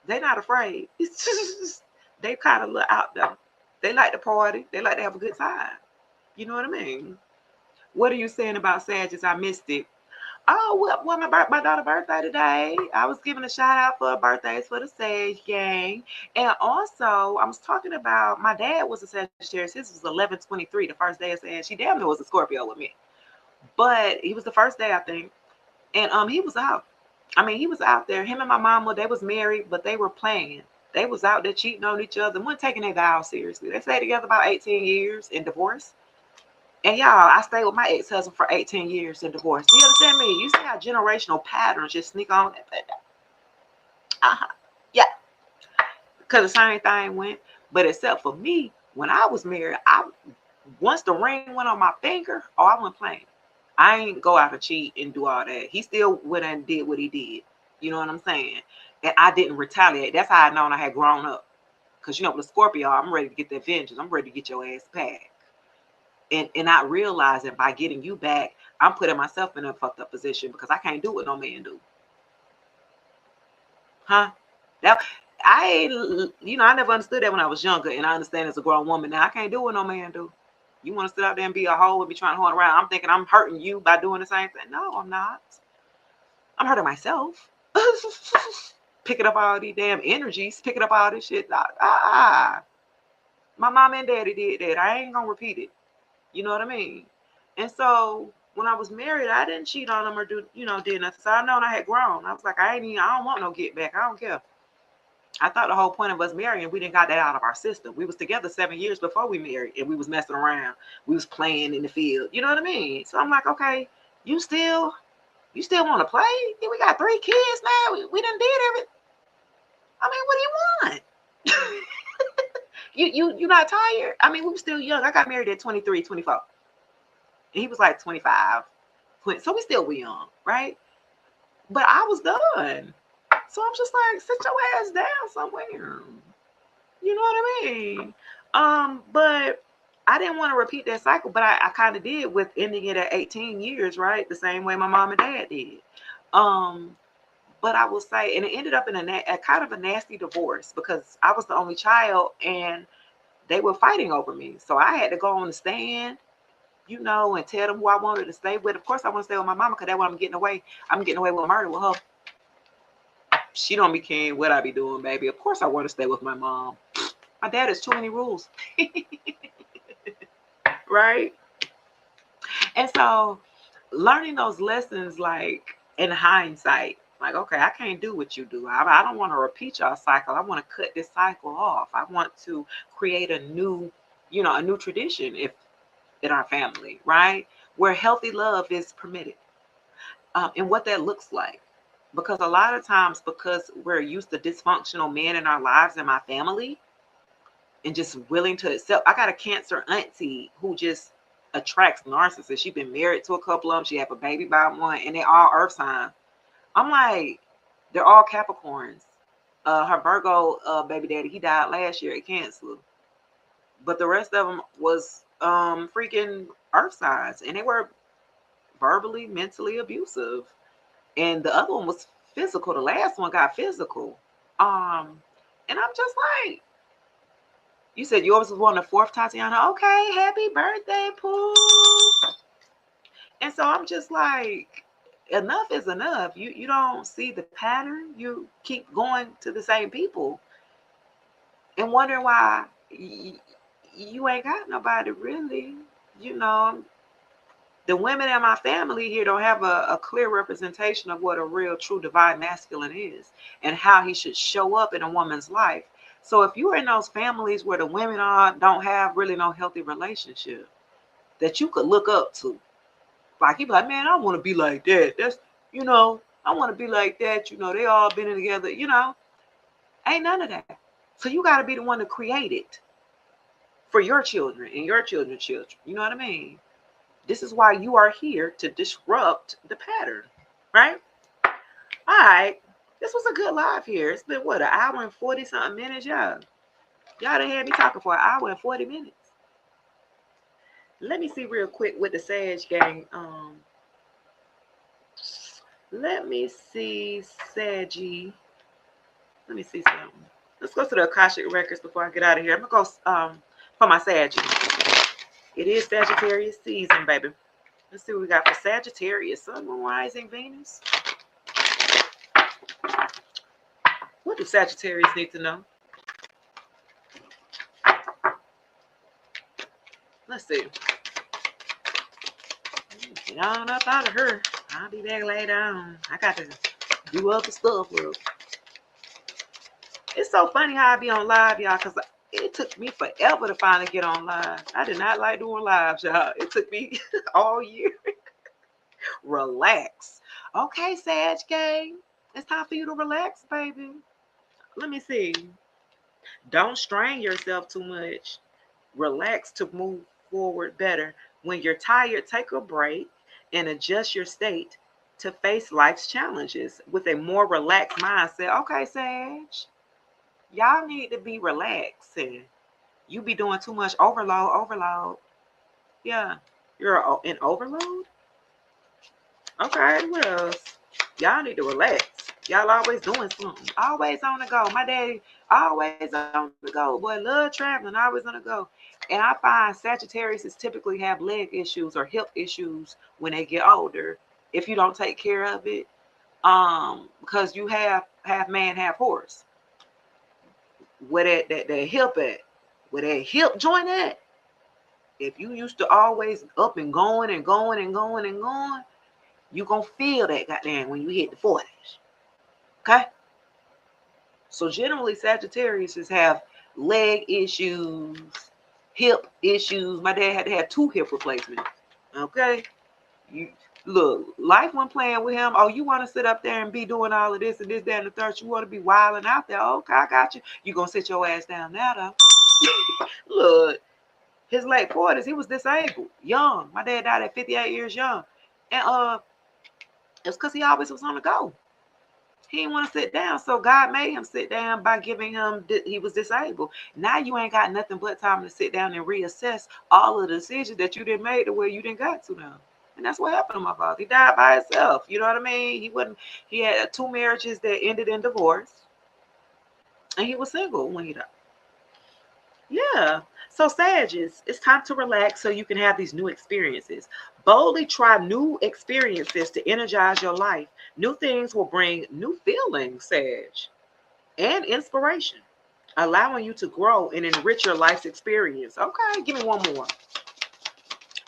They're not afraid. It's just, they kind of look out there. They like to party. They like to have a good time. You know what I mean? What are you saying about Sagittarius? I missed it. Oh, well, my daughter's birthday today. I was giving a shout out for birthdays for the Sage gang. And also, I was talking about my dad was a Sagittarius. His was 11/23, the first day of Sag. She damn near was a Scorpio with me. But he was the first day, I think. And he was out. I mean, he was out there. Him and my mama, they was married, but they were playing. They was out there cheating on each other and weren't taking their vows seriously. They stayed together about 18 years in divorce. And y'all, I stayed with my ex-husband for 18 years in divorce. Do you understand me? You see how generational patterns just sneak on? Uh-huh. Yeah. Because the same thing went. But except for me, when I was married, once the ring went on my finger, oh, I wasn't playing. I ain't go out to cheat and do all that. He still went and did what he did. You know what I'm saying? And I didn't retaliate. That's how I known I had grown up. Because, with a Scorpio, I'm ready to get that vengeance. I'm ready to get your ass back. And not realizing by getting you back, I'm putting myself in a fucked up position because I can't do what no man do. Huh? That I never understood that when I was younger, and I understand as a grown woman now. I can't do what no man do. You want to sit out there and be a hoe and be trying to hold around? I'm thinking I'm hurting you by doing the same thing. No, I'm not. I'm hurting myself. Picking up all these damn energies, picking up all this shit. My mom and daddy did that. I ain't gonna repeat it. You know what I mean? And so when I was married, I didn't cheat on them or did nothing. So I known I had grown. I was like, I don't want no get back. I don't care. I thought the whole point of us marrying, we didn't got that out of our system. We was together 7 years before we married, and we was messing around. We was playing in the field. You know what I mean? So I'm like, okay, you still want to play? Yeah, we got 3 kids now. We done did everything. I mean, what do you want? you not tired? I mean, we were still young. I got married at 23, 24. And he was like 25. So we still were young, right? But I was done. So I'm just like, sit your ass down somewhere. You know what I mean? But I didn't want to repeat that cycle, but I kind of did with ending it at 18 years, right? The same way my mom and dad did. But I will say, and it ended up in a kind of a nasty divorce because I was the only child and they were fighting over me. So I had to go on the stand and tell them who I wanted to stay with. Of course, I want to stay with my mama because that's what I'm getting away. I'm getting away with murder with her. She don't be caring what I be doing, baby. Of course, I want to stay with my mom. My dad has too many rules, right? And so, learning those lessons, like in hindsight, like, okay, I can't do what you do. I don't want to repeat your cycle. I want to cut this cycle off. I want to create a new, a new tradition if in our family, right? Where healthy love is permitted, and what that looks like. Because a lot of times, because we're used to dysfunctional men in our lives and my family, and just willing to accept. I got a Cancer auntie who just attracts narcissists. She's been married to a couple of them. She had a baby by one, and they all Earth signs. I'm like, they're all Capricorns. Her Virgo baby daddy, he died last year of cancer, but the rest of them was freaking Earth signs, and they were verbally, mentally abusive. And the other one was physical. The last one got physical. And I'm just like, you said yours was one the fourth, Tatiana. Okay, happy birthday, Pooh. And so I'm just like, enough is enough. You don't see the pattern. You keep going to the same people and wondering why you ain't got nobody really. You know, the women in my family here don't have a clear representation of what a real, true, divine masculine is and how he should show up in a woman's life. So if you're in those families where the women don't have really no healthy relationship that you could look up to, like you be like, man, I want to be like that. That's I want to be like that. They all been together. Ain't none of that. So you got to be the one to create it for your children and your children's children. You know what I mean? This is why you are here, to disrupt the pattern, right? All right. This was a good live here. It's been what, an hour and 40 something minutes, y'all. Y'all done had me talking for an hour and 40 minutes. Let me see real quick with the Sag gang. Let me see, Saggy. Let me see something. Let's go to the Akashic Records before I get out of here. I'm gonna go for my Saggy. It is Sagittarius season, baby. Let's see what we got for Sagittarius. Sun, Moon, Rising, Venus. What do Sagittarius need to know? Let's see. Get on up out of her. I'll be back later on. I got to do other stuff, bro. It's so funny how I be on live, y'all, because it took me forever to finally get on live. I did not like doing lives, y'all. It took me all year. Relax. Okay, Sag gang. It's time for you to relax, baby. Let me see. Don't strain yourself too much. Relax to move forward better. When you're tired, take a break and adjust your state to face life's challenges with a more relaxed mindset. Okay, Sage, y'all need to be relaxing. You be doing too much overload. Yeah, you're in overload. Okay, what else? Y'all need to relax. Y'all always doing something. Always on the go. My daddy always on the go. Boy, love traveling. Always on the go. And I find Sagittarius typically have leg issues or hip issues when they get older. If you don't take care of it, because you have half man, half horse. Where that hip at? Where that hip joint at? If you used to always up and going and going and going and going, you gonna feel that goddamn when you hit the 40s. Okay? So generally Sagittarius have leg issues, hip issues. My dad had to have 2 hip replacements. Okay? You look, life wasn't playing with him. Oh, you want to sit up there and be doing all of this and this, that, and the third. You want to be wilding out there. Okay, I got you. You gonna sit your ass down now though. Look, his late 40s, he was disabled, young. My dad died at 58 years young. And it's because he always was on the go. He didn't want to sit down, so God made him sit down by giving him, he was disabled. Now you ain't got nothing but time to sit down and reassess all of the decisions that you didn't make to where you didn't got to now. And that's what happened to my father. He died by himself. You know what I mean? He had 2 marriages that ended in divorce. And he was single when he died. Yeah. So, Sagittarius, it's time to relax so you can have these new experiences. Boldly try new experiences to energize your life. New things will bring new feelings, Sag, and inspiration, allowing you to grow and enrich your life's experience. Okay, give me one more.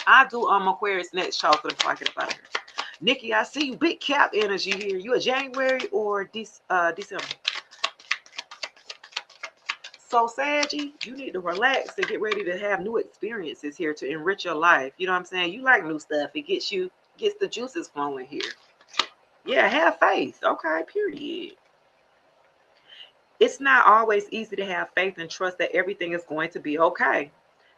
I do Aquarius next chocolate before I get up out of here. Nikki, I see you. Big cap energy here. You a January or December? So, Saggy, you need to relax and get ready to have new experiences here to enrich your life. You know what I'm saying? You like new stuff. It gets the juices flowing here. Yeah, have faith. Okay, period. It's not always easy to have faith and trust that everything is going to be okay.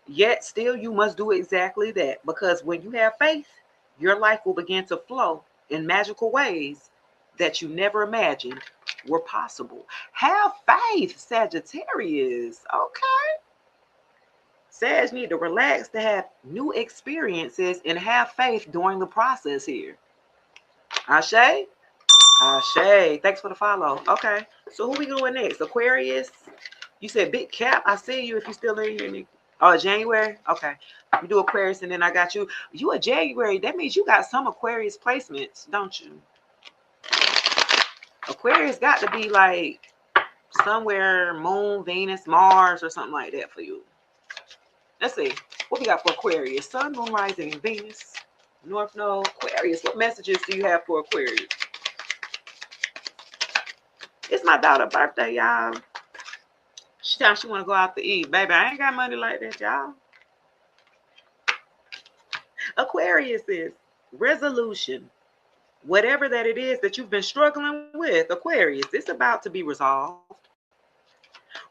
Yet, still, you must do exactly that because when you have faith, your life will begin to flow in magical ways that you never imagined were possible. Have faith, Sagittarius. Okay. Sag need to relax to have new experiences and have faith during the process here. Ashe? Ashe. Thanks for the follow. Okay. So who we doing next? Aquarius? You said Big Cap. I see you if you still in here. Oh, January? Okay. We do Aquarius and then I got you. You a January. That means you got some Aquarius placements, don't you? Aquarius got to be like somewhere Moon, Venus, Mars, or something like that for you. Let's see. What we got for Aquarius? Sun, Moon, Rising, and Venus. North Node, Aquarius. What messages do you have for Aquarius? It's my daughter's birthday, y'all. She want to go out to eat. Baby, I ain't got money like that, y'all. Aquarius is resolution. Whatever that it is that you've been struggling with, Aquarius, it's about to be resolved.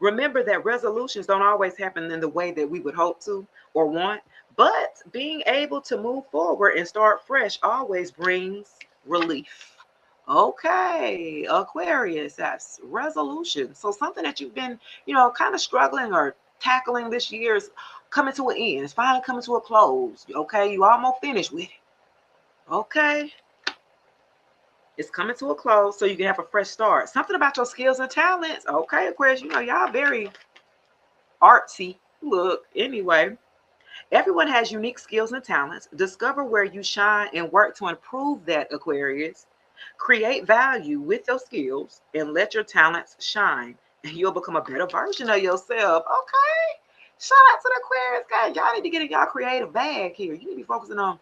Remember that resolutions don't always happen in the way that we would hope to or want, but being able to move forward and start fresh always brings relief. Okay, Aquarius, that's resolution. So something that you've been, kind of struggling or tackling this year is coming to an end. It's finally coming to a close. Okay, you almost finished with it. Okay. It's coming to a close so you can have a fresh start. Something about your skills and talents. Okay, Aquarius, y'all very artsy. Look, anyway, everyone has unique skills and talents. Discover where you shine and work to improve that, Aquarius. Create value with your skills and let your talents shine. And you'll become a better version of yourself. Okay. Shout out to the Aquarius guys. Y'all need to get in y'all creative bag here. You need to be focusing on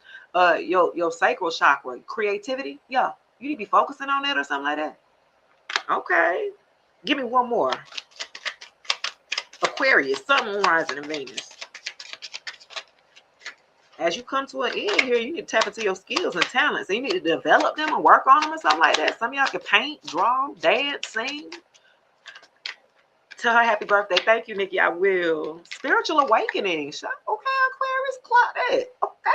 your sacral chakra. Creativity. Yeah. You need to be focusing on that or something like that. Okay. Give me one more. Aquarius, Sun, Rising, and Venus. As you come to an end here, you need to tap into your skills and talents. And you need to develop them and work on them or something like that. Some of y'all can paint, draw, dance, sing. Tell her happy birthday. Thank you, Nikki. I will. Spiritual awakening. Okay, Aquarius, clock that. Okay.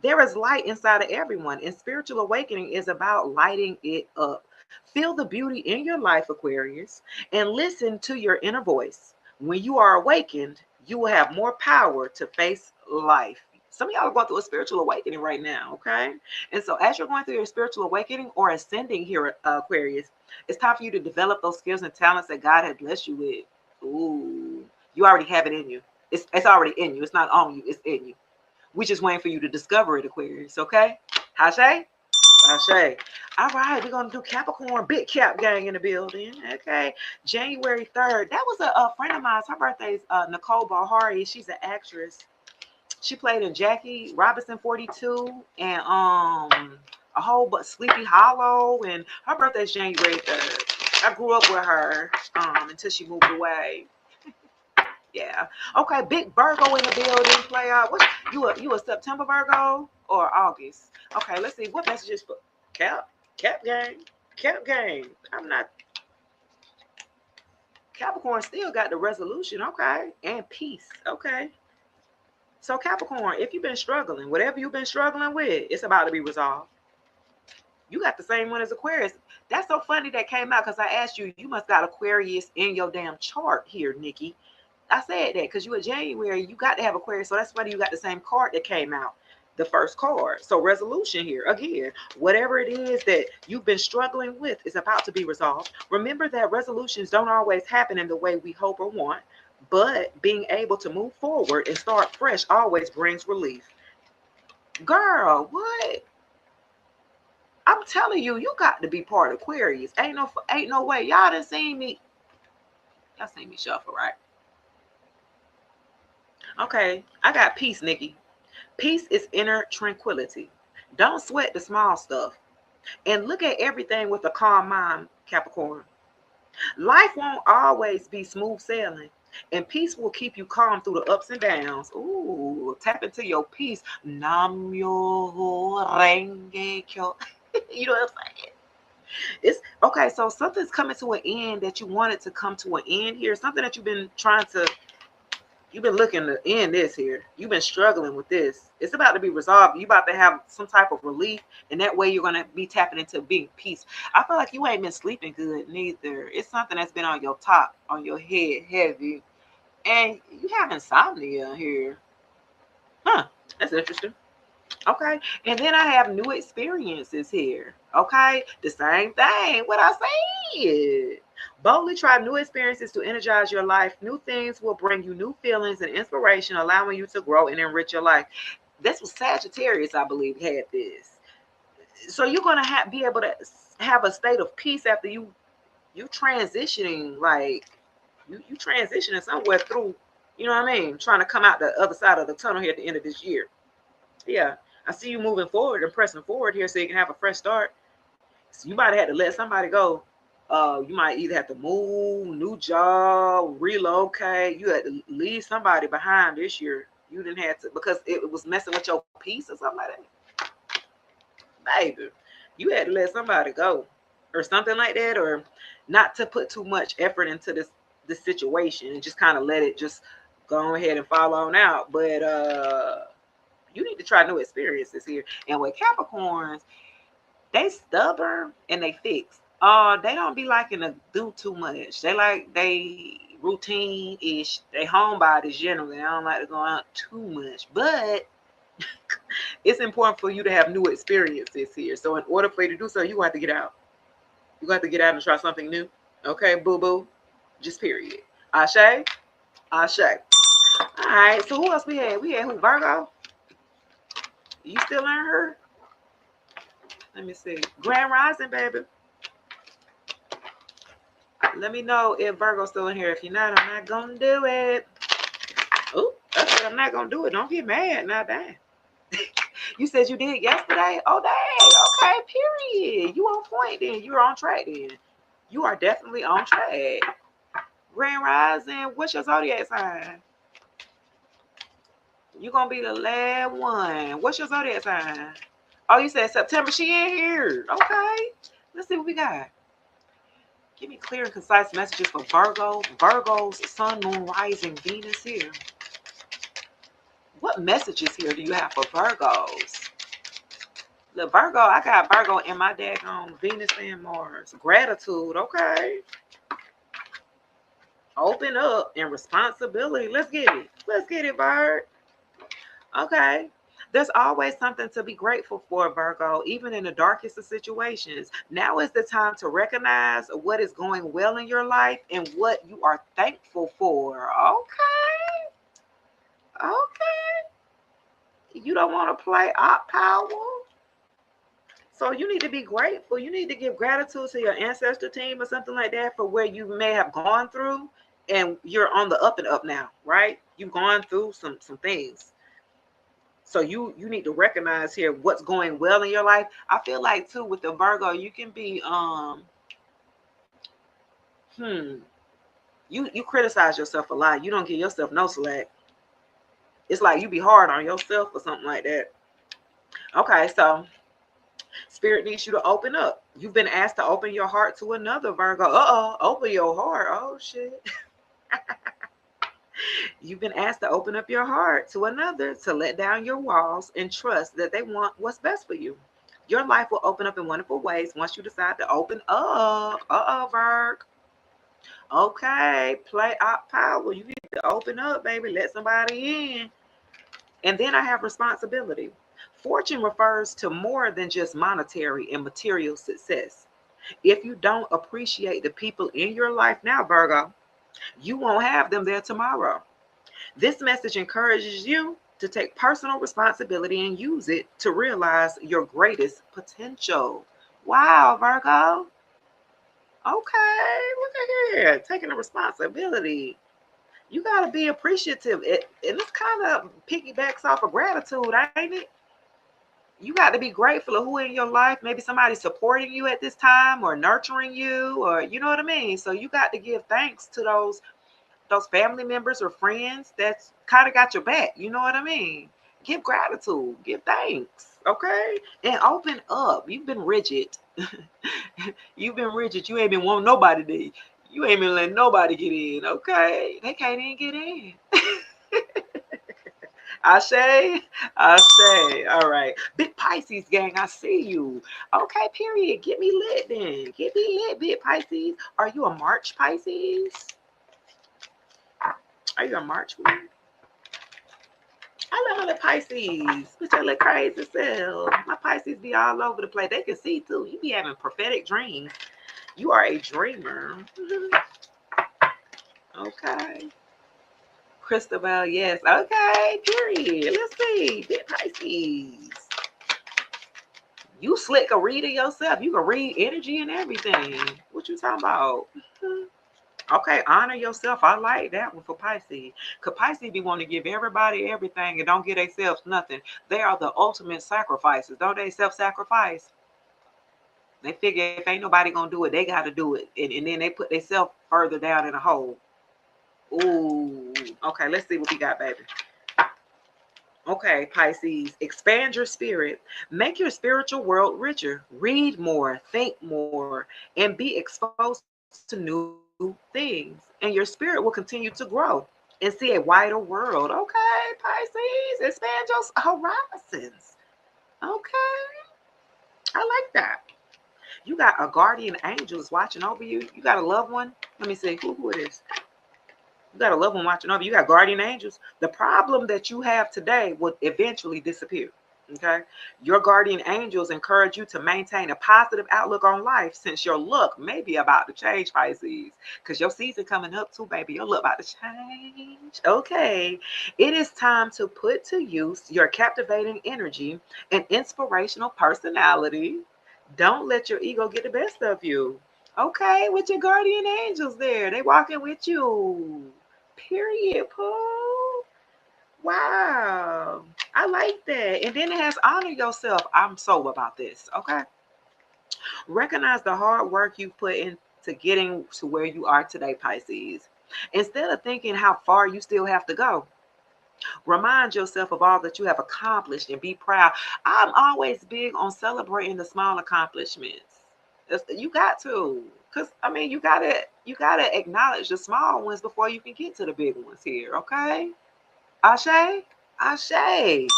There is light inside of everyone, and spiritual awakening is about lighting it up. Feel the beauty in your life, Aquarius, and listen to your inner voice. When you are awakened, you will have more power to face life. Some of y'all are going through a spiritual awakening right now, okay? And so as you're going through your spiritual awakening or ascending here, Aquarius, it's time for you to develop those skills and talents that God has blessed you with. Ooh, you already have it in you. It's already in you. It's not on you. It's in you. We just waiting for you to discover it, Aquarius, okay? Hashay? Hashay. All right, we're going to do Capricorn, big cap gang in the building, okay? January 3rd. That was a friend of mine. Her birthday's Nicole Bahari. She's an actress. She played in Jackie Robinson 42 and a whole but Sleepy Hollow. And her birthday's January 3rd. I grew up with her until she moved away. Yeah. Okay, big Virgo in the building, player. What you a September Virgo or August? Okay, let's see. What messages for Cap gang? Cap gang. I'm not Capricorn still got the resolution, okay, and peace. Okay. So Capricorn, if you've been struggling, whatever you've been struggling with, it's about to be resolved. You got the same one as Aquarius. That's so funny that came out because I asked you, you must got Aquarius in your damn chart here, Nikki. I said that because you a January, you got to have Aquarius. So that's funny you got the same card that came out, the first card. So resolution here, again, whatever it is that you've been struggling with is about to be resolved. Remember that resolutions don't always happen in the way we hope or want, But being able to move forward and start fresh always brings relief. Girl, what? I'm telling you, you got to be part of Aquarius. Ain't no way. Y'all done seen me. Y'all seen me shuffle, right? Okay, I got peace, Nikki. Peace is inner tranquility. Don't sweat the small stuff. And look at everything with a calm mind, Capricorn. Life won't always be smooth sailing. And peace will keep you calm through the ups and downs. Ooh, tap into your peace. Nam yo renge kyo. You know what I'm saying? It's okay. So something's coming to an end that you wanted to come to an end here. Something that you've been looking to end this here. You've been struggling with this. It's about to be resolved. You about to have some type of relief, and that way you're gonna be tapping into being peace. I feel like you ain't been sleeping good neither. It's something that's been on your top, on your head, heavy, and you have insomnia here. Huh? That's interesting. Okay. And then I have new experiences here. Okay. The same thing. What I said. Boldly try new experiences to energize your life. New things will bring you new feelings and inspiration, allowing you to grow and enrich your life. This was Sagittarius, I believe, had this. So you're gonna be able to have a state of peace after you transitioning, like you transitioning somewhere through. You know what I mean? Trying to come out the other side of the tunnel here at the end of this year. Yeah, I see you moving forward and pressing forward here so you can have a fresh start. So you might have had to let somebody go. You might either have to move, new job, relocate. You had to leave somebody behind this year. You didn't have to because it was messing with your peace or something like that. Baby, you had to let somebody go or something like that, or not to put too much effort into this situation and just kind of let it just go ahead and fall on out. But you need to try new experiences here. And with Capricorns, they stubborn and they fix. They don't be liking to do too much. They routine-ish. They homebodies generally. They don't like to go out too much. But it's important for you to have new experiences here. So in order for you to do so, you have to get out. You have to get out and try something new. Okay, boo-boo. Just period. Ashe? Ashe. All right. So who else we had? We had who? Virgo? You still in her? Let me see. Grand Rising, baby. Let me know if Virgo's still in here. If you're not, I'm not going to do it. Oh, I said I'm not going to do it. Don't get mad. Now, dang. You said you did yesterday? Oh, dang. Okay, period. You on point then. You're on track then. You are definitely on track. Grand Rising, what's your zodiac sign? You're going to be the last one. What's your zodiac sign? Oh, you said September. She in here. Okay. Let's see what we got. Give me clear and concise messages for Virgo. Virgo's sun, moon, rising, Venus here. What messages here do you have for Virgos? Look, Virgo, I got Virgo in my daggone Venus and Mars. Gratitude, okay. Open up and responsibility. Let's get it. Let's get it, Virg. Okay. There's always something to be grateful for, Virgo, even in the darkest of situations. Now is the time to recognize what is going well in your life and what you are thankful for. Okay. Okay. You don't want to play op power. So you need to be grateful. You need to give gratitude to your ancestor team or something like that for where you may have gone through, and you're on the up and up now, right? You've gone through some things. So you need to recognize here what's going well in your life. I feel like too with the Virgo, you can be you criticize yourself a lot. You don't give yourself no slack. It's like you be hard on yourself or something like that. Okay, so Spirit needs you to open up. You've been asked to open your heart to another Virgo. Open your heart. Oh shit. You've been asked to open up your heart to another, to let down your walls and trust that they want what's best for you. Your life will open up in wonderful ways once you decide to open up. Virg. Okay, play out power. You need to open up, baby. Let somebody in. And then I have responsibility. Fortune refers to more than just monetary and material success. If you don't appreciate the people in your life now, Virgo, You won't have them there tomorrow. This message encourages you to take personal responsibility and use it to realize your greatest potential. Wow, Virgo. Okay, look at here. Taking the responsibility. You got to be appreciative. And this kind of piggybacks off of gratitude, ain't it? You got to be grateful of who in your life. Maybe somebody supporting you at this time or nurturing you, or you know what I mean? So you got to give thanks to those family members or friends that's kind of got your back. You know what I mean? Give gratitude, give thanks, okay? And open up. You've been rigid. You've been rigid. You ain't been wanting nobody to. You ain't been letting nobody get in, okay? They can't even get in. Ashe, Ashe. All right. Big Pisces gang, I see you. Okay, period. Get me lit then. Get me lit, Big Pisces. Are you a March Pisces? Are you a March one? I love the Pisces. Put your little crazy self. My Pisces be all over the place. They can see too. You be having prophetic dreams. You are a dreamer. Okay. Christabel, yes. Okay, period. Let's see. Big Pisces. You slick a reader yourself. You can read energy and everything. What you talking about? Okay, honor yourself. I like that one for Pisces. Because Pisces be wanting to give everybody everything and don't give themselves nothing. They are the ultimate sacrifices. Don't they self-sacrifice? They figure if ain't nobody going to do it, they got to do it. And then they put themselves further down in a hole. Ooh. Okay, let's see what we got, baby. Okay, Pisces, expand your spirit. Make your spiritual world richer. Read more, think more, and be exposed to new things. And your spirit will continue to grow and see a wider world. Okay, Pisces, expand your horizons. Okay, I like that. You got a guardian angels watching over you. You got a loved one. Let me see who it is. You got a loved one watching over you. You got guardian angels. The problem that you have today will eventually disappear. Okay. Your guardian angels encourage you to maintain a positive outlook on life since your look may be about to change, Pisces. Because your season coming up too, baby. Your look about to change. Okay. It is time to put to use your captivating energy and inspirational personality. Don't let your ego get the best of you. Okay, with your guardian angels there. They walking with you. Period, Pooh. Wow. I like that. And then it has honor yourself. I'm so about this. Okay. Recognize the hard work you put into getting to where you are today, Pisces. Instead of thinking how far you still have to go, remind yourself of all that you have accomplished and be proud. I'm always big on celebrating the small accomplishments. You got to. Because I mean you gotta acknowledge the small ones before you can get to the big ones here, okay? Ashe? Ashe. Okay.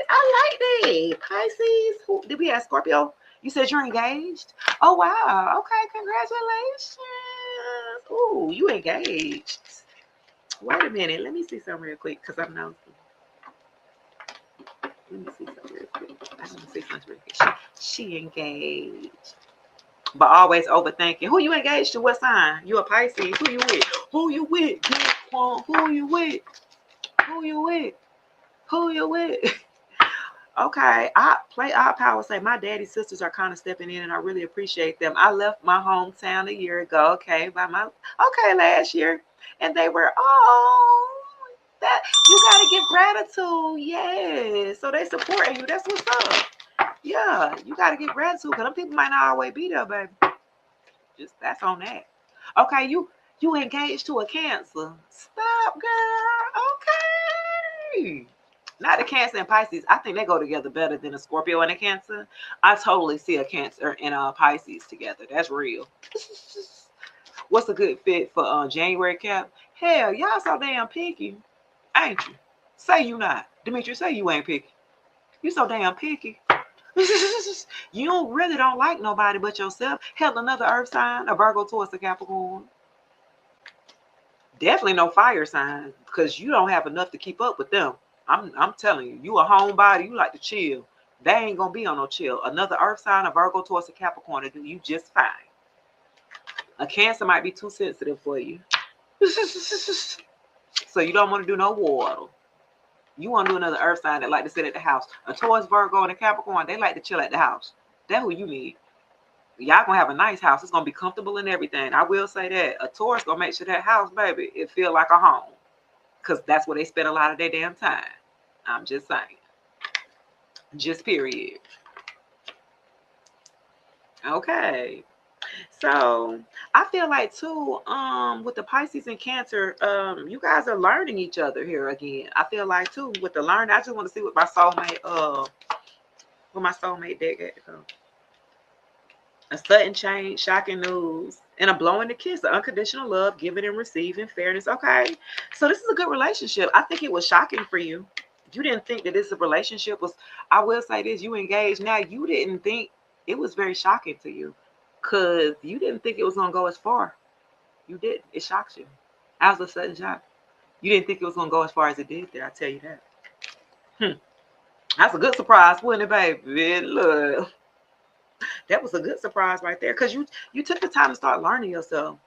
I like that. Pisces. Who did we have Scorpio? You said you're engaged? Oh wow. Okay, congratulations. Ooh, you engaged. Wait a minute. Let me see something real quick because I'm nosy. Let me see something real quick. I want to see something real quick. She engaged. But always overthinking. Who you engaged to? What sign? You a Pisces. Who you with? Who you with? Who you with? Who you with? Who you with? Okay, I play our power. Say my daddy's sisters are kind of stepping in, and I really appreciate them. I left my hometown a year ago. Okay, last year, and they were that you gotta give gratitude. Yeah, so they supporting you. That's what's up. Yeah, you gotta give gratitude because them people might not always be there, baby. Just that's on that. Okay, you engaged to a Cancer. Stop, girl. Okay. Not a Cancer and Pisces. I think they go together better than a Scorpio and a Cancer. I totally see a Cancer and a Pisces together. That's real. What's a good fit for January, Cap? Hell, y'all so damn picky, ain't you? Say you not. Demetri, say you ain't picky. You so damn picky. You don't like nobody but yourself. Hell, another earth sign, a Virgo, Taurus, a Capricorn. Definitely no fire sign because you don't have enough to keep up with them. I'm telling you, you a homebody. You like to chill. They ain't gonna be on no chill. Another earth sign, a Virgo, Taurus, a Capricorn to do you just fine. A Cancer might be too sensitive for you. So you don't want to do no water. You want to do another earth sign that like to sit at the house. A Taurus, Virgo, and a Capricorn, they like to chill at the house. That's who you need. Y'all gonna have a nice house. It's gonna be comfortable and everything. I will say that. A Taurus gonna make sure that house, baby, it feel like a home. Because that's where they spend a lot of their damn time. I'm just saying. Just period. Okay. So I feel like too, with the Pisces and Cancer, you guys are learning each other here again. I feel like too with the learning, I just want to see what my soulmate deck at. A sudden change, shocking news, and a blowing the kiss, the unconditional love, giving and receiving, fairness. Okay. So this is a good relationship. I think it was shocking for you. You didn't think that this relationship was, I will say this, you engaged now. You didn't think it was very shocking to you. Because you didn't think it was gonna go as far. You did. It shocked you. That was a sudden shock. You didn't think it was gonna go as far as it did there, I tell you that. That's a good surprise, wasn't it, baby? Look. That was a good surprise right there. Because you took the time to start learning yourself.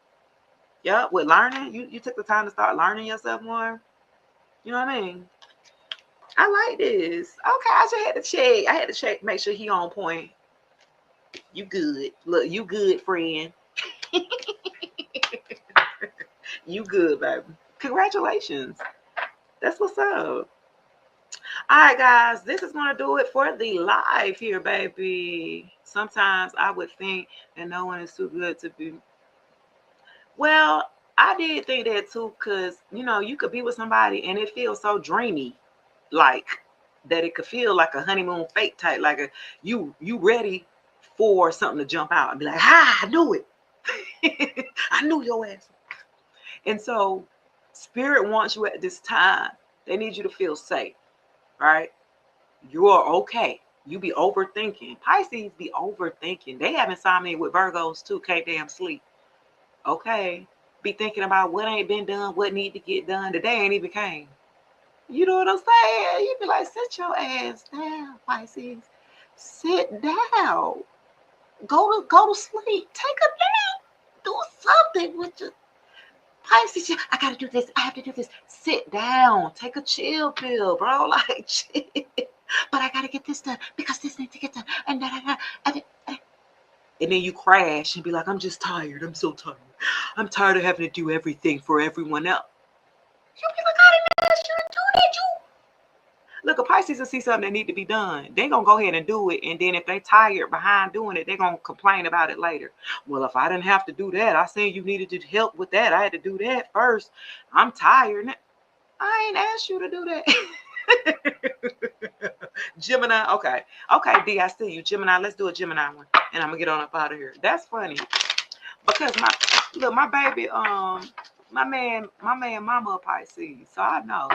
Yeah, with learning, you took the time to start learning yourself more. You know what I mean? I like this. Okay, I just had to check. I had to check, make sure he on point. You good. Look, you good, friend. You good, baby. Congratulations. That's what's up. All right, guys, this is going to do it for the live here, baby. Sometimes I would think that no one is too good to be. Well, I did think that too, because, you could be with somebody and it feels so dreamy, like that it could feel like a honeymoon fake type, like you ready for something to jump out and be like, I knew it. I knew your ass. And so spirit wants you at this time. They need you to feel safe, right? You are okay. You be overthinking. Pisces be overthinking. They have insomnia with Virgos too. Can't damn sleep. Okay. Be thinking about what ain't been done, what need to get done. The day ain't even came. You know what I'm saying? You be like, sit your ass down, Pisces. Sit down. Go to sleep. Take a nap. Do something with your Pisces. I gotta do this. I have to do this. Sit down. Take a chill pill, bro. Like chill. But I gotta get this done because this needs to get done. And then you crash and be like, I'm just tired. I'm so tired. I'm tired of having to do everything for everyone else. You be like, I didn't ask you to do that. Look, a Pisces will see something that need to be done. They gonna go ahead and do it. And then if they tired behind doing it, they gonna complain about it later. Well, if I didn't have to do that, I said you needed to help with that. I had to do that first. I'm tired. I ain't asked you to do that. Gemini, okay. Okay, D, I see you. Gemini, let's do a Gemini one. And I'm gonna get on up out of here. That's funny. Because my baby, my man mama a Pisces. So I know.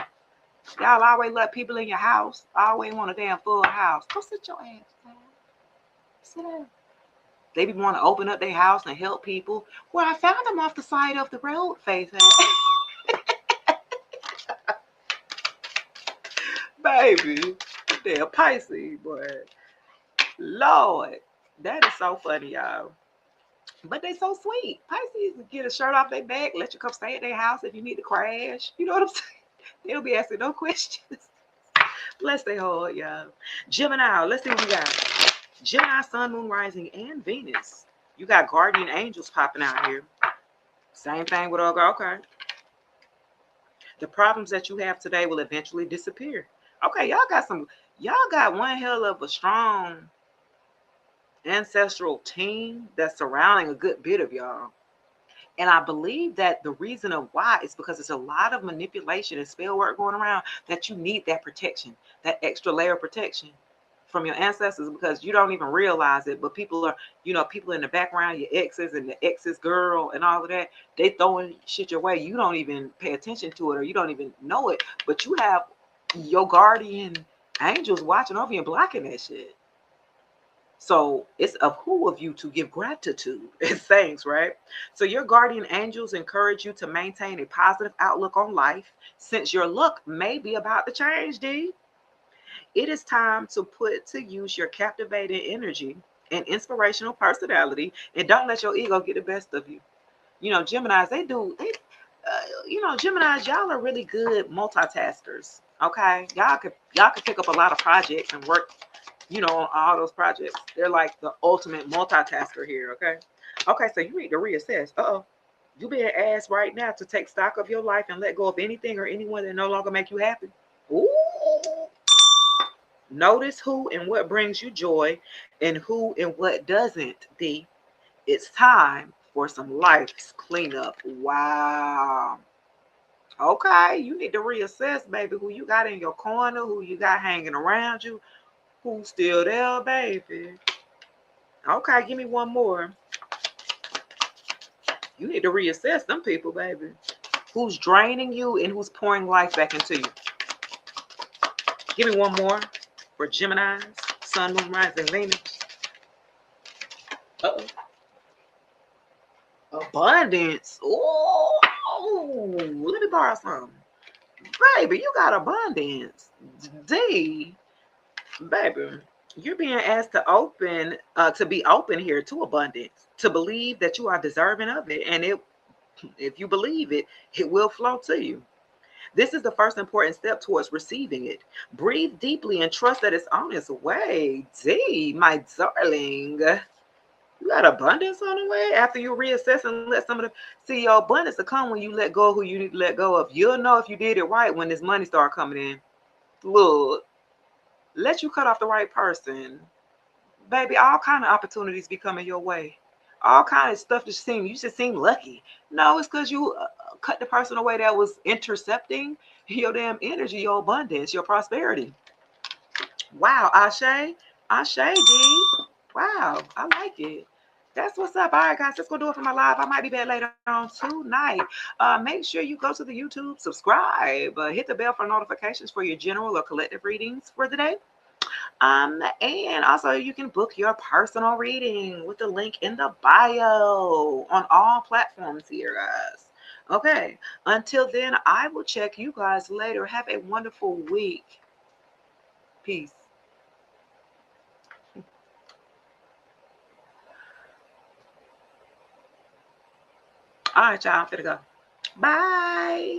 Y'all always let people in your house. Always want a damn full house. Go sit your ass down. Sit down. They be want to open up their house and help people. Well, I found them off the side of the road, Faith. Baby, they're Pisces, boy. Lord, that is so funny, y'all. But they so sweet. Pisces get a shirt off their back, let you come stay at their house if you need to crash. You know what I'm saying? They'll be asking no questions. Bless their heart, y'all. Gemini, let's see what we got. Gemini, Sun, Moon, Rising, and Venus. You got guardian angels popping out here. Same thing with Olga. Okay. The problems that you have today will eventually disappear. Okay, y'all got one hell of a strong ancestral team that's surrounding a good bit of y'all. And I believe that the reason of why is because there's a lot of manipulation and spell work going around that you need that protection, that extra layer of protection from your ancestors, because you don't even realize it. But people are, people in the background, your exes and the ex's girl and all of that, they throwing shit your way. You don't even pay attention to it or you don't even know it. But you have your guardian angels watching over you and blocking that shit. So it's of who of you to give gratitude and thanks, right? So your guardian angels encourage you to maintain a positive outlook on life since your luck may be about to change, D. It is time to put to use your captivating energy and inspirational personality and don't let your ego get the best of you. Geminis, Geminis, y'all are really good multitaskers. Okay, y'all could pick up a lot of projects and work, on all those projects. They're like the ultimate multitasker here. Okay, so you need to reassess. You being asked right now to take stock of your life and let go of anything or anyone that no longer make you happy. Ooh. Notice who and what brings you joy and who and what doesn't. It's time for some life's cleanup. Wow. Okay, you need to reassess, baby, who you got in your corner, who you got hanging around you, who's still there, baby. Okay, give me one more. You need to reassess them people, baby. Who's draining you and who's pouring life back into you. Give me one more for Geminis, Sun, Moon, Rising, Venus. Uh-oh. Abundance. Oh, let me borrow some. Baby, you got abundance. D, baby, you're being asked to be open here to abundance, to believe that you are deserving of it. And if you believe it, it will flow to you. This is the first important step towards receiving it. Breathe deeply and trust that it's on its way. D, my darling. You got abundance on the way after you reassess and let some of the see your abundance will come when you let go of who you need to let go of. You'll know if you did it right when this money start coming in. Look, let you cut off the right person. Baby, all kind of opportunities be coming your way. All kind of stuff you should seem lucky. No, it's because you cut the person away that was intercepting your damn energy, your abundance, your prosperity. Wow, Ashe D. Wow, I like it. That's what's up. All right, guys, let's go do it for my live. I might be back later on tonight. Make sure you go to the YouTube, subscribe, hit the bell for notifications for your general or collective readings for the day. And also you can book your personal reading with the link in the bio on all platforms here, guys. Okay, until then, I will check you guys later. Have a wonderful week. Peace. All right, y'all, I'm finna go. Bye.